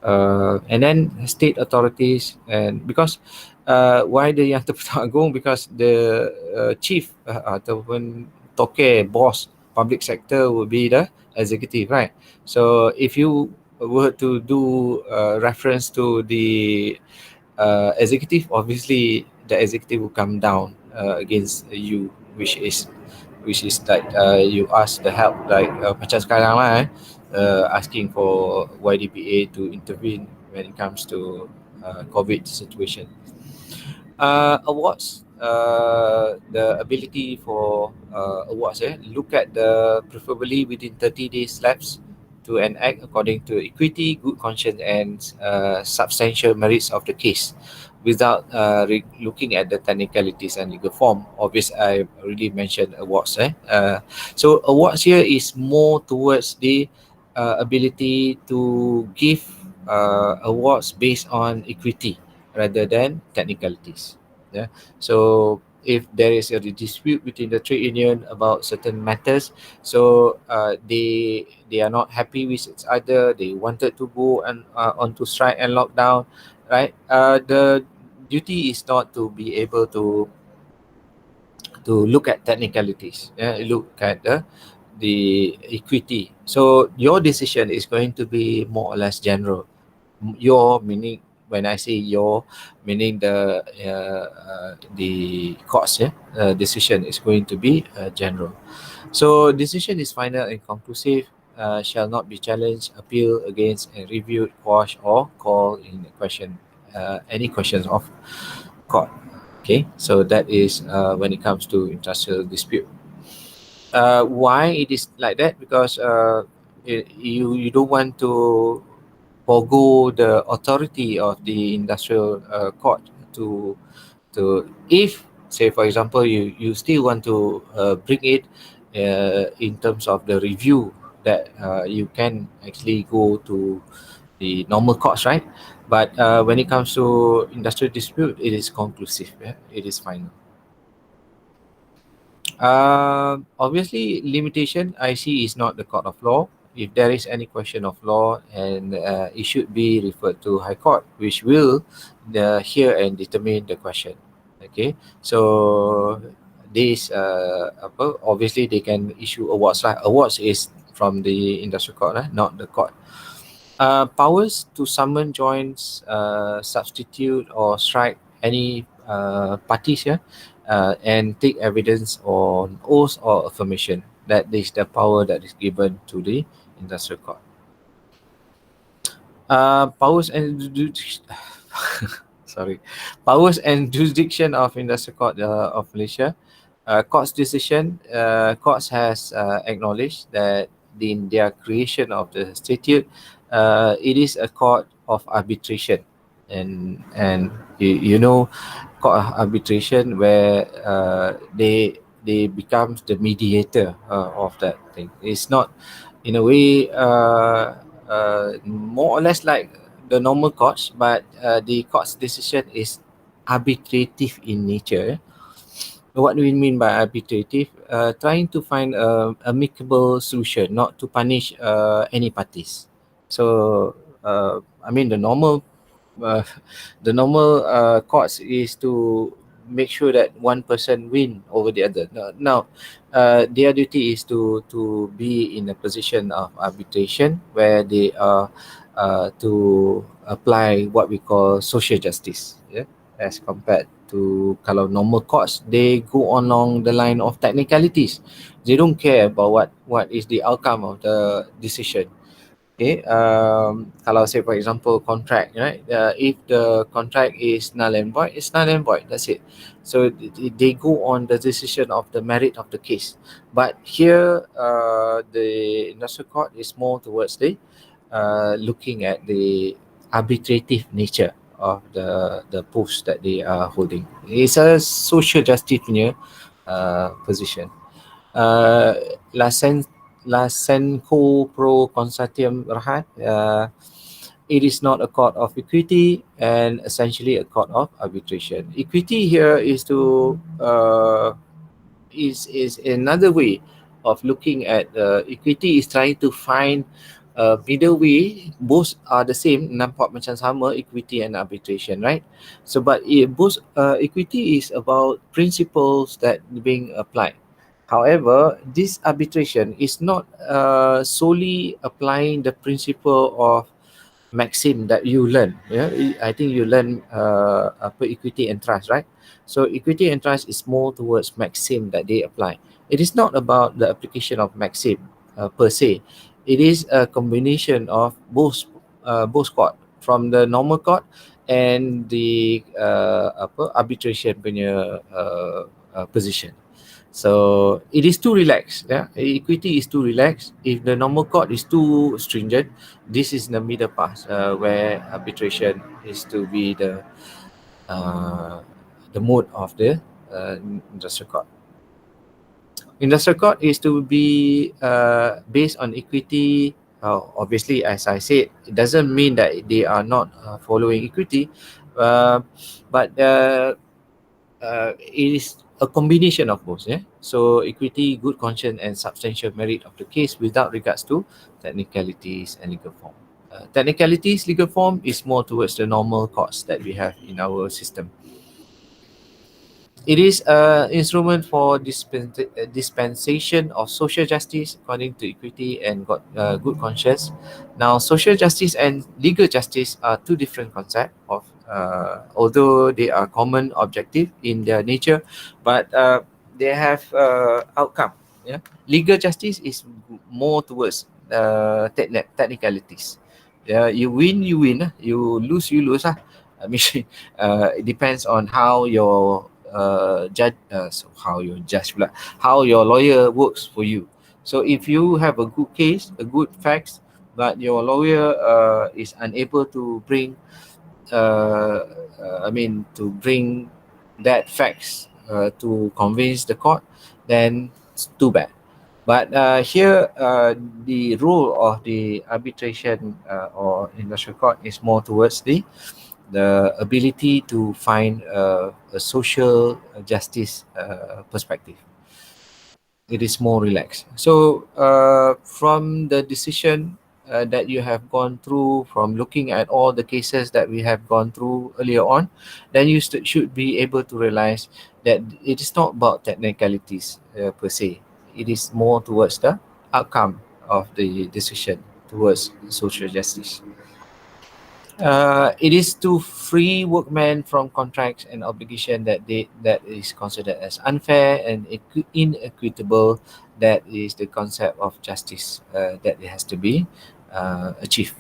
S1: And then state authorities, and because why the Yang di-Pertuan Agong? Because the chief ataupun toke boss public sector would be the executive, right? So if you were to do reference to the executive, obviously the executive will come down against you, which is like you ask the help, like macam sekarang lah, asking for YDPA to intervene when it comes to COVID situation. Awards, the ability for awards, look at the preferably within 30 days lapse to enact according to equity, good conscience, and substantial merits of the case, without looking at the technicalities and legal form. Obviously, I already mentioned awards. So awards here is more towards the ability to give awards based on equity rather than technicalities. Yeah. So if there is a dispute between the trade union about certain matters, so they are not happy with each other, they wanted to go and onto strike and lockdown, right? The duty is not to be able to look at technicalities, look at the equity. So your decision is going to be more or less general. Your meaning, when I say your, meaning the court's decision is going to be general. So decision is final and conclusive, shall not be challenged, appealed against, and reviewed, quashed, or called in question. Any questions of court. Okay, so that is when it comes to industrial dispute. Why it is like that? Because you don't want to forgo the authority of the industrial court to if, say for example, you still want to bring it in terms of the review, that you can actually go to the normal courts, right? But when it comes to industrial dispute, it is conclusive. Yeah? It is final. Obviously, limitation I see is not the court of law. If there is any question of law, and it should be referred to High Court, which will hear and determine the question. Okay, so this obviously they can issue awards. Right? Awards is from the industrial court, not the court. Powers to summon, join, substitute, or strike any parties here, and take evidence on oath or affirmation. That is the power that is given to the industrial court. Powers and sorry, powers and jurisdiction of industrial court of Malaysia. Court's decision. Courts has acknowledged that in their creation of the statute, it is a court of arbitration, and you know, court of arbitration where they becomes the mediator of that thing. It's not, in a way, more or less like the normal courts, but the court's decision is arbitrative in nature. What do we mean by arbitrative? Trying to find a amicable solution, not to punish any parties. So, I mean, uh, the normal courts is to make sure that one person win over the other. Now, their duty is to be in a position of arbitration where they are to apply what we call social justice. Yeah, as compared to kalau normal courts, they go along the line of technicalities. They don't care about what is the outcome of the decision. Okay, kalau say for example contract, right? If the contract is null and void, it's null and void. That's it. So they go on the decision of the merit of the case. But here, the industrial court is more towards the looking at the arbitrative nature of the post that they are holding. It's a social justice punya position. Uh, Lasenco Pro Consortium Rahat, it is not a court of equity and essentially a court of arbitration. Equity here is to is another way of looking at equity, is trying to find a middle way. Both are the same, nampak macam sama, equity and arbitration, right? So but both equity is about principles that being applied. However, this arbitration is not solely applying the principle of maxim that you learn. Yeah, I think you learn equity and trust, right? So equity and trust is more towards maxim that they apply. It is not about the application of maxim per se. It is a combination of both court, from the normal court and the arbitration punya position. So it is too relaxed. Yeah, equity is too relaxed. If the normal court is too stringent, this is the middle path where arbitration is to be the mode of the industrial court. Industrial court is to be based on equity. Obviously, as I said, it doesn't mean that they are not following equity, but it is a combination of both. Yeah. So equity, good conscience, and substantial merit of the case without regards to technicalities and legal form. Technicalities, legal form is more towards the normal courts that we have in our system. It is an instrument for dispensation of social justice according to equity and good conscience. Now, social justice and legal justice are two different concepts of, although they are common objective in their nature, but they have outcome. Yeah, legal justice is more towards technicalities. Yeah, you win, you win. You lose, you lose. I mean, it depends on how your judge, how your lawyer works for you. So if you have a good case, a good facts, but your lawyer is unable to bring, to bring that facts to convince the court, then it's too bad. But here, the rule of the arbitration or industrial court is more towards the ability to find a social justice perspective. It is more relaxed. So from the decision that you have gone through, from looking at all the cases that we have gone through earlier on, then you should be able to realize that it is not about technicalities per se. It is more towards the outcome of the decision towards social justice. It is to free workmen from contracts and obligation that is considered as unfair and inequitable. That is the concept of justice that it has to be achieved.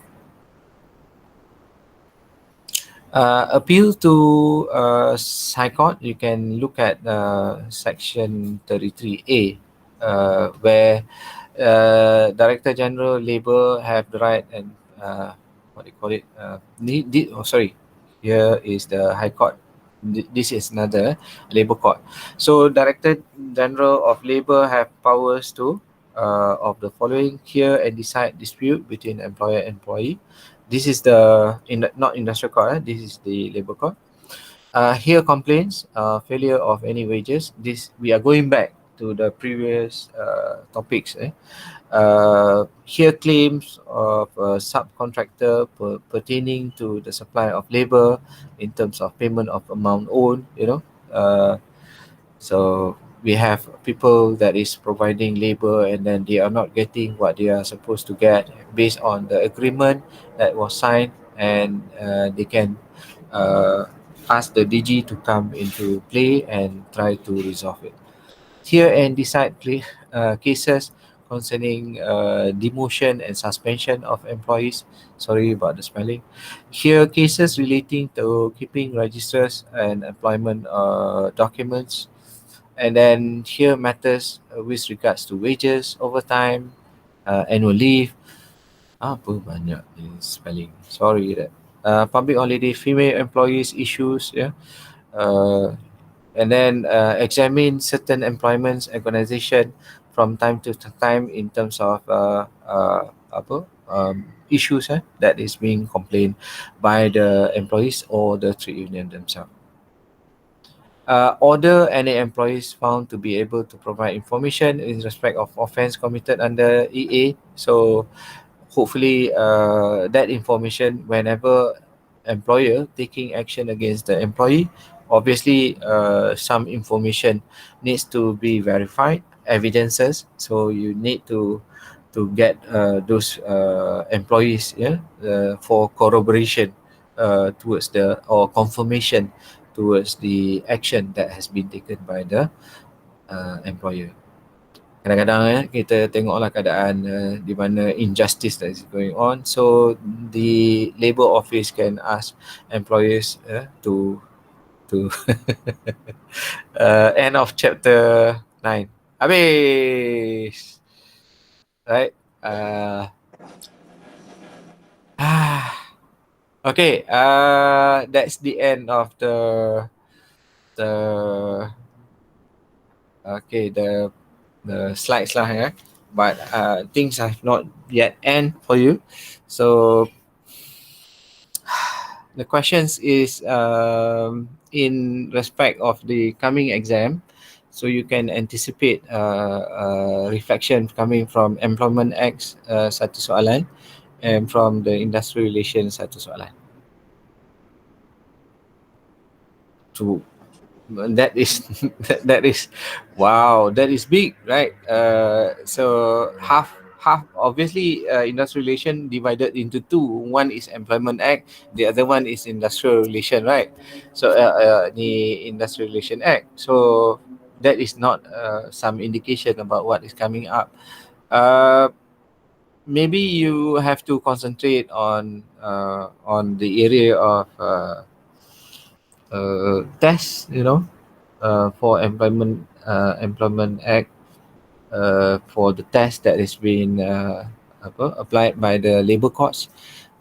S1: Appeal to High Court, you can look at section 33A, where Director General Labour have the right and what do you call it? Here is the High Court. This is another Labour Court. So Director General of Labour have powers to of the following: hear and decide dispute between employer and employee. This is not industrial court. This is the Labour Court. Hear complaints, failure of any wages. This we are going back to the previous topics. Hear claims of a subcontractor pertaining to the supply of labor in terms of payment of amount owed. So we have people that is providing labor and then they are not getting what they are supposed to get based on the agreement that was signed, and they can uh, ask the DG to come into play and try to resolve it. Hear and decide cases concerning demotion and suspension of employees. Sorry about the spelling. Hear cases relating to keeping registers and employment documents, and then here matters with regards to wages, overtime, annual leave. Apa banyak ni spelling. Sorry that. Public holiday, female employees issues, yeah. And then examine certain employment organization from time to time in terms of issues that is being complained by the employees or the trade union themselves. Order any employees found to be able to provide information in respect of offence committed under EA. So hopefully that information, whenever employer taking action against the employee, obviously some information needs to be verified, evidences. So you need to get those employees, for corroboration towards the or confirmation towards the action that has been taken by the employer. Kadang-kadang kita tengoklah keadaan di mana injustice that is going on. So the Labour Office can ask employers to end of chapter 9. Habis. Right? Okay, that's the end of the slides lah, yeah. But things have not yet end for you. So the questions is in respect of the coming exam, so you can anticipate reflection coming from Employment Act satu soalan, and from the Industrial Relations satu soalan. So that is that is wow, that is big, right? So half obviously industrial relation divided into two. One is Employment Act, the other one is Industrial Relation, right? So the Industrial Relation Act, so that is not some indication about what is coming up. Maybe you have to concentrate on the area of tests, for Employment Act, for the test that is being applied by the labour courts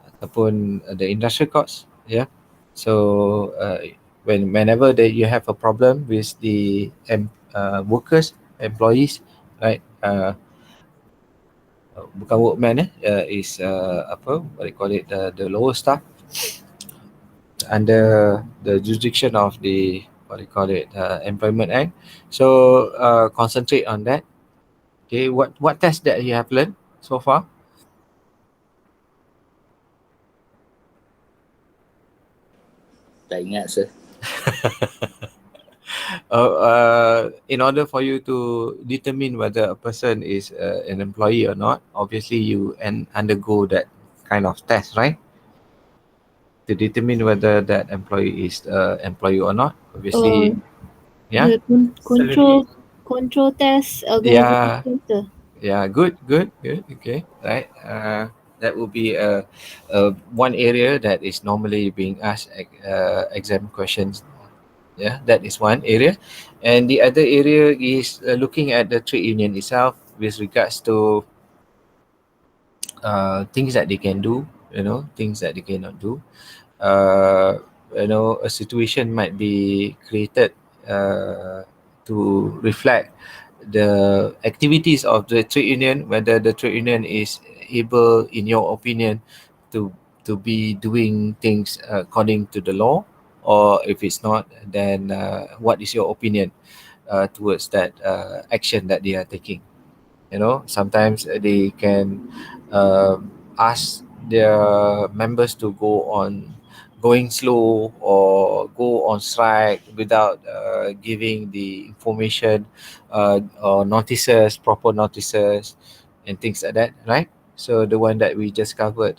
S1: ataupun the industrial courts, yeah. So whenever that you have a problem with the workers, employees, right, bukan workman is what they call it, the lower staff under the jurisdiction of the what they call it, Employment Act. So concentrate on that. Okay, what test that you have learned so far?
S4: Tak ingat sir.
S1: In order for you to determine whether a person is an employee or not, obviously you undergo that kind of test, right? To determine whether that employee is employee or not. Obviously, yeah,
S6: The control test
S1: yeah,
S6: center.
S1: yeah. Good. Okay, right. That will be one area that is normally being asked exam questions. Yeah, that is one area, and the other area is looking at the trade union itself with regards to things that they can do, things that they cannot do. A situation might be created to reflect the activities of the trade union, whether the trade union is able, in your opinion, to be doing things according to the law, or if it's not, then what is your opinion towards that action that they are taking. Sometimes they can ask their members to going slow or go on strike without giving the information or proper notices and things like that, right? So the one that we just covered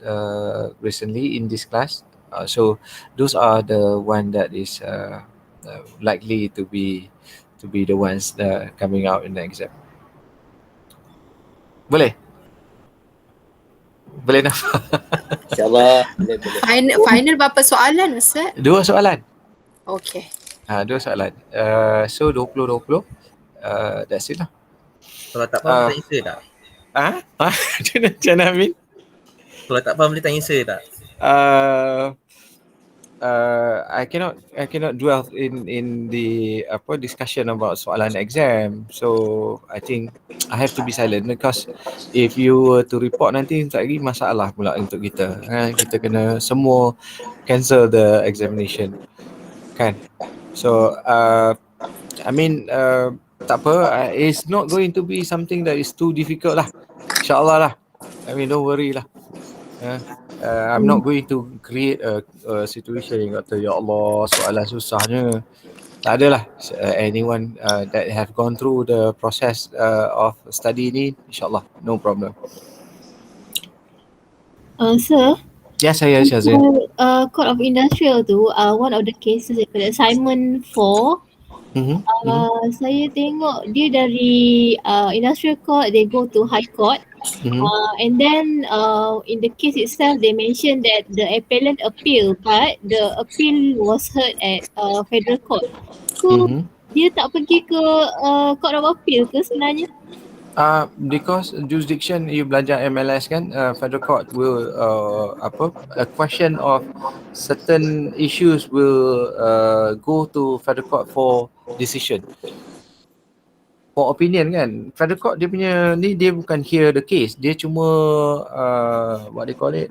S1: recently in this class. So those are the one that is likely to be the ones coming out in the exam. Boleh? Boleh nampak?
S4: InsyaAllah boleh.
S3: Final berapa soalan Ustaz?
S1: 2 soalan.
S3: Okay.
S1: 2 soalan. So 20-20. That's it lah.
S2: Kalau tak faham tanya saya tak?
S1: Macam mana Amin?
S2: Kalau tak faham boleh tanya saya tak?
S1: I cannot dwell in the discussion about soalan exam. So I think I have to be silent, because if you were to report nanti tak lagi masalah pula untuk kita. Kita kena semua cancel the examination, kan? So tak apa, it's not going to be something that is too difficult lah, insyaAllah lah. Don't worry lah. I'm not going to create a situation yang kata, ya Allah soalan susahnya. Tak adalah. Anyone that have gone through the process of study ni, insyaAllah no problem.
S6: Sir,
S1: Ya, saya Syazrin.
S6: Court of Industrial tu, one of the cases daripada assignment 4, saya tengok dia dari Industrial Court, they go to High Court. And then in the case itself, they mentioned that the appellant appeal, but the appeal was heard at Federal Court. So dia tak pergi ke Court of Appeal ke sebenarnya?
S1: Because jurisdiction, you belajar MLS kan, Federal Court will a question of certain issues will go to Federal Court for decision, for opinion kan. Federal Court dia punya ni, dia bukan hear the case, dia cuma what they call it,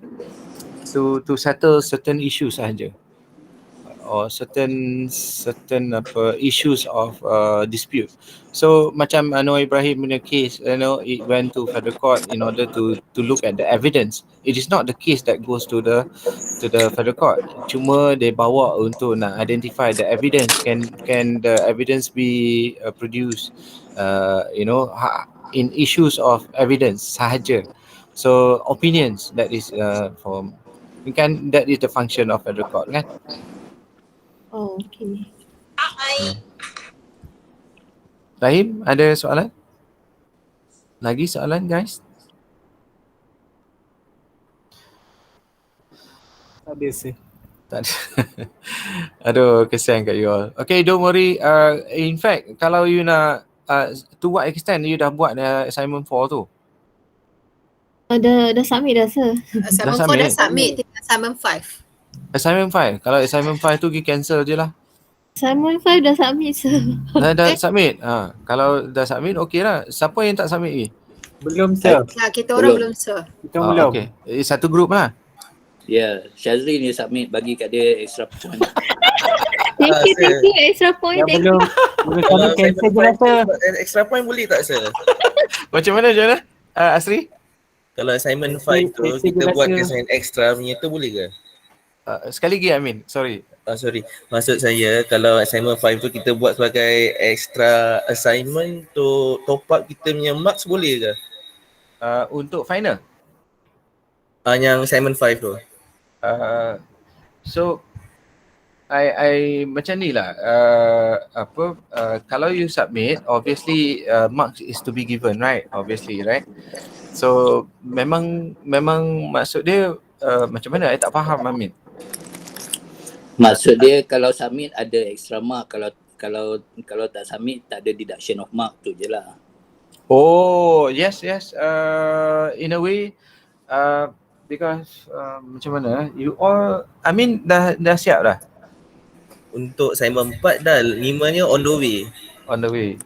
S1: to settle certain issues sahaja, or certain issues of dispute. So macam Anwar Ibrahim punya case, it went to Federal Court in order to look at the evidence. It is not the case that goes to the Federal Court. Cuma they bawa untuk nak identify the evidence. Can the evidence be produced in issues of evidence sahaja. So opinions, that is that is the function of Federal Court kan.
S6: Oh, okay.
S1: Rahim, ada soalan? Lagi soalan guys?
S5: Tak ada sih.
S1: Tak ada. Aduh, kesian kat you all. Okay, don't worry. In fact, kalau you nak, to what extent you dah buat assignment 4 tu?
S6: Dah submit dah, sir.
S3: Assignment 4 dah submit, tinggal assignment 5.
S1: Assignment 5. Kalau assignment 5 tu, pergi cancel je lah.
S6: Assignment 5 dah submit, sir.
S1: Dah submit? Kalau dah submit, okay lah. Siapa yang tak submit ni?
S5: Belum sir.
S3: Kita orang
S4: Belum.
S3: belum sir.
S5: Kita belum.
S1: Okay. Satu group lah.
S4: Ya, Syazrin ni submit, bagi kat dia extra point.
S6: Thank you extra point.
S5: Yang
S6: Thank you.
S5: belum
S2: Kalau
S5: submit cancel je lah sir.
S2: extra point boleh tak sir?
S1: Macam mana Jana? Asri?
S2: Kalau assignment
S5: Cancel
S2: 5 tu
S5: je
S2: kita
S5: lah,
S2: buat
S5: sir.
S2: kesan extra punya tu boleh ke?
S1: Sekali lagi Amin, sorry.
S2: Sorry, maksud saya kalau assignment 5 tu kita buat sebagai extra assignment tu top up kita punya marks boleh ke?
S1: Untuk final.
S2: Yang assignment 5 tu.
S1: So I macam ni lah, kalau you submit, obviously marks is to be given, right? Obviously, right? So memang maksud dia macam mana? I tak faham Amin.
S4: Maksud dia kalau submit ada extra mark, kalau tak submit tak ada deduction of mark tu je lah.
S1: Oh, yes. In a way, because macam mana? You all, I mean dah siap dah
S2: Untuk assignment 4 dah, 5-nya on the way.
S1: on the way.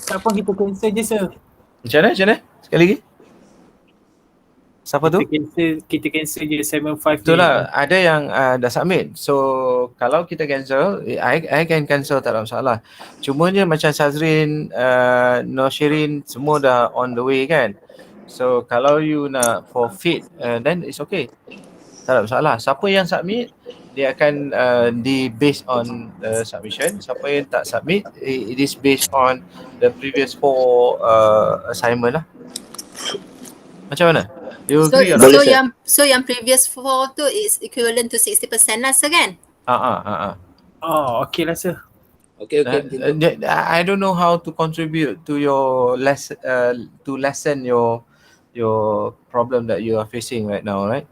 S5: Tak apa, kita cancel je sir.
S1: Macam mana? Sekali lagi. Siapa tu?
S5: Kita cancel je assignment 5
S1: Itulah, ada yang dah submit. So kalau kita cancel, I can cancel, tak ada masalah. Cumanya macam Sazrin, Noshirin semua dah on the way kan. So kalau you nak forfeit, then it's okay. Tak ada masalah. Siapa yang submit, dia akan di based on the submission. Siapa yang tak submit, it is based on the previous 4 assignment lah. Macam mana? You agree or not?
S3: So yang previous 4 tu is equivalent to 60% lah sir kan?
S5: Oh, okay lah sir.
S4: Okay.
S1: I don't know how to contribute to your to lessen your problem that you are facing right now, right?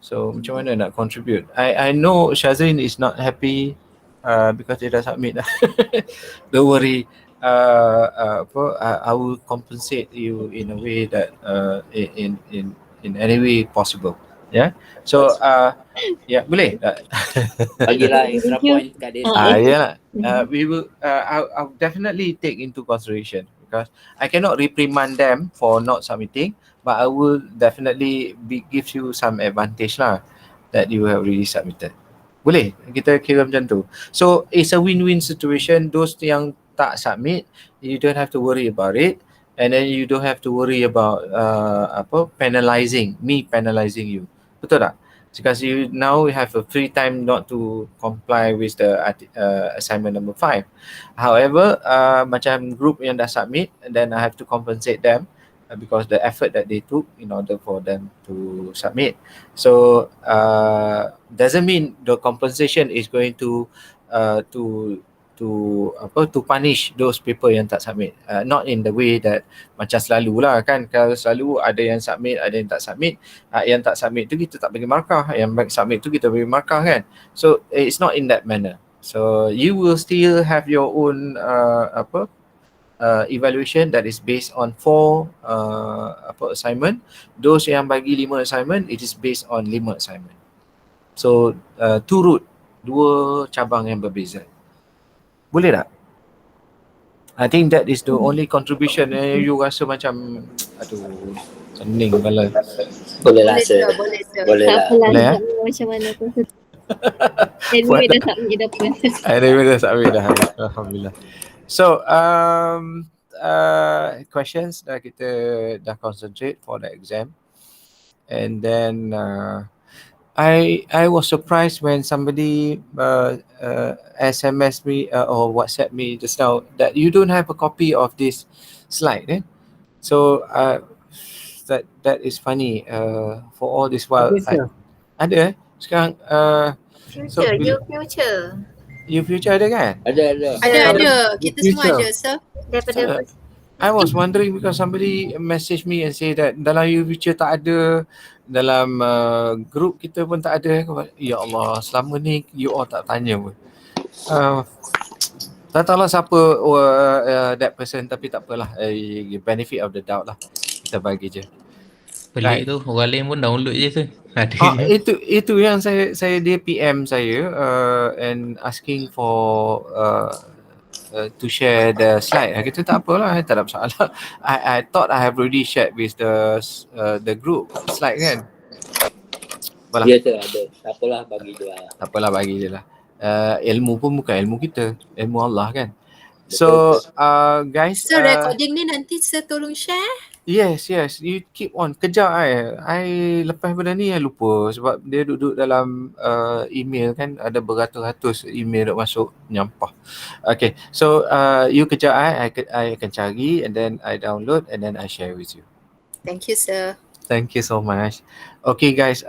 S1: So macam mana nak contribute? I know Shazrin is not happy because dia dah submit dah. Don't worry. I will compensate you in a way that in any way possible. Yeah. So boleh tak?
S4: Bagilah extra point kat dia.
S1: Yeah. We will. I'll definitely take into consideration because I cannot reprimand them for not submitting, but I will definitely give you some advantage lah that you have already submitted. Boleh kita kira macam tu. So it's a win-win situation. Those yang tak submit, you don't have to worry about it, and then you don't have to worry about penalizing you. Betul tak? Because you now have a free time not to comply with the assignment number 5. However, macam group yang dah submit, then I have to compensate them because the effort that they took in order for them to submit. So doesn't mean the compensation is going to punish those people yang tak submit. Not in the way that macam selalu lah kan, kalau selalu ada yang submit, ada yang tak submit. Yang tak submit tu kita tak bagi markah, yang submit tu kita bagi markah kan. So it's not in that manner. So you will still have your own evaluation that is based on 4 assignment. Those yang bagi 5 assignment, it is based on 5 assignment. So 2 route, 2 cabang yang berbeza. Boleh tak? I think that is the only contribution. You rasa macam aduh, pening kepala.
S4: Boleh lah sir. Boleh lah.
S1: Boleh
S6: Macam mana pun. Anyway dah submit dah.
S1: Alhamdulillah. So questions dah, kita dah concentrate for the exam. And then I was surprised when somebody SMS me or WhatsApp me just now that you don't have a copy of this slide. So that is funny. For all this while ada sekarang.
S3: Future,
S1: You future ada kan?
S3: Ada. Kita semua ada sir. Daripada
S1: I was wondering because somebody message me and say that dalam you future tak ada, dalam group kita pun tak ada. Ya Allah, selama ni you all tak tanya pun. Tak tahulah siapa that person, tapi tak apalah, benefit of the doubt lah, kita bagi je.
S7: Pelik tu, orang lain pun download je tu.
S1: Itu yang saya dia PM saya and asking for to share the slide. Kita tak apalah, tak ada masalah. I thought I have already shared with the group slide kan. Apalah.
S4: Ya sir, ada. Tak apalah, bagi je lah.
S1: Tak apalah, bagi je lah. Ilmu pun bukan ilmu kita, ilmu Allah kan.
S4: Betul,
S1: So
S4: betul.
S1: guys,
S3: So recording ni nanti saya tolong share.
S1: yes, you keep on. Kejar I lepas benda ni I lupa sebab dia duduk dalam email kan, ada beratus-ratus email duk masuk, nyampah. Okay, so you kejar I akan cari and then I download and then I share with you.
S3: Thank you sir.
S1: Thank you so much. Okay guys,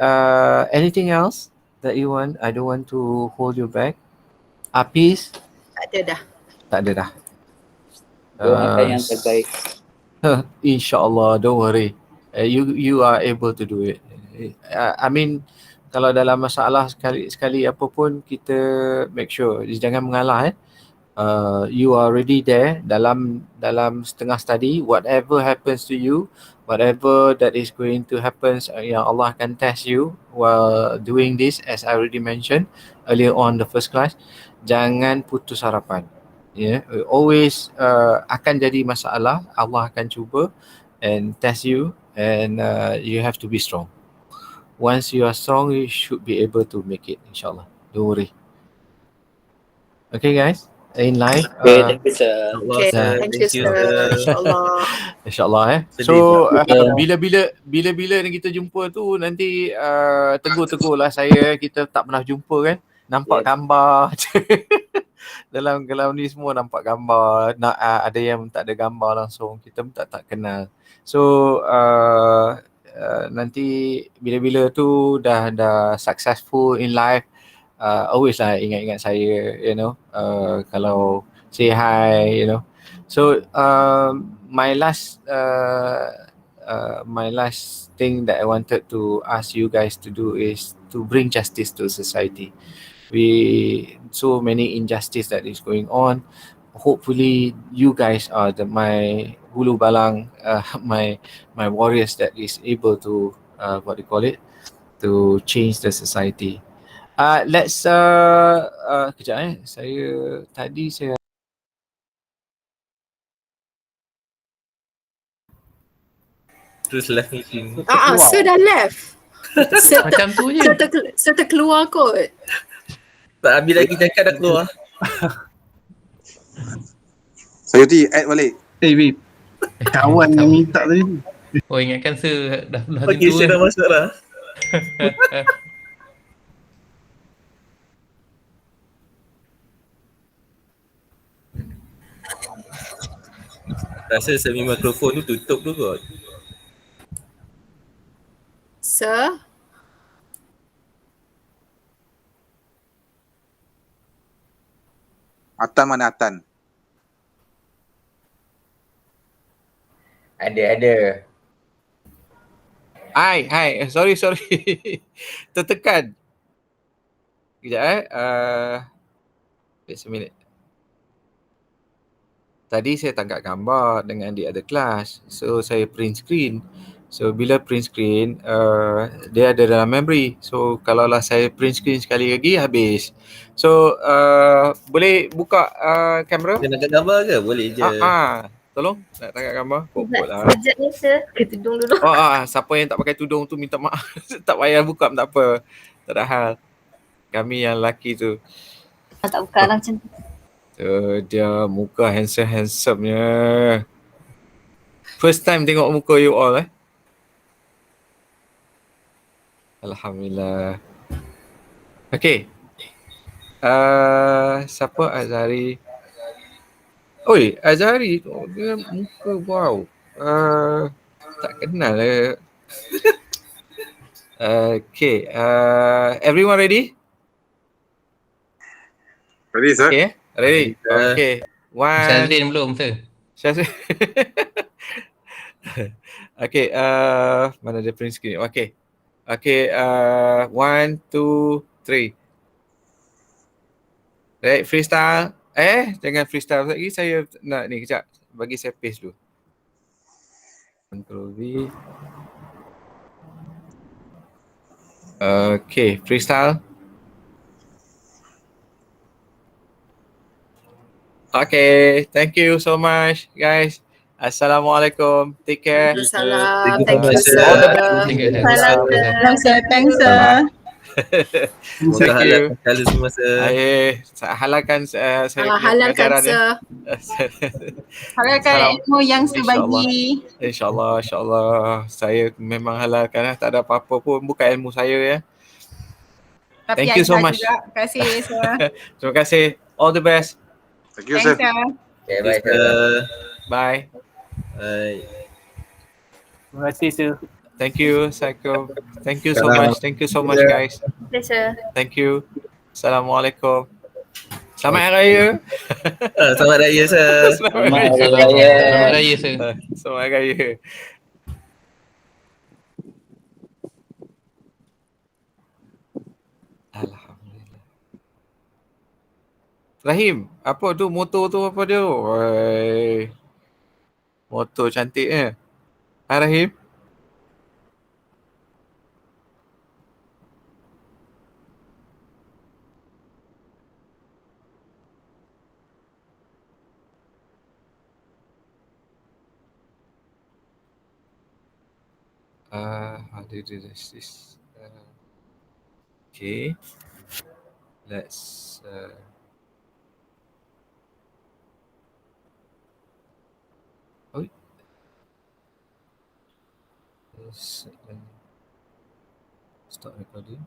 S1: anything else that you want? I don't want to hold you back. Apis?
S3: Tak ada dah.
S1: Tak ada dah.
S4: Doakan yang terbaik.
S1: InsyaAllah, don't worry. You are able to do it. I mean, kalau dalam masalah sekali apa pun, kita make sure jangan mengalah. You are already there dalam setengah study. Whatever happens to you, whatever that is going to happen, yang Allah akan test you while doing this, as I already mentioned earlier on the first class. Jangan putus harapan. Always akan jadi masalah. Allah akan cuba and test you, and you have to be strong. Once you are strong, you should be able to make it, insyaAllah. Don't worry. Okay guys, in life.
S4: Okay, thank you sir.
S3: Okay, thank you sir. InsyaAllah.
S1: InsyaAllah So bila ni kita jumpa tu, nanti tegur lah saya. Kita tak pernah jumpa kan. Nampak gambar dalam ni semua nampak gambar. Ada yang tak ada gambar langsung, kita pun tak kenal. So nanti bila tu dah successful in life, always lah ingat saya, kalau say hi, So my last thing that I wanted to ask you guys to do is to bring justice to society. So many injustice that is going on. Hopefully you guys are my hulu balang, my warriors that is able to to change the society. Let's kejap saya
S2: Terus live meeting.
S3: Saya dah left.
S7: Macam tu je.
S3: Saya terkeluar kot.
S2: Tak habis lagi cakap dah keluar.
S8: Saya add balik.
S9: Babe. Kawan yang minta tadi.
S7: Oh, ingatkan saya dah
S2: Okey, saya dah masuk dah. Rasa semi mikrofon tu tutup tu kot.
S3: Sir?
S8: Atan mana Atan?
S10: Ada.
S1: Hai, sorry. Tertekan. Kejap wait a minute. Tadi saya tangkap gambar dengan di other class. So saya print screen. So bila print screen, dia ada dalam memory. So kalaulah saya print screen sekali lagi, habis. So boleh buka kamera?
S2: Dia nak tangkap gambar ke? Boleh je.
S1: Tolong nak tangkap gambar. Lah.
S6: Sekejap ni sir, ke tudung dulu.
S1: Siapa yang tak pakai tudung tu minta maaf. Tak payah buka pun tak apa. Tak ada hal. Kami yang lelaki tu.
S6: Tak buka lah macam tu.
S1: Dia muka handsome-nya. First time tengok muka you all Alhamdulillah. Okay. Siapa Azhari? Oi, Azhari tu dia muka wow. Tak kenal lah. Okay. Everyone ready?
S8: Ready sir?
S1: Okay. Ready? Okay.
S7: Syazrin belum sir?
S1: Syazrin. Okay. Mana dia print screen? Okay. Okay. 1, 2, 3. Right, freestyle. Jangan freestyle lagi. Saya nak ni kejap. Bagi saya paste dulu. Ctrl V. Okay, freestyle. Okay, thank you so much guys. Assalamualaikum. Take care.
S3: Salam.
S2: Thank you
S3: Thank you,
S2: so much,
S1: All the
S3: sir.
S1: best.
S7: Thank you, sir.
S3: Salam,
S7: Thank you, sir.
S10: Salam sir, thanks sir.
S2: Semoga
S1: Thank
S2: halal
S1: you.
S2: sekali semua sir.
S1: Halalkan saya punya
S3: Halalkan,
S1: pengajaran ya.
S3: sir.
S10: Halalkan
S1: Salam.
S10: ilmu yang sir
S1: InsyaAllah.
S10: bagi.
S1: InsyaAllah. Saya memang halalkan lah. Tak ada apa-apa pun. Bukan ilmu saya ya.
S10: Tapi
S1: Thank you so
S10: ajar
S1: much.
S10: juga. Terima kasih sir.
S1: Terima kasih. All the best.
S8: Thank you,
S10: Thanks
S8: sir.
S10: sir.
S2: Okay, bye sir.
S1: Bye.
S2: Bye.
S5: Terima kasih sir.
S1: Thank you, Psycho. Thank you so
S2: Salam.
S1: much. Thank you so much, guys.
S6: Yes, sir.
S1: Thank you. Assalamualaikum. Selamat Hari Raya.
S2: Selamat Raya sir.
S4: Selamat Hari Raya.
S7: Selamat Raya, sir.
S1: Selamat Hari Raya. Alhamdulillah. Rahim, apa tu motor tu apa dia? Oi. Motor cantik Hai Rahim. How do you do this? Okay. Let's oh. Let's start recording.